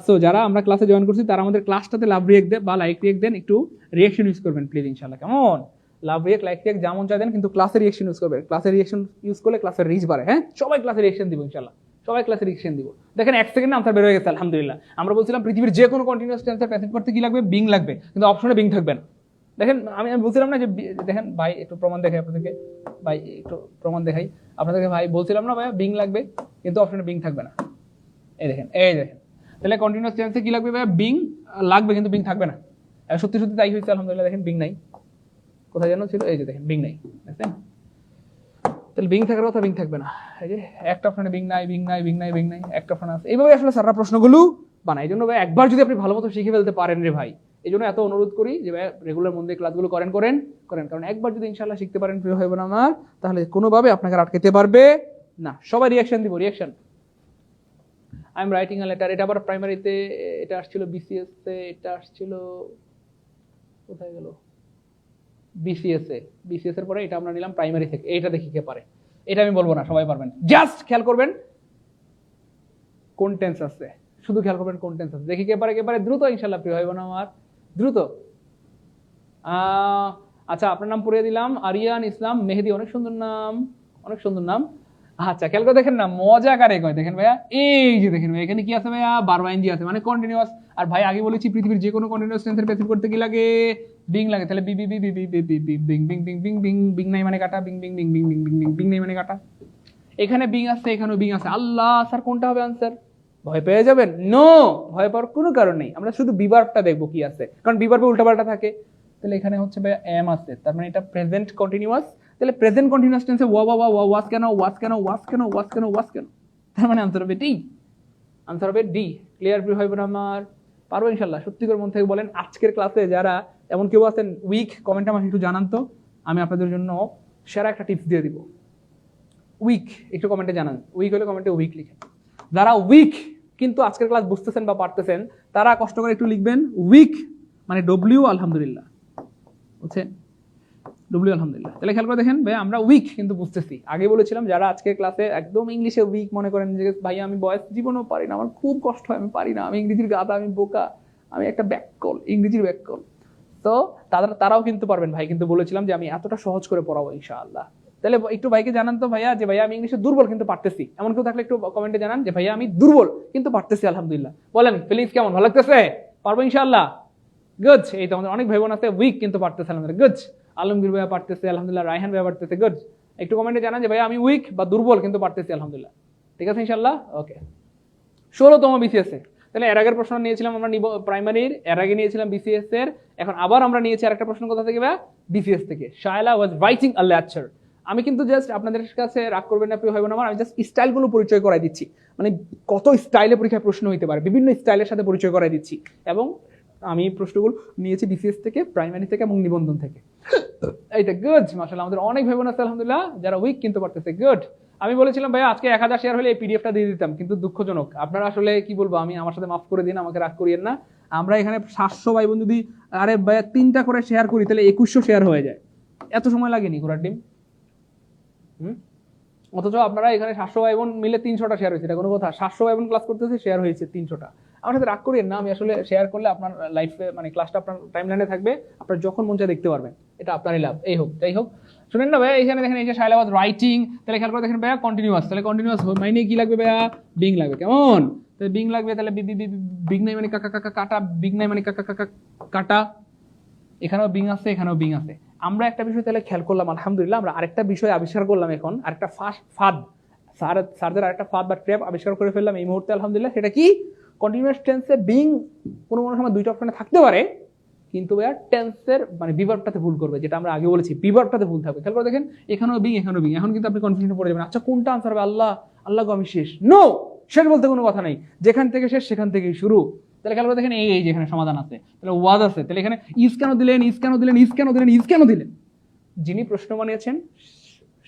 সো যারা আমরা ক্লাসে জয়েন করছি তারা আমাদের ক্লাসটাতে লাভ রিয়েক্ট দেন বা লাইক রিয়েক্ট দেন, একটু রিয়েকশন ইউজ করবেন প্লিজ ইনশাল্লাহ। কেমন? লাভ রিয়েক্ট, লাইক রিয়েক্ট যেমন চাই দেন, কিন্তু ক্লাসে রিয়েকশন ইউজ করবেন। ক্লাসে রিয়েকশন ইউজ করলে ক্লাসের রিচ বাড়ে। হ্যাঁ, সবাই ক্লাসে রিয়েকশন দিব ইনশাল্লাহ, সবাই ক্লাসে রিয়েকশন দিব। দেখেন 1 সেকেন্ডে আনসার বের হয়ে গেছে আলহামদুলিল্লাহ। আমরা বলছিলাম পৃথিবীর যে কোনো কন্টিনিউয়াস টেন্সের প্যাসিভ করতে কি লাগবে? বিং লাগবে, কিন্তু অপশনে বিং থাকবে না। দেখেন আমি বলছিলাম না যে, দেখেন ভাই একটু প্রমাণ দেখাই আপনাদেরকে, ভাই একটু প্রমাণ দেখাই আপনাদেরকে। ভাই বলছিলাম না ভাইয়া বিং লাগবে, কিন্তু অপশনে বিং থাকবে না। এই দেখেন, এই দেখেন, তাহলে কন্টিনিউয়াস টেন্সে কি লাগবে ভাইয়া? বিং লাগবে, কিন্তু বিং থাকবে না। সত্যি সত্যি তাই হয়েছে আলহামদুলিল্লাহ। দেখেন বিং নাই, কোথায় যেন ছিল, এই যে দেখেন বিং নাই, দেখছেন? তাহলে বিং থাকার কথা, বিং থাকবে না। এই যে একটা অপশনে বিং নাই, বিং নাই, বিং নাই, বিং নাই, একটা অপশন আছে। এইভাবে আসলে স্যাররা প্রশ্নগুলো বানায়। এই জন্য ভাই একবার যদি আপনি ভালো মতো শিখে ফেলতে পারেন রে ভাই, এই জন্য এত অনুরোধ করি যে ভাই রেগুলার মধ্যে ক্লাসগুলো করেন, কারণ একবার যদি ইনশাল্লাহ শিখতে পারেন প্রিয় ভাই বোন আমার, তাহলে কোনোভাবে আপনাকে আটকাতে পারবে না। সবাই রিয়াকশন দিব, reaction. I am writing a letter, এটা আবার প্রাইমারিতে, এটা আসছিল বিসিএস তে, এটা আসছিল কোথায় গেল? বিসিএস এর পরে এটা আমরা নিলাম প্রাইমারি থেকে। এইটা দেখি কে পারে, এটা আমি বলবো না, সবাই পারবেন। জাস্ট খেয়াল করবেন কোন টেন্স আছে, শুধু খেয়াল করবেন কোন টেন্স আছে, দেখি কে পারে। দ্রুত ইনশাল্লাহ প্রিয় ভাই বোন আমার, দ্রুত। আচ্ছা, আপনার নাম পড়িয়ে দিলাম, আরিয়ান ইসলাম মেহেদি, অনেক সুন্দর নাম, অনেক সুন্দর নাম। আচ্ছা খেয়াল করে দেখেন না, মজা কারে কয় দেখেন ভাইয়া, এই যে দেখেন ভাই এখানে কি আছে ভাইয়া? বারবা এনজি আছে, মানে কন্টিনিউয়াস। আর ভাই আগে বলেছি পৃথিবীর যে কোনো কন্টিনিউয়াস টেন্সের প্যাসিভ করতে কি লাগে? বিং লাগে। তাহলে be be be be be be be be being being being being being being নাই মানে কাটা, being being being being being being being being নাই মানে কাটা। এখানে বিং আছে, এখানেও বিং আছে। আল্লাহ স্যার কোনটা হবে আনসার? ভয় পেয়ে যাবেন? নো, ভয় পাওয়ার কোনো কারণ নেই। আমরা শুধু বিভার্বটা দেখবো কি আছে, কারণ বিভার্বে উল্টাপাল্টা থাকে। তাহলে এখানে হচ্ছে ভাই এম আছে, তার মানে এটা প্রেজেন্ট কন্টিনিউয়াস। তাহলে প্রেজেন্ট কন্টিনিউয়াস টেন্সে ওয়াজ কেন, তার মানে আনসার হবে ডি, আনসার হবে ডি। ক্লিয়ার প্রিয় ভাই বোন আমার? পারবো ইনশাল্লাহ? সত্যি করে মন থেকে বলেন। আজকের ক্লাসে যারা এমন কেউ আছেন উইক, কমেন্টে আমাকে একটু জানান তো, আমি আপনাদের জন্য সেরা একটা টিপস দিয়ে দিব। উইক একটু কমেন্টে জানান, উইক হলে কমেন্টে উইক লিখেন। যারা উইক কিন্তু আজকের ক্লাস বুঝতেছেন বা পারতেছেন, তারা কষ্ট করে একটু লিখবেন উইক মানে ডব্লিউ আলহামদুলিল্লাহ, বুঝছেন? ডব্লিউ আলহামদুলিল্লাহ। তাহলে খেয়াল করে দেখেন ভাই আমরা উইক কিন্তু বুঝতেছি। আগে বলেছিলাম যারা আজকের ক্লাসে একদম ইংলিশে উইক মনে করেন যে ভাই আমি বয়স জীবনেও পারি না, আমার খুব কষ্ট হয়, আমি পারি না, আমি ইংরেজির গাধা, আমি বোকা, আমি একটা ব্যাককল, ইংরেজির ব্যাককল, তো তারাও কিন্তু পারবেন ভাই। কিন্তু বলেছিলাম যে আমি এতটা সহজ করে পড়াবো ইনশাআল্লাহ। তাহলে একটু ভাইকে জানান তো ভাইয়া, যে ভাইয়া আমি ইংলিশে দুর্বল কিন্তু পারতেছি, এমন কেউ থাকলে একটু কমেন্টে জানান যে ভাইয়া আমি দুর্বল কিন্তু পারতেছি আলহামদুলিল্লাহ। বলেন ফিলিংস কেমন? ভালো লাগতেছে? পারবো ইনশাআল্লাহ? গুড। এই তো আমাদের অনেক ভাই বোন আছে উইক কিন্তু পারতেছে আলহামদুলিল্লাহ। গুড। আলমগীর ভাইয়া পারতেছে আলহামদুলিল্লাহ, রায়হান ভাইয়া পারতেছে। গুড। একটু কমেন্টে জানান যে ভাইয়া আমি উইক বা দুর্বল কিন্তু পারতেছি আলহামদুলিল্লাহ। ঠিক আছে ইনশাআল্লাহ? ওকে। 16তম বিসিএস এ, তাহলে এর আগের প্রশ্ন নিয়েছিলাম আমরা প্রাইমারির, এর আগে নিয়েছিলাম বিসিএস এর, এখন আবার আমরা নিয়েছি আরেকটা প্রশ্ন কোথা থেকে ভাইয়া? বিসিএস থেকে। Shaila was writing a lecture. আমি কিন্তু জাস্ট আপনাদের কাছে রাগ করবেন না প্রিয় ভাই বোন আমার, আমি জাস্ট স্টাইলগুলো পরিচয় করাই দিচ্ছি, মানে কত স্টাইলে পরীক্ষায় প্রশ্ন হইতে পারে, বিভিন্ন স্টাইলের সাথে পরিচয় করাই দিচ্ছি। এবং আমি প্রশ্নগুলো নিয়েছি বিসিএস থেকে, প্রাইমারি থেকে এবং নিবন্ধন থেকে। এইটা গুড। মাশাআল্লাহ আমাদের অনেক ভাই বোন আছে আলহামদুলিল্লাহ যারা উইক কিন্তু পারতেছে। গুড। আমি বলেছিলাম ভাইয়া আজকে 1000 শেয়ার হলে এই পিডিএফটা দিয়ে দিতাম, কিন্তু দুঃখজনক আপনারা আসলে কি বলবো, আমি আমার সাথে মাফ করে দিন, আমাকে রাগ করিয়েন না। আমরা এখানে 700 ভাই বোন যদি আরে ভাইয়া 3টা করে শেয়ার করি তাহলে 2100 শেয়ার হয়ে যায়। এত সময় লাগেনি ঘোরার টিম। অথচ আপনারা এখানে 700 ভাই বোন মিলে 300টা শেয়ার হয়েছে, এটা কোনো কথা? 700 ভাই বোন ক্লাস করতেছে, শেয়ার হয়েছে 300টা। আমার সাথে রাগ করিয়েন না, আমি আসলে শেয়ার করলে আপনার লাইফে মানে ক্লাসটা আপনার টাইমলাইনে থাকবে, আপনার যখন মন চায় দেখতে পারবেন, এটা আপনারই লাভ। এই হোক যাই হোক, শুনেন না ভাইয়া, এখানে দেখেন এই যে শায়লা ওয়াজ রাইটিং, তাহলে খেয়াল করে দেখেন ভাইয়া কন্টিনিউয়াস, তাহলে কন্টিনিউয়াস মানে কি লাগবে ভাইয়া? বিং লাগবে। কেমন? তাহলে বিং লাগবে, তাহলে বিং নাই মানে কাটা, বিং নাই মানে কাটা, এখানেও বিং আছে, এখানেও বিং আছে। আমরা একটা বিষয় তাহলে খেয়াল করলাম আলহামদুলিল্লাহ, আমরা আরেকটা বিষয় আবিষ্কার করলাম এখন, আরেকটা ফাঁদ, স্যারদের আরেকটা ফাঁদ বা ট্র্যাপ আবিষ্কার করে ফেললাম এই মুহূর্তে আলহামদুলিল্লাহ। সেটা কি? কন্টিনিউয়াস টেন্সে বিং কোনো সময় দুইটা অপশনে থাকতে পারে, কিন্তু ভাইয়া টেন্সের মানে বিভার্বটাতে ভুল করবে, যেটা আমরা আগে বলেছি বিভার্বটাতে ভুল থাকবে। খেয়াল করে দেখেন এখানেও বিং, এখানেও বিং। এখন কিন্তু আপনি কনফিউশনে পড়ে যাবেন, আচ্ছা কোনটা আনসার হবে? আল্লাহ গো আমি শেষ। নো, শেষ বলতে কোনো কথা নাই, যেখান থেকে শেষ সেখান থেকেই শুরু। তাহলে খেয়াল করে দেখেন এই যেখানে সমাধান আছে, তাহলে ওয়াজ আছে, তাহলে এখানে ইজ কেন দিলেন, ইজ কেন দিলেন, ইজ কেন দিলেন, ইজ কেন দিলেন? যিনি প্রশ্ন বানিয়েছেন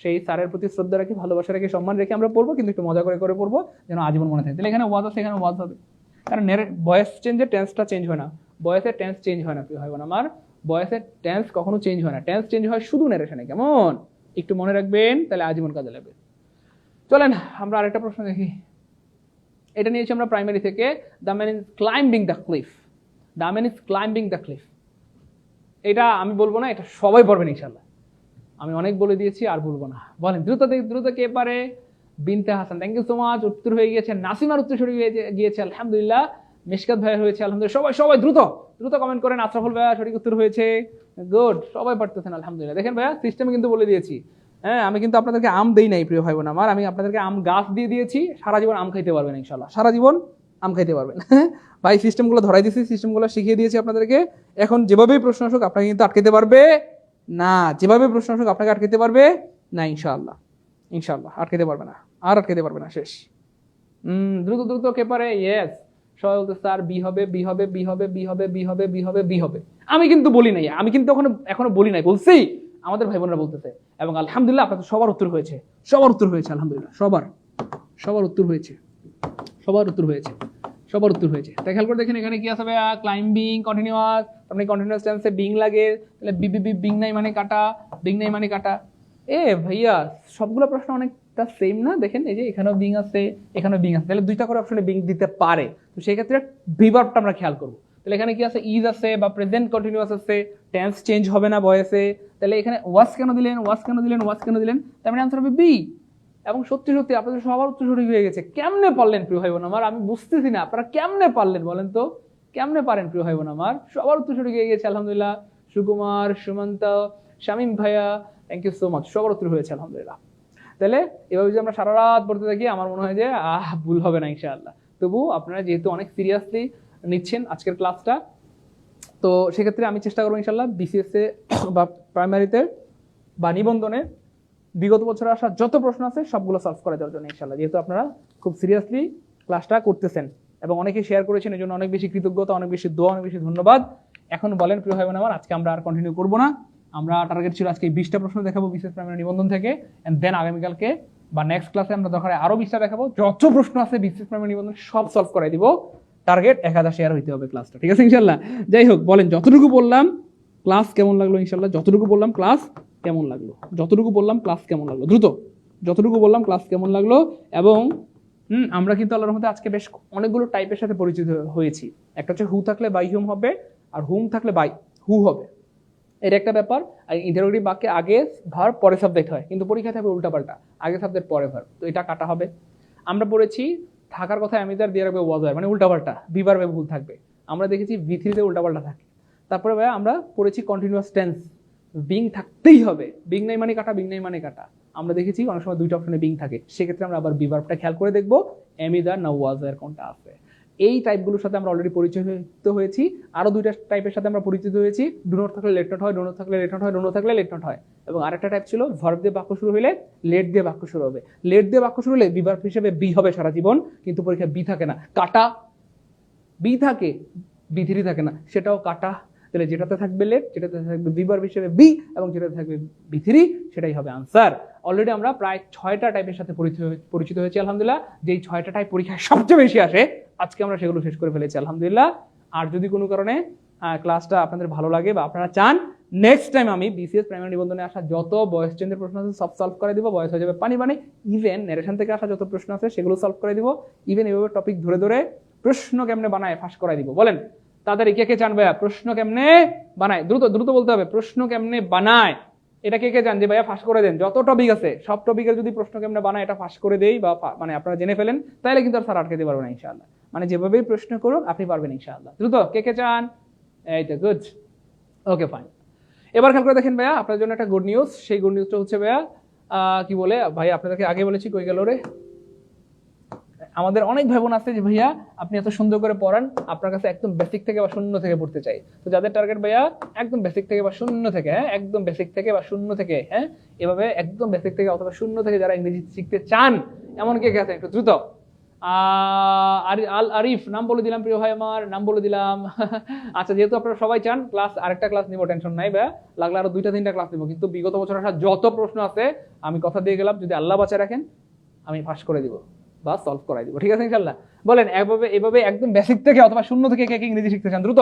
সেই স্যারের প্রতি শ্রদ্ধা রাখি, ভালোবাসা রাখি, সম্মান রেখে আমরা পড়বো, কিন্তু একটু মজা করে করে পড়বো যেন আজীবন মনে থাকে। তাহলে এখানে ওয়াজ আছে, এখানে ওয়াজ হবে, কারণ ভয়েস চেঞ্জের টেন্সটা চেঞ্জ হয় না, ভয়েসের টেন্স চেঞ্জ হয় না, প্রিয় ভাই বোন আমার, ভয়েসের টেন্স কখনো চেঞ্জ হয় না, টেন্স চেঞ্জ হয় শুধু ন্যারেশনে। কেমন? একটু মনে রাখবেন, তাহলে আজীবন কাজে লাগবে। চলেন আমরা আরেকটা প্রশ্ন দেখি। এটা নিয়েছি আমরা প্রাইমারি থেকে। The man is climbing the cliff, the man is climbing the cliff. এটা আমি বলবো না, এটা সবাই পড়বেন ইনশাল্লাহ, আমি অনেক বলে দিয়েছি আর বলবো না। বলেন দ্রুত দ্রুত কে পারে? Binte Hasan, thank you so much, উত্তর হয়ে গিয়েছে। নাসিমার উত্তর সরে গিয়েছে আলহামদুলিল্লাহ। মিশকাত ভাইয়া হয়েছে আলহামদুলিল্লাহ। সবাই সবাই দ্রুত দ্রুত কমেন্ট করেন। আশরাফুল ভাইয়া সঠিক উত্তর হয়েছে, গুড, সবাই পারতেছেন আলহামদুলিল্লাহ। দেখেন ভাইয়া সিস্টেমে কিন্তু বলে দিয়েছি, হ্যাঁ আমি কিন্তু আপনাদেরকে আম দেই নাই প্রিয় ভাই বোন আমার, আমি আপনাদেরকে আম গাছ দিয়ে দিয়েছি, সারা জীবন আম খাইতে পারবেন ইনশাল্লাহ, সারা জীবন আম খাইতে পারবেন। ভাই সিস্টেমগুলো ধরাই দিয়েছি, সিস্টেমগুলো শিখিয়ে দিয়েছি আপনাদেরকে। এখন যেভাবেই প্রশ্ন আসুক আপনাকে কিন্তু আটকাতে পারবে না, যেভাবে প্রশ্ন আসুক আপনাকে আটকাতে পারবে না ইনশাআল্লাহ, ইনশাআল্লাহ আটকাতে পারবে না, আর আটকাতে পারবে না, শেষ। দ্রুত দ্রুত কে পারে? ইয়েস, সবাই বলতে স্যার বি হবে, বি হবে, বি হবে, বি হবে, বি হবে, বি হবে, বি হবে। আমি কিন্তু বলি নাই, আমি কিন্তু এখনো বলি নাই, বলছি আমাদের ভাই বোনরা বলতেছে। এবং আলহামদুলিল্লাহ আপনাদের সবার উত্তর হয়েছে, সবার উত্তর হয়েছে আলহামদুলিল্লাহ, সবার উত্তর হয়েছে, সবার উত্তর হয়েছে, সবার উত্তর হয়েছে। তাই খেয়াল করে দেখেন এখানে কি আছে ভাইয়া? ক্লাইম্বিং কন্টিনিউয়াস, আপনি কন্টিনিউয়াস টেন্সে বিং লাগে, তাহলে বি বি বি বিং নাই মানে কাটা, বিং নাই মানে কাটা। ভাইয়া সবগুলো প্রশ্ন অনেকটা সেম না? দেখেন এই যে এখানেও বিং আছে, এখানেও বিং আছে, তাহলে দুইটা করে অপশনে বিং দিতে পারে। তো সেই ক্ষেত্রে ভিভার্বটা আমরা খেয়াল করবো। তাহলে এখানে কি আছে? ইজ আছে বা প্রেজেন্ট কন্টিনিউয়াস আছে, টেন্স চেঞ্জ হবে না ভয়েসে। তাহলে এখানে ওয়াজ কেন দিলেন, ওয়াজ কেন দিলেন, ওয়াজ কেন দিলেন? তার মানে আনসার হবে বি। এবং সত্যি সত্যি আপনাদের সবার উত্তর সঠিক হয়ে গেছে। কেমনে পারলেন প্রিয় ভাই বোন আমার? আমি বুঝতেছি না আপনারা কেমনে পারলেন, বলেন তো কেমনে পারেন প্রিয় ভাই বোন আমার? সবার উত্তর সঠিক হয়ে গেছে আলহামদুলিল্লাহ। সুকুমার, সুমন্ত, শামীম ভাইয়া, থ্যাংক ইউ সো মাচ, সবার উত্তর হয়েছে আলহামদুলিল্লাহ। তাহলে এভাবে যদি আমরা সারা রাত পড়তে থাকি আমার মনে হয় যে ভুল হবে না ইনশাআল্লাহ। তবু আপনারা যেহেতু অনেক সিরিয়াসলি নিচ্ছেন আজকের ক্লাসটা, তো সেক্ষেত্রে আমি চেষ্টা করবো ইনশাআল্লাহ বিসিএস এ বা প্রাইমারিতে বা নিবন্ধনে বিগত বছরে আসা যত প্রশ্ন আছে সবগুলো সলভ করে দেওয়ার জন্য ইনশাআল্লাহ। যেহেতু আপনারা খুব সিরিয়াসলি ক্লাসটা করতেছেন এবং অনেকে শেয়ার করেছেন, এই জন্য অনেক বেশি কৃতজ্ঞতা, অনেক বেশি দোয়া, অনেক বেশি ধন্যবাদ। এখন বলেন প্রিয় ভাই বোন আমার, আজকে আমরা আর কন্টিনিউ করবো না। আমরা টার্গেট ছিল আজকে 20টা প্রশ্ন দেখাবো বিশেষ প্রাইমারি নিবন্ধন থেকে, এন্ড দেন আগামীকালকে বা নেক্সট ক্লাসে আমরা দরকার আরো 20টা দেখাবো। যত প্রশ্ন আছে বিশেষ প্রাইমারি নিবন্ধন সব সলভ করাই দিব। টার্গেট 1000 শেয়ার হইতে হবে ক্লাসটা, ঠিক আছে ইনশাআল্লাহ। যাই হোক, বলেন যতটুকু বললাম ক্লাস কেমন লাগলো ইনশাআল্লাহ? যতটুকু বললাম ক্লাস কেমন লাগলো? যতটুকু বললাম ক্লাস কেমন লাগলো? দ্রুত, যতটুকু বললাম ক্লাস কেমন লাগলো? এবং আমরা কিন্তু আল্লাহর রহমতে আজকে বেশ অনেকগুলো টাইপের সাথে পরিচিত হয়েছি। একটা হচ্ছে হু থাকলে বাই হুম হবে, আর হুম থাকলে বাই হু হবে, এর একটা ব্যাপার। আর ইন্টারোগেটিভ বাক্যে আগে ভার্ব পরে সাবজেক্ট হয়, কিন্তু পরীক্ষা থাকবে উল্টাপাল্টা, আগে সাবজেক্ট পরে ভার্ব, তো এটা কাটা হবে। আমরা পড়েছি থাকার কথা অ্যামিজার দিয়ে রাখবে ওয়াজ হয়, মানে উল্টাপাল্টা, বি ভার্বে ভুল থাকবে। আমরা দেখেছি ভি3তে উল্টাপাল্টা থাকে। তারপরে ভাই আমরা পড়েছি কন্টিনিউয়াস টেন্স, বিং থাকতেই হবে, বিং নাই মানে কাটা, বিং নাই মানে কাটা। আমরা দেখেছি অনেক সময় দুইটা অপশনে বিং থাকে, সেক্ষেত্রে আমরা আবার বি ভার্বটা খেয়াল করে দেখবো অ্যামিজার না ওয়াজ এর কোনটা আছে। এই টাইপগুলোর সাথে আমরা অলরেডি পরিচিত হয়েছি। আরো দুইটা টাইপের সাথে আমরা পরিচিত হয়েছি। ডু নট থাকলে লেট নট হয়, ডো নট থাকলে লেট নট হয়, ডো নট থাকলে লেট নট হয়। এবং আরেকটা টাইপ ছিল ভার্ব দিয়ে বাক্য শুরু হলে লেট দিয়ে বাক্য শুরু হবে। লেট দিয়ে বাক্য শুরু হলে বি ভার্ব হিসেবে বি হবে সারা জীবন, কিন্তু পরীক্ষায় বি থাকে না, কাটা বি থাকে, বি3 থাকে না, সেটাও কাটা। তাহলে যেটাতে থাকবে লেট, যেটাতে থাকবে বি ভার্ব হিসেবে বি, এবং যেটাতে থাকবে বি3, সেটাই হবে আনসার। অলরেডি আমরা প্রায় 6টা টাইপের সাথে পরিচিত হয়েছি আলহামদুলিল্লাহ। যেই 6টা টাইপ পরীক্ষায় সবচেয়ে বেশি আসে, আজকে আমরা সেগুলো শেষ করে ফেলেছি আলহামদুলিল্লাহ। আর যদি কোনো কারণে ক্লাসটা আপনাদের ভালো লাগে বা আপনারা চান নেক্সট টাইম আমি বিসিএস প্রাইমারি নিবন্ধনে আসা যত ভয়েস চেঞ্জের প্রশ্ন আছে সব সলভ করে দিব, ভয়েস হয়ে যাবে পানি পানি। ইভেন ন্যারেশন থেকে আসা যত প্রশ্ন আছে সেগুলো সলভ করে দিব। ইভেন এভাবে টপিক ধরে ধরে প্রশ্ন কেমনে বানায় ফাঁস করাই দিব। বলেন তাদের কে কে চান ভাইয়া প্রশ্ন কেমনে বানায়? দ্রুত দ্রুত বলতে হবে, প্রশ্ন কেমনে বানায় এটা কে কে চান যে ভাইয়া ফাঁস করে দেন? যত টপিক আছে সব টপিকের যদি প্রশ্ন কেমনে বানায় এটা ফাঁস করে দেই বা মানে আপনারা জেনে ফেলেন, তাহলে কিন্তু আর স্যার আটকাতে পারবো না ইনশাআল্লাহ। মানে যেভাবেই প্রশ্ন করুক আপনি পারবেন ইনশাআল্লাহ। দ্রুত কে কে চান? এই তো গুড, ওকে ফাইন। এবার খেয়াল করে দেখেন ভাইয়া, আপনার জন্য একটা গুড নিউজ। সেই গুড নিউজটা হচ্ছে ভাইয়া কি বলে ভাই, আপনাদেরকে আগে বলেছি, কই গেল রে? আমাদের অনেক ভাই বোন আছে যে ভাইয়া আপনি এত সুন্দর করে পড়ান, আপনার কাছে একদম বেসিক থেকে বা শূন্য থেকে পড়তে চাই। তো যাদের টার্গেট ভাইয়া একদম বেসিক থেকে বা শূন্য থেকে, হ্যাঁ একদম বেসিক থেকে বা শূন্য থেকে, হ্যাঁ এভাবে একদম বেসিক থেকে অথবা শূন্য থেকে যারা ইংরেজি শিখতে চান, এমন কে আছে একটু দ্রুত? আল আরিফ নাম বলে দিলাম প্রিয় ভাই আমার, নাম বলে দিলাম। আচ্ছা, যেহেতু আপনারা সবাই চান ক্লাস, আরেকটা ক্লাস নিব, টেনশন নাই ভাই, লাগলে আরো 2-3টা ক্লাস নিব, কিন্তু বিগত বছর আসা যত প্রশ্ন আছে আমি কথা দিয়ে গেলাম, যদি আল্লাহ বাঁচায় রাখেন আমি ফাঁস করে দিব বা সলভ করাই দিব, ঠিক আছে ইনশাল্লাহ। বলেন এভাবে একদম বেসিক থেকে অথবা শূন্য থেকে কে কে ইংরেজি শিখতে চান দ্রুত,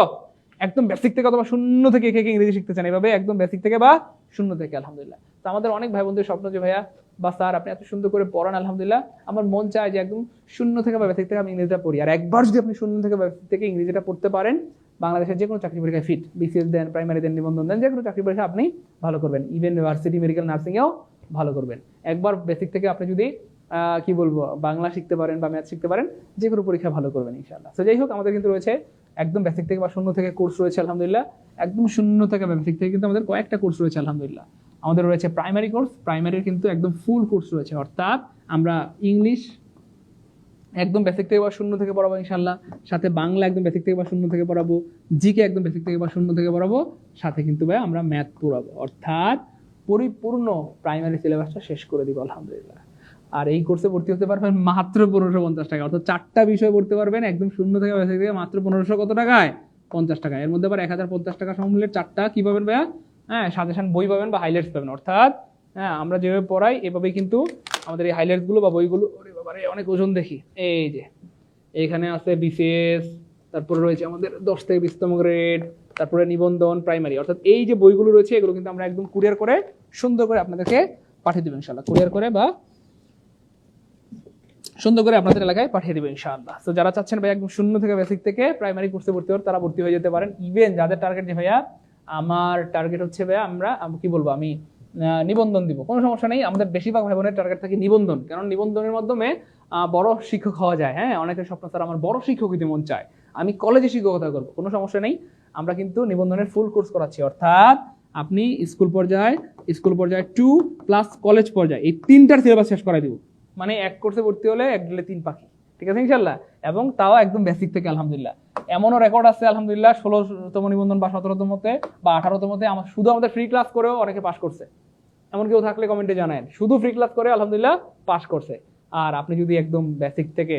একদম বেসিক থেকে অথবা শূন্য থেকে কে কে ইংরেজি শিখতে চান, এভাবে একদম বেসিক থেকে বা শূন্য থেকে। আলহামদুলিল্লাহ, তো আমাদের অনেক ভাই বন্ধুদের স্বপ্ন যে ভাইয়া বা স্যার আপনি এত সুন্দর করে পড়ান, আলহামদুলিল্লাহ আমার মন চায় যে একদম শূন্য থেকে বা বেসিক থেকে আমি ইংরেজিটা পড়ি। আর একবার যদি আপনি শূন্য থেকে বেসিক থেকে ইংরেজিটা পড়তে পারেন, বাংলাদেশের যে কোনো চাকরি পরীক্ষায় ফিট, বিসিএস দেন, প্রাইমারি দেন, নিবন্ধন দেন, যে কোনো চাকরি পরীক্ষা আপনি ভালো করবেন, ইভেন ইউনিভার্সিটি মেডিকেল নার্সিংয়েও ভালো করবেন। একবার বেসিক থেকে আপনি যদি কি বলবো বাংলা শিখতে পারেন বা ম্যাথ শিখতে পারেন, যে কোনো পরীক্ষা ভালো করবেন ইনশাআল্লাহ। তো যাই হোক, আমাদের কিন্তু রয়েছে একদম বেসিক থেকে বা শূন্য থেকে কোর্স রয়েছে আলহামদুলিল্লাহ, একদম শূন্য থেকে বেসিক থেকে কিন্তু আমাদের কয়েকটা কোর্স রয়েছে আলহামদুলিল্লাহ। আমাদের রয়েছে প্রাইমারি কোর্স, প্রাইমারির কিন্তু একদম ফুল কোর্স রয়েছে, অর্থাৎ আমরা ইংলিশ একদম বেসিক থেকে বা শূন্য থেকে পড়াবো ইনশাআল্লাহ, সাথে বাংলা একদম বেসিক থেকে বা শূন্য থেকে পড়াবো, জিকে একদম বেসিক থেকে বা শূন্য থেকে পড়াবো, সাথে কিন্তু ভাই আমরা ম্যাথ পড়াবো, অর্থাৎ পরিপূর্ণ প্রাইমারি সিলেবাসটা শেষ করে দিব আলহামদুলিল্লাহ। আর এই কোর্সে ভর্তি হতে পারবেন মাত্র 1550 টাকা, অর্থাৎ 4টা বিষয় পড়তে পারবেন একদম শূন্য থেকে বেসিক থেকে মাত্র 1500 কত টাকায়? 50 টাকা। এর মধ্যে আবার 1050 টাকা সমমূল্যের 4টা কি পাবেন ভাইয়া? হ্যাঁ, সাজেশন বই পাবেন বা হাইলাইটস পাবেন, অর্থাৎ হ্যাঁ আমরা যেভাবে পড়াই এভাবেই কিন্তু আমাদের এই হাইলাইটস গুলো বা বইগুলো, ওরে বাবারে অনেক ওজন দেখি, এই যে এইখানে আছে বিসিএস, তারপরে রয়েছে আমাদের 10 থেকে 20তম গ্রেড, তারপরে নিবন্ধন, প্রাইমারি, অর্থাৎ এই যে বইগুলো রয়েছে এগুলো কিন্তু আমরা একদম কুরিয়ার করে সুন্দর করে আপনাদেরকে পাঠিয়ে দেবো ইনশাআল্লাহ, কুরিয়ার করে বা সুন্দর করে আপনাদের এলাকায় পাঠিয়ে দেবে ইনশাআল্লাহ। তো যারা চাচ্ছেন ভাই একদম শূন্য থেকে বেসিক থেকে প্রাইমারি কোর্সে ভর্তি হতে, তারা ভর্তি হয়ে যেতে পারেন। ইভেন যাদের টার্গেট যে ভাইয়া আমার টার্গেট হচ্ছে ভাইয়া আমি কি বলবো, আমি নিবন্ধন দিব, কোনো সমস্যা নেই। আমাদের বেশিরভাগ ভাই বোনের টার্গেট থাকে নিবন্ধন, কারণ নিবন্ধনের মাধ্যমে বড় শিক্ষক হওয়া যায়। হ্যাঁ, অনেকের স্বপ্ন স্যার আমার বড় শিক্ষক হতে মন চায়, আমি কলেজে শিক্ষকতা করবো, কোনো সমস্যা নেই। আমরা কিন্তু নিবন্ধনের ফুল কোর্স করাচ্ছি, অর্থাৎ আপনি স্কুল পর্যায়ে 2 প্লাস কলেজ পর্যায়ে এই 3টার সিলেবাস শেষ করাই দিব, মানে এক কোর্সে ভর্তি হলে 1 ডলে 3 পাখি, ঠিক আছে ইনশাআল্লাহ। এবং তাও একদম বেসিক থেকে আলহামদুলিল্লাহ। এমনও রেকর্ড আছে আলহামদুলিল্লাহ 16তম নিবন্ধন বা 17তমতে বা 18তমতে শুধু আমাদের ফ্রি ক্লাস করেও অনেকে পাস করছে। এমন কেউ থাকলে কমেন্টে জানায়েন, শুধু ফ্রি ক্লাস করে আলহামদুলিল্লাহ পাস করছে। আর আপনি যদি একদম বেসিক থেকে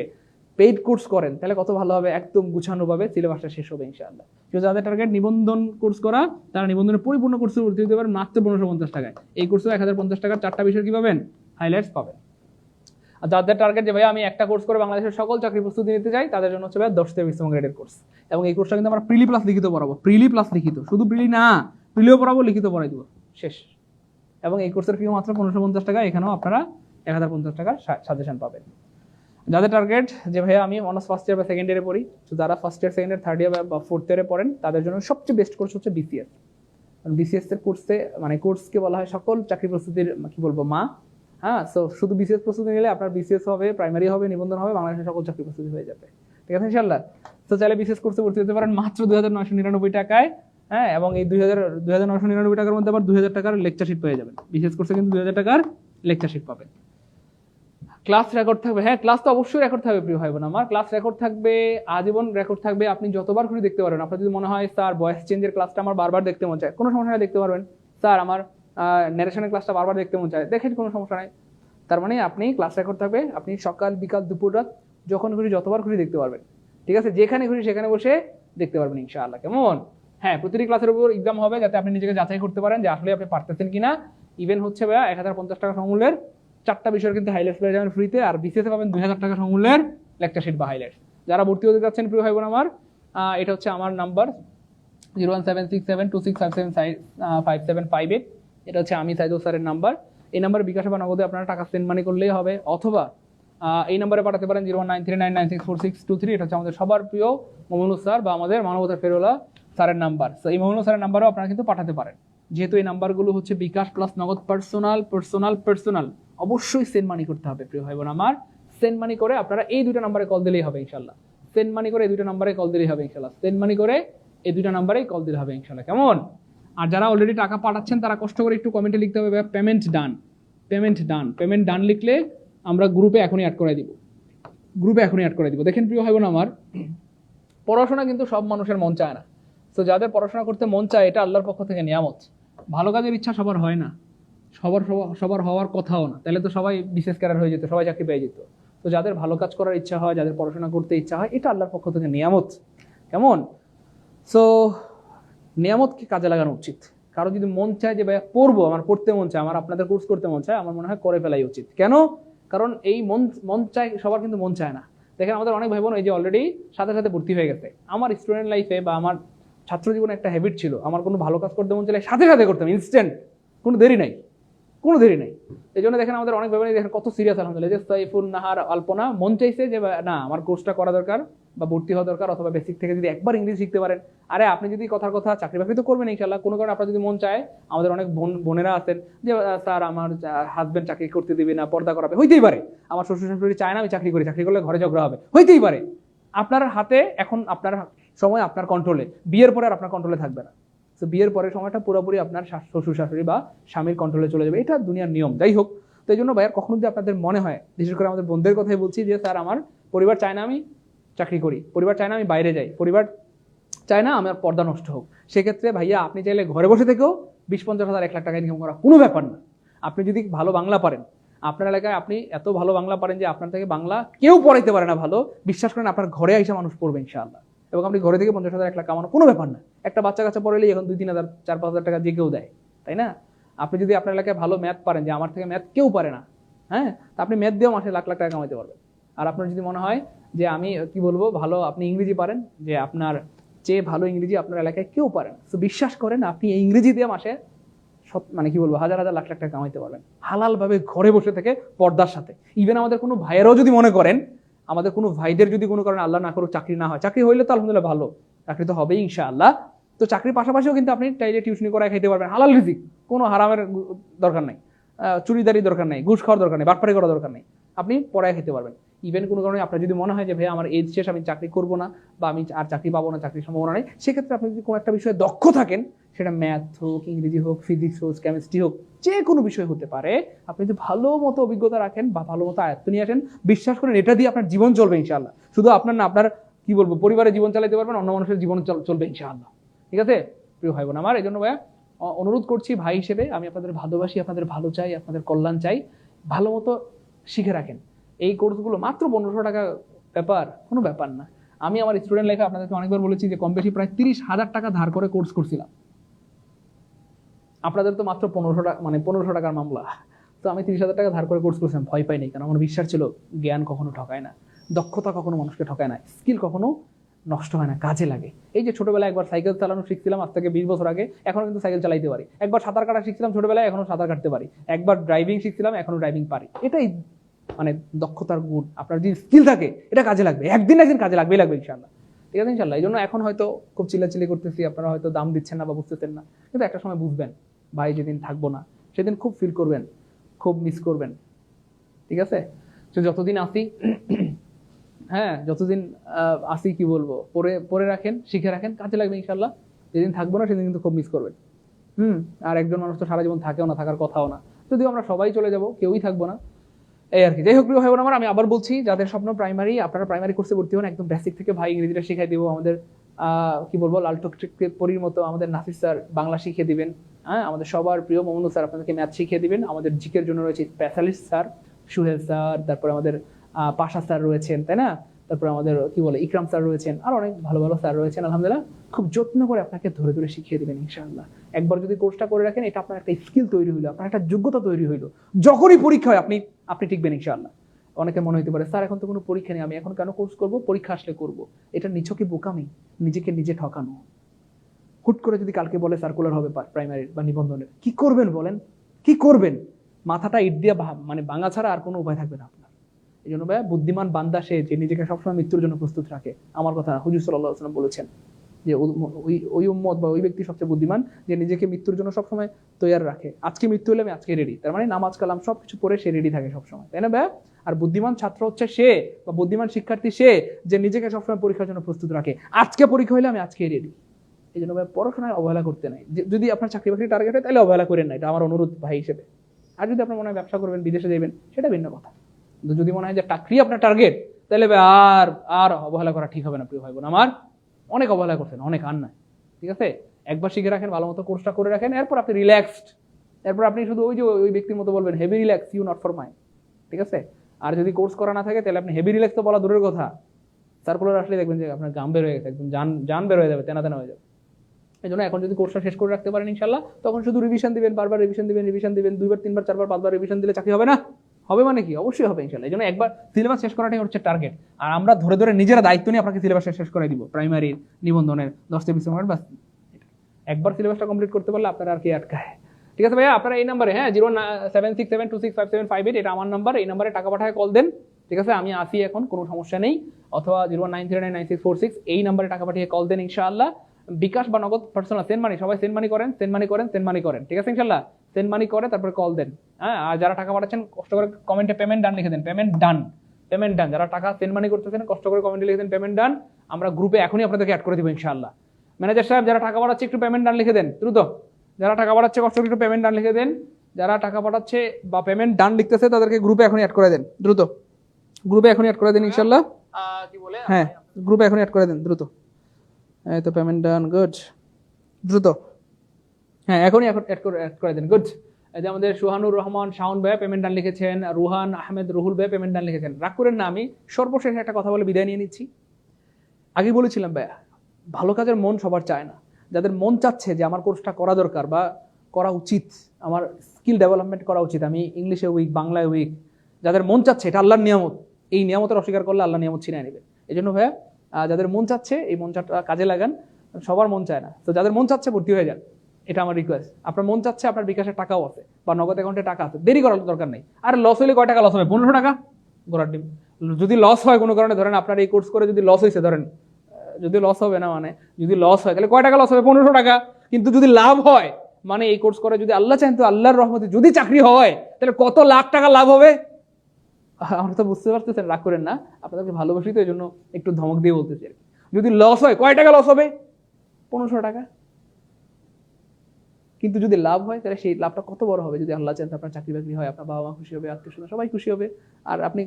পেইড কোর্স করেন তাহলে কত ভালো হবে, একদম গুছানোভাবে সিলেবাসটা শেষ হবে ইনশাআল্লাহ। তো যাদের টার্গেট নিবন্ধন কোর্স করা, তারা নিবন্ধনের পরিপূর্ণ কোর্সে ভর্তি হতে পারেন মাত্র 1550 টাকায়। এই কোর্সে 1050 টাকার 4টা বিষয় কি পাবেন? হাইলাইটস পাবেন। আর যাদের টার্গেট যে ভাই আমি একটা কোর্স করে বাংলাদেশের সকল চাকরি প্রস্তুতি নিতে চাই, তাদের জন্য হচ্ছে ভাই 10 থেকে 20তম গ্রেডের কোর্স। এবং এই কোর্সটা কিন্তু আমরা প্রিলি প্লাস লিখিত পড়াবো, প্রিলি প্লাস লিখিত, শুধু প্রিলি না, প্রিলিও পড়াবো, লিখিত পড়াই দিব, শেষ। এবং এই কোর্সের ফি মাত্র 1550 টাকা, এখানেও আপনারা 1050 টাকার সাজেশন পাবেন। যাদের টার্গেট যে ভাইয়া আমি অনার্স ফার্স্ট ইয়ার বা সেকেন্ড ইয়ারে পড়ি, তো যারা first year, second year, third year বা ফোর্থ ইয়ারে পড়েন, তাদের জন্য সবচেয়ে বেস্ট কোর্স হচ্ছে বিসিএস। কারণ বিসিএস এর কোর্সে মানে কোর্সকে বলা হয় সকল চাকরি প্রস্তুতির কি বলবো মা। হ্যাঁ, সো শুধু বিসিএস প্রস্তুতি নিলে আপনার বিসিএস হবে, প্রাইমারি হবে, নিবন্ধন হবে, বাংলাদেশের সকল চাকরি প্রস্তুতি হয়ে যাবে, ঠিক আছে ইনশাআল্লাহ। তো চাইলে বিসিএস কোর্সে ভর্তি হতে পারেন মাত্র 2999 টাকায়। হ্যাঁ, এবং এই 2999 টাকার মধ্যে আবার 2000 টাকার লেকচার শিট পেয়ে যাবেন। বিসিএস কোর্সে কিন্তু 2000 টাকার লেকচার শিট পাবেন। ক্লাস রেকর্ড থাকবে, হ্যাঁ ক্লাস তো অবশ্যই রেকর্ড থাকবে প্রিয় ভাই বোন আমার, ক্লাস রেকর্ড থাকবে, আজীবন রেকর্ড থাকবে, আপনি যতবার খুশি দেখতে পারবেন। আপনার যদি মনে হয় স্যার ভয়েস চেঞ্জের ক্লাসটা আমার বারবার দেখতে মন চায়, কোনো সমস্যা নেই, দেখতে পারবেন। স্যার আমার ন্যারেশনের ক্লাসটা বারবার দেখতে মন চায়, দেখেন, কোনো সমস্যা নাই। তার মানে আপনি ক্লাস রেকর্ড থাকবে, আপনি সকাল বিকাল দুপুর রাত যখন খুশি যতবার খুশি দেখতে পারবেন, ঠিক আছে, যেখানে খুশি সেখানে বসে দেখতে পারবেন ইনশাআল্লাহ। কেমন? হ্যাঁ, প্রতিটি ক্লাসের উপর এক্সাম হবে, যাতে আপনি নিজেকে যাচাই করতে পারেন যে আসলে আপনি পারতেছেন কিনা। ইভেন হচ্ছে ভাইয়া 1050 টাকা সমমূল্যের 4টা বিষয়ের কিন্তু হাইলাইটস পেয়ে যাবেন ফ্রিতে, আর বিসিএসে পাবেন 2000 টাকা সমমূল্যের লেকচার শিট বা হাইলাইটস। যারা ভর্তি হতে যাচ্ছেন প্রিয় ভাই বোন আমার, এটা হচ্ছে আমার নাম্বার 0176726755758, এটা হচ্ছে আমি সাইদুল স্যারের নাম্বার। এই নাম্বারে বিকাশে বা নগদে আপনারা টাকা সেন্ড মানি করলেই হবে, অথবা এই নাম্বারে পাঠাতে পারেন 01939964623। এটা হচ্ছে আমাদের সবার প্রিয় মোমিনুল স্যার বা আমাদের মানবতার ফেরোলা স্যারের নাম্বার। তো এই মোমিনুল স্যারের নাম্বারও আপনারা কিন্তু পাঠাতে পারেন, যেহেতু এই নাম্বারগুলো হচ্ছে বিকাশ প্লাস নগদ পার্সোনাল, অবশ্যই সেন্ড মানি করতে হবে প্রিয় ভাই বোন আমার। সেন্ড মানি করে আপনারা এই দুটো নাম্বারে কল দিলেই হবে ইনশাল্লাহ। সেন্ড মানি করে এই দুটো নাম্বারে কল দিলেই হবে ইনশাল্লাহ। সেন্ড মানি করে এই দুটো নাম্বারেই কল দিলে হবে ইনশাল্লাহ। কেমন? আর যারা অলরেডি টাকা পাঠাচ্ছেন তারা কষ্ট করে একটু কমেন্টে লিখতে হবে পেমেন্ট ডান লিখলে আমরা গ্রুপে এখনই অ্যাড করে দিব। দেখেন প্রিয় ভাই বোন আমার, পড়াশোনা কিন্তু সব মানুষের মন চায় না। তো যাদের পড়াশোনা করতে মন চায়, এটা আল্লাহর পক্ষ থেকে নিয়ামত। ভালো কাজের ইচ্ছা সবার হয় না, সবার হওয়ার কথাও না, তাহলে তো সবাই বিশেষ ক্যাডার হয়ে যেত, সবাই চাকরি পেয়ে যেত। তো যাদের ভালো কাজ করার ইচ্ছা হয়, যাদের পড়াশোনা করতে ইচ্ছা হয়, এটা আল্লাহর পক্ষ থেকে নিয়ামত। কেমন? সো নিয়ামতকে কাজে লাগানো উচিত। কারো যদি মন চায় যে ভাইয়া পড়বো, আমার পড়তে মন চায়, আমার আপনাদের কোর্স করতে মন চায়, আমার মনে হয় করে ফেলাই উচিত। কেন? কারণ এই মন চায়, সবার কিন্তু মন চায় না। দেখেন আমাদের অনেক ভাই বোন এই যে অলরেডি সাথে সাথে ভর্তি হয়ে গেছে। আমার স্টুডেন্ট লাইফে বা আমার ছাত্র জীবনে একটা হ্যাবিট ছিল, আমার কোনো ভালো কাজ করতে মন চাইলে সাথে সাথে করতাম, ইনস্ট্যান্ট, কোনো দেরি নাই, কোনো দেরি নাই। এই জন্য দেখেন আমাদের অনেক ভাই বোন দেখেন কত সিরিয়াস আলহামদুলিল্লাহ, যে সাইফুন নাহার আলপনা মন চাইছে যে না আমার কোর্সটা করা দরকার বা ভর্তি হওয়া দরকার, অথবা বেসিক থেকে যদি একবার ইংরেজি শিখতে পারেন। আরে আপনি যদি কথার কথা চাকরি বাকরি তো করবেন ইনশাল্লাহ, কোনো কারণে আপনার যদি মন চায়, আমাদের অনেক বোনেরা আছেন যে স্যার আমার হাজবেন্ড চাকরি করতে দিবে না, পর্দা করাবে, হইতেই পারে। আমার শ্বশুর শাশুড়ি চায় না আমি চাকরি করি, চাকরি করলে ঘরে ঝগড়া হবে, হইতেই পারে। আপনার হাতে এখন, আপনার সময় আপনার কন্ট্রোলে, বিয়ের পরে আর আপনার কন্ট্রোলে থাকবে না। তো বিয়ের পরের সময়টা পুরোপুরি আপনার শ্বশুর শাশুড়ি বা স্বামীর কন্ট্রোলে চলে যাবে, এটা দুনিয়ার নিয়ম। যাই হোক, তো এই জন্য ভাইয়ার কখনো যদি আপনাদের মনে হয়, বিশেষ করে আমাদের বোনদের কথাই বলছি, যে স্যার আমার পরিবার চায় না আমি চাকরি করি, পরিবার চায় না আমি বাইরে যাই, পরিবার চায় না আমার পর্দা নষ্ট হোক, সেক্ষেত্রে ভাইয়া আপনি চাইলে ঘরে বসে থেকেও 20-50 হাজার 1 লাখ টাকা ইনকাম করা কোনো ব্যাপার না। আপনি যদি ভালো বাংলা পারেন, আপনার এলাকায় আপনি এত ভালো বাংলা পারেন যে আপনার থেকে বাংলা কেউ পড়াইতে পারে না ভালো, বিশ্বাস করেন আপনার ঘরে আইসা মানুষ পড়বে ইনশাআল্লাহ। এবং আপনি ঘরে থেকে 50,000 1 লাখ কামানো কোনো ব্যাপার না। একটা বাচ্চা কাচ্চা পড়াইলেই এখন 2-3 হাজার 4-5 হাজার টাকা যে কেউ দেয়, তাই না? আপনি যদি আপনার এলাকায় ভালো ম্যাথ পারেন, যে আমার থেকে ম্যাথ কেউ পারে না, হ্যাঁ, তা আপনি ম্যাথ দিয়েও মাসে লাখ লাখ টাকা কামাইতে পারবেন। আর আপনার যদি মনে হয় যে আমি কি বলবো ভালো, আপনি ইংরেজি পারেন, যে আপনার চেয়ে ভালো ইংরেজি আপনার এলাকায় কেউ পারেন, তো বিশ্বাস করেন আপনি এই ইংরেজি দিয়ে মাসে মানে কি বলবো হাজার হাজার লাখ লাখ টাকা কামাইতে পারবেন হালাল ভাবে, ঘরে বসে থেকে, পর্দার সাথে। ইভেন আমাদের কোনো ভাইয়েরাও যদি মনে করেন, আমাদের কোনো ভাইদের যদি কোনো কারণে আল্লাহ না করুক চাকরি না হয়, চাকরি হইলে তো আলহামদুলিল্লাহ ভালো, চাকরি তো হবেই ইনশাআল্লাহ। তো চাকরির পাশাপাশিও কিন্তু আপনি চাইলে টিউশনি করায় খাইতে পারবেন, হালাল রিজিক, কোনো হারামের দরকার নাই, চুরিদারি দরকার নাই, ঘুষ খাওয়ার দরকার নেই, বাটপারি করার দরকার নেই, আপনি পড়ায় খেতে পারবেন। ইভেন কোনো কারণে আপনার যদি মনে হয় যে ভাই আমার এজ শেষ, আমি চাকরি করবো না বা আমি আর চাকরি পাবো না, চাকরির সম্ভাবনা নেই, সেক্ষেত্রে আপনি যদি কোনো একটা বিষয়ে দক্ষ থাকেন, সেটা ম্যাথ হোক, ইংরেজি হোক, ফিজিক্স হোক, কেমিস্ট্রি হোক, যে কোনো বিষয় হতে পারে, আপনি যদি ভালো মতো অভিজ্ঞতা রাখেন বা ভালো মতো আয়ত্ত নিয়ে আসেন, বিশ্বাস করেন এটা দিয়ে আপনার জীবন চলবে ইনশাআল্লাহ। শুধু আপনার না, আপনার কি বলবো পরিবারের জীবন চালাতে পারবেন, অন্য মানুষের জীবন চলবে ইনশাআল্লাহ। ঠিক আছে প্রিয় ভাই বোন আমার, এই জন্য ভাইয়া অনুরোধ করছি ভাই হিসেবে, আমি আপনাদের ভালোবাসি, আপনাদের ভালো চাই, আপনাদের কল্যাণ চাই, ভালো মতো শিখে রাখেন। এই কোর্সগুলো মাত্র 1500 টাকা ব্যাপার, কোনো ব্যাপার না। আমি আমার স্টুডেন্ট লাইফে আপনাদেরকে অনেকবার বলেছি যে কম বেশি প্রায় 30,000 টাকা ধার করে কোর্স করছিলাম। আপনাদের তো মাত্র 1500 টাকা, মানে 1500 টাকার মামলা। তো আমি 30,000 টাকা ধার করে কোর্স করছিলাম, ভয় পাইনি, কারণ আমার বিশ্বাস ছিল জ্ঞান কখনো ঠকায় না, দক্ষতা কখনো মানুষকে ঠকায় না, স্কিল কখনো নষ্ট হয় না, কাজে লাগে। এই যে ছোটবেলায় একবার সাইকেল চালানো শিখছিলাম, আজ থেকে 20 বছর আগে, এখনো কিন্তু সাইকেল চালাইতে পারি। একবার সাঁতার কাটা শিখছিলাম ছোটবেলায়, এখনো সাঁতার কাটতে পারি। একবার ড্রাইভিং শিখছিলাম, এখনো ড্রাইভিং পারি। এটাই মানে দক্ষতার গুণ। আপনার যদি স্কিল থাকে এটা কাজে লাগবে, একদিন না একদিন কাজে লাগবেই লাগবে ইনশাআল্লাহ। ঠিক আছে ইনশাআল্লাহ। এই জন্য এখন হয়তো খুব চিল্লাচিল্লি করতেছি, আপনারা হয়তো দাম দিচ্ছেন না বা বুঝতেছেন না, কিন্তু একটা সময় বুঝবেন। ভাই যেদিন থাকবো না সেদিন খুব ফিল করবেন, খুব মিস করবেন। ঠিক আছে, তো যতদিন আসি, হ্যাঁ যতদিন আসি কি বলবো, পরে রাখেন, শিখে রাখেন, কাজে লাগবে ইনশাআল্লাহ। যেদিন থাকবো না সেদিন কিন্তু খুব মিস করবেন। আর একজন মানুষ তো সারা জীবন থাকেও না, থাকার কথাও না। যদিও আমরা সবাই চলে যাব, কেউই থাকবো না, এই আর কি। যাই হোক প্রিয় ভাই বোন আমার, আমি আবার বলছি, যাদের স্বপ্ন প্রাইমারি, আপনারা প্রাইমারি কোর্সে ভর্তি হন, একদম বেসিক থেকে ভাই ইংরেজিটা শিখাই দিব। আমাদের কি বলবো লালটক পরীর মতো আমাদের নাফিস স্যার বাংলা শিখিয়ে দিবেন। হ্যাঁ, আমাদের সবার প্রিয় মোহাম্মদ স্যার আপনাদেরকে ম্যাথ শিখিয়ে দিবেন। আমাদের জিকের জন্য রয়েছে স্পেশালিস্ট স্যার সুহেল স্যার, তারপরে আমাদের পাশা স্যার রয়েছেন, তাই না? তারপরে আমাদের কি বলে ইকরাম স্যার রয়েছেন, আর অনেক ভালো ভালো স্যার রয়েছেন আলহামদুলিল্লাহ। খুব যত্ন করে আপনাকে ধরে ধরে শিখিয়ে দিবেন ইনশাআল্লাহ। একবার যদি কোর্সটা করে রাখেন, এটা আপনার একটা স্কিল তৈরি হইলো, আপনার একটা যোগ্যতা তৈরি হইলো। যখনই পরীক্ষা হয় আপনি টিকবেন ইনশাআল্লাহ। অনেকে মনে হতে পারে স্যার এখন তো কোনো পরীক্ষা নেই, আমি এখন কেন কোর্স করব, পরীক্ষা আসলে করব। এটা নিছকই বোকামি, নিজেকে নিজে ঠকানো। হুট করে যদি কালকে বলে সার্কুলার হবে প্রাইমারির বা নিবন্ধনের, কি করবেন বলেন? কি করবেন? মাথাটা ইট দিয়ে মানে ভাঙা ছাড়া আর কোনো উপায় থাকবে না আপনার। এই জন্য ভাই বুদ্ধিমান বান্দা সে যে নিজেকে সবসময় মৃত্যুর জন্য প্রস্তুত রাখে। আমার কথা হুজুর সাল্লাল্লাহু আলাইহি ওয়াসাল্লাম বলেছেন যে ওই উম্মত বা ওই ব্যক্তি সবচেয়ে বুদ্ধিমান যে নিজেকে মৃত্যুর জন্য সবসময় তৈরি রাখে। আজকে মৃত্যু হলে আমি আজকে রেডি, তার মানে নামাজ কালাম সবকিছু পড়ে সে রেডি থাকে সবসময়, তাই না ভাই? আর বুদ্ধিমান ছাত্র হচ্ছে সে, বা বুদ্ধিমান শিক্ষার্থী সে যে নিজেকে সবসময় পরীক্ষার জন্য প্রস্তুত রাখে। আজকে পরীক্ষা হলে আমি আজকে রেডি। এই জন্য ভাই পড়াশোনায় অবহেলা করতে নাই। যদি আপনার চাকরি বাকরি টার্গেট হয় তাহলে অবহেলা করেন না, এটা আমার অনুরোধ ভাই হিসেবে। আর যদি আপনার মনে হয় ব্যবসা করবেন, বিদেশে যাবেন, সেটা ভিন্ন কথা। কিন্তু যদি মনে হয় যে চাকরি আপনার টার্গেট, তাহলে আর অবহেলা করা ঠিক হবে না প্রিয় ভাই বোন আমার। অনেক অবহেলা করছেন, অনেক আর নাই। ঠিক আছে, একবার শিখে রাখেন, ভালো মতো কোর্সটা করে রাখেন, এরপর আপনি রিল্যাক্সড। এরপর আপনি শুধু ওই ব্যক্তির মতো বলবেন heavy relax, you not for my. ঠিক আছে, আর যদি কোর্স করা না থাকে তাহলে আপনি হেভি রিল্যাক্স তো বলা দূরের কথা, সার্কুলার আসলে দেখবেন যে আপনার গাম বের হয়ে গেছে, একদম জান বের হয়ে যাবে, তেনা তেনা হয়ে যাবে। এই জন্য এখন যদি কোর্সটা শেষ করে রাখতে পারেন ইনশাল্লাহ, তখন শুধু রিভিশন দিবেন, বারবার রিভিশন দিবেন, 2বার 3বার 4বার 5বার রিভিশন দিলে চাকরি হবে না? হবে মানে কি? অবশ্যই হবে ইনশাল্লাহ। এই জন্য একবার সিলেবাস শেষ করাটাই হচ্ছে টার্গেট। আর আমরা ধরে ধরে নিজেরা দায়িত্ব নিয়ে আপনাকে সিলেবাস শেষ করে দিব, প্রাইমারির নিবন্ধনের 10টা বিষয় বাস। একবার সিলেবাসটা কমপ্লিট করতে পারলে আপনারা আর কি আটকায়। ঠিক আছে ভাইয়া, আপনারা এই নাম্বারে, হ্যাঁ 07672657558, এটা আমার নাম্বার, এই নাম্বারে টাকা পাঠায় কল দেন। ঠিক আছে, আমি আসি এখন, কোনো সমস্যা নেই। অথবা 019399646, এই নাম্বারে টাকা পাঠিয়ে কল দেন ইনশাআল্লাহ। বিকাশ বা নগদ পার্সোনাল সেন্ড মানি, সবাই সেন্ড মানি করেন। ঠিক আছে ইনশাআল্লাহ, সেন্ড মানি করে তারপরে কল দেন। হ্যাঁ, আর যারা টাকা পাঠাচ্ছেন কষ্ট করে কমেন্টে পেমেন্ট ডান লিখে দেন, পেমেন্ট ডান। যারা টাকা সেন্ড মানি করতেছেন কষ্ট করে কমেন্টে লিখে দেন পেমেন্ট ডান। আমরা গ্রুপে এখনই আপনাদেরকে অ্যাড করে দিব ইনশাআল্লাহ। ম্যানেজার সাহেব, যারা টাকা পাঠাচ্ছে একটু পেমেন্ট ডান লিখে দেন দ্রুত। যারা টাকা পাঠাচ্ছে কষ্ট করে একটু পেমেন্ট ডান লিখে দেন। যারা টাকা পাঠাচ্ছে বা পেমেন্ট ডান লিখতেছে তাদেরকে গ্রুপে এখনই অ্যাড করে দেন দ্রুত। গ্রুপে এখনই অ্যাড করে দেন ইনশাআল্লাহ। হ্যাঁ, গ্রুপে এখনই অ্যাড করে দেন দ্রুত। এই তো পেমেন্ট ডান, গুড, দ্রুত। হ্যাঁ, এখনই অ্যাড করে দেন, গুড। এই যে আমাদের সুহানুর রহমান শাওন ভাই পেমেন্ট ডান লিখেছেন, রুহান আহমেদ রুহুল ভাই পেমেন্ট ডান লিখেছেন। রাগ করেন না, আমি সর্বশেষ একটা কথা বলে বিদায় নিয়ে নিচ্ছি। আগে বলেছিলাম ভাইয়া, ভালো কাজের মন সবার চায় না। যাদের মন চাচ্ছে যে আমার কোর্সটা করা দরকার বা করা উচিত, আমার স্কিল ডেভেলপমেন্ট করা উচিত, আমি ইংলিশে উইক, বাংলায় উইক, যাদের মন চাচ্ছে, এটা আল্লাহর নিয়ামত, এই নিয়ামতের অস্বীকার করলে আল্লাহ নিয়ামত ছিনিয়ে নেবে। এই জন্য ভাইয়া, যাদের মন চাচ্ছে এই মন চাটা কাজে লাগান। সবার মন চায় না, তো যাদের মন চাচ্ছে ভর্তি হয়ে যান, এটা আমার রিকোয়েস্ট। আপনার মন চাচ্ছে, আপনার বিকাশের টাকাও আছে বা নগদ অ্যাকাউন্টে টাকা আছে, দেরি করার দরকার নেই। আর লস হলে কয় টাকা লস হবে? 1500 টাকা গোড়ার ডিম। যদি লস হয় কোনো কারণে, ধরেন আপনার এই কোর্স করে যদি লস হয়েছে, ধরেন যদি লস হবে না, মানে যদি লস হয় তাহলে কয় টাকা লস হবে? 1500 টাকা। কিন্তু যদি লাভ হয়, মানে এই কোর্স করে যদি আল্লাহ চান, তো আল্লাহর রহমতে যদি চাকরি হয়, তাহলে কত লাখ টাকা লাভ হবে। আমরা তো বুঝতে পারতেছেন, রাগ করেন না, আপনাদেরকে ভালোবাসি তো এই জন্য একটু ধমক দিয়ে বলতেছি। যদি লস হয়, কয় টাকা লস হবে? 1500 টাকা। কিন্তু যদি লাভ হয়, তাহলে সেই লাভটা কত বড় হবে। যদি আল্লাহ চান আপনার চাকরি বাকরি হয়, আপনার বাবা মা খুশি হবে, আত্মীয় স্বজন সবাই খুশি হবে। আর আপনি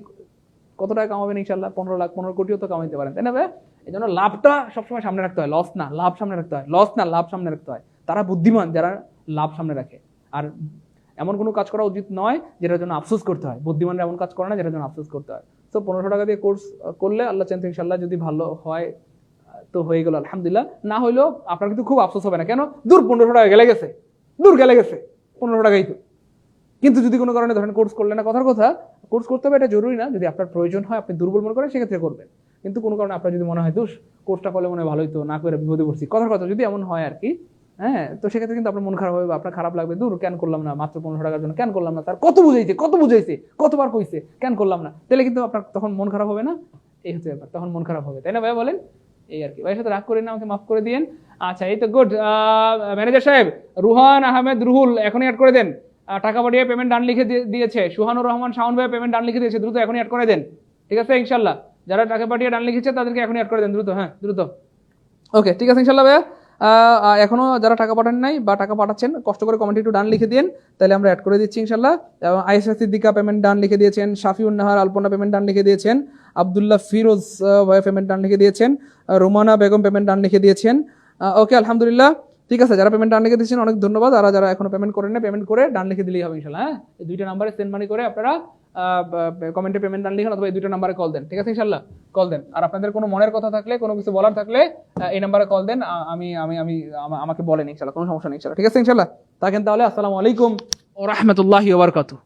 কত টাকা কামাবেন? ইনশাল্লাহ 15 লাখ, 15 কোটিও তো কামাইতে পারেন, তাই না ভাই? এই জন্য লাভটা সবসময় সামনে রাখতে হয়, লস না লাভ সামনে রাখতে হয়, লাভ সামনে রাখতে হয়। তারা বুদ্ধিমান যারা লাভ সামনে রাখে। আর এমন কোনো কাজ করা উচিত নয় যেটার জন্য আফসোস করতে হয়। বুদ্ধিমানরা এমন কাজ করে না যেটার জন্য আফসোস করতে হয়। তো 1500 টাকা দিয়ে কোর্স করলে আল্লাহ চান ইনশাল্লাহ যদি ভালো হয় তো হয়ে গেল, আলহামদুলিল্লাহ। না হইলেও আপনার কিন্তু খুব আফসোস হবে না। কেন? দূর 1500 টাকা গেলে গেছে, 1500 টাকাই তো। কিন্তু যদি কোনো কারণে ধরেন কোর্স করলেন না, কথার কথা, কোর্স করতে হবে এটা জরুরি না। যদি আপনার প্রয়োজন হয়, আপনি দুর্বল মনে করেন, সেক্ষেত্রে করবেন। কিন্তু কোনো কারণে আপনার যদি মনে হয় দোষ, কোর্সটা করলে মনে হয় ভালোই তো, না করে বিপদে পড়ছি, কথার কথা যদি এমন হয় আর কি, হ্যাঁ, তো সেক্ষেত্রে কিন্তু আপনার মন খারাপ হবে, আপনার খারাপ লাগবে, দূর কেন করলাম না, মাত্র 1500 টাকার জন্য কেন করলাম না, তার কত বুঝাইছে, কতবার কইছে, কেন করলাম না, তাহলে কিন্তু আপনার তখন মন খারাপ হবে না? এই হচ্ছে ব্যাপার, তখন মন খারাপ হবে, তাই না ভাই? বলেন। এই আর কি, ভাইয়ের সাথে রাগ করেন না, আমাকে মাফ করে দিয়েন। আচ্ছা, এই তো গুড। ম্যানেজার সাহেব, রুহান আহমেদ রুহুল এখনই অ্যাড করে দেন। টাকা পাঠিয়ে পেমেন্ট ডান লিখে দিয়েছে। সুহানুর রহমান শাওন ভাই পেমেন্ট ডান লিখে দিয়েছে, দ্রুত এখনই অ্যাড করে দেন। ঠিক আছে ইনশাল্লাহ, যারা টাকা পাঠিয়ে ডান লিখেছে তাদেরকে এখনই অ্যাড করে দেন দ্রুত। হ্যাঁ, দ্রুত। ওকে, ঠিক আছে ইনশাল্লাহ ভাইয়া। এখনো যারা টাকা পাঠান নাই বা টাকা পাঠাচ্ছেন, কষ্ট করে কমেন্টে একটু ডান লিখে দিন, তাহলে আমরা অ্যাড করে দিচ্ছি ইনশাল্লাহ। এবং আয়েশা সিদ্দিকা পেমেন্ট ডান লিখে দিয়েছেন, শাফিউন নাহার আলপনা পেমেন্ট ডান লিখে দিয়েছেন, আব্দুল্লাহ ফিরোজ ভাই পেমেন্ট ডান লিখে দিয়েছেন, রুমানা বেগম পেমেন্ট ডান লিখে দিয়েছেন। ওকে, আলহামদুলিল্লাহ। ঠিক আছে, যারা পেমেন্ট ডান লিখে দিয়েছেন অনেক ধন্যবাদ। আর যারা এখনো পেমেন্ট করেন না, পেমেন্ট করে ডান লিখে দিলেই হবে ইনশাল্লাহ। হ্যাঁ, এই দুইটা নাম্বারে সেন্ড মানি করে আপনারা কমেন্টে পেমেন্ট ডান লিখেন, অথবা এই দুইটা নাম্বারে কল দেন। ঠিক আছে ইনশাল্লাহ, কল দেন। আর আপনাদের কোনো মনের কথা থাকলে, কোনো কিছু বলার থাকলে এই নাম্বারে কল দেন, আমাকে বলেন ইনশাল্লাহ, কোনো সমস্যা নেই ইনশাল্লাহ। ঠিক আছে ইনশাল্লাহ, থাকেন তাহলে। আসসালামু আলাইকুম ওয়া রাহমাতুল্লাহি ওয়া বারাকাতুহু।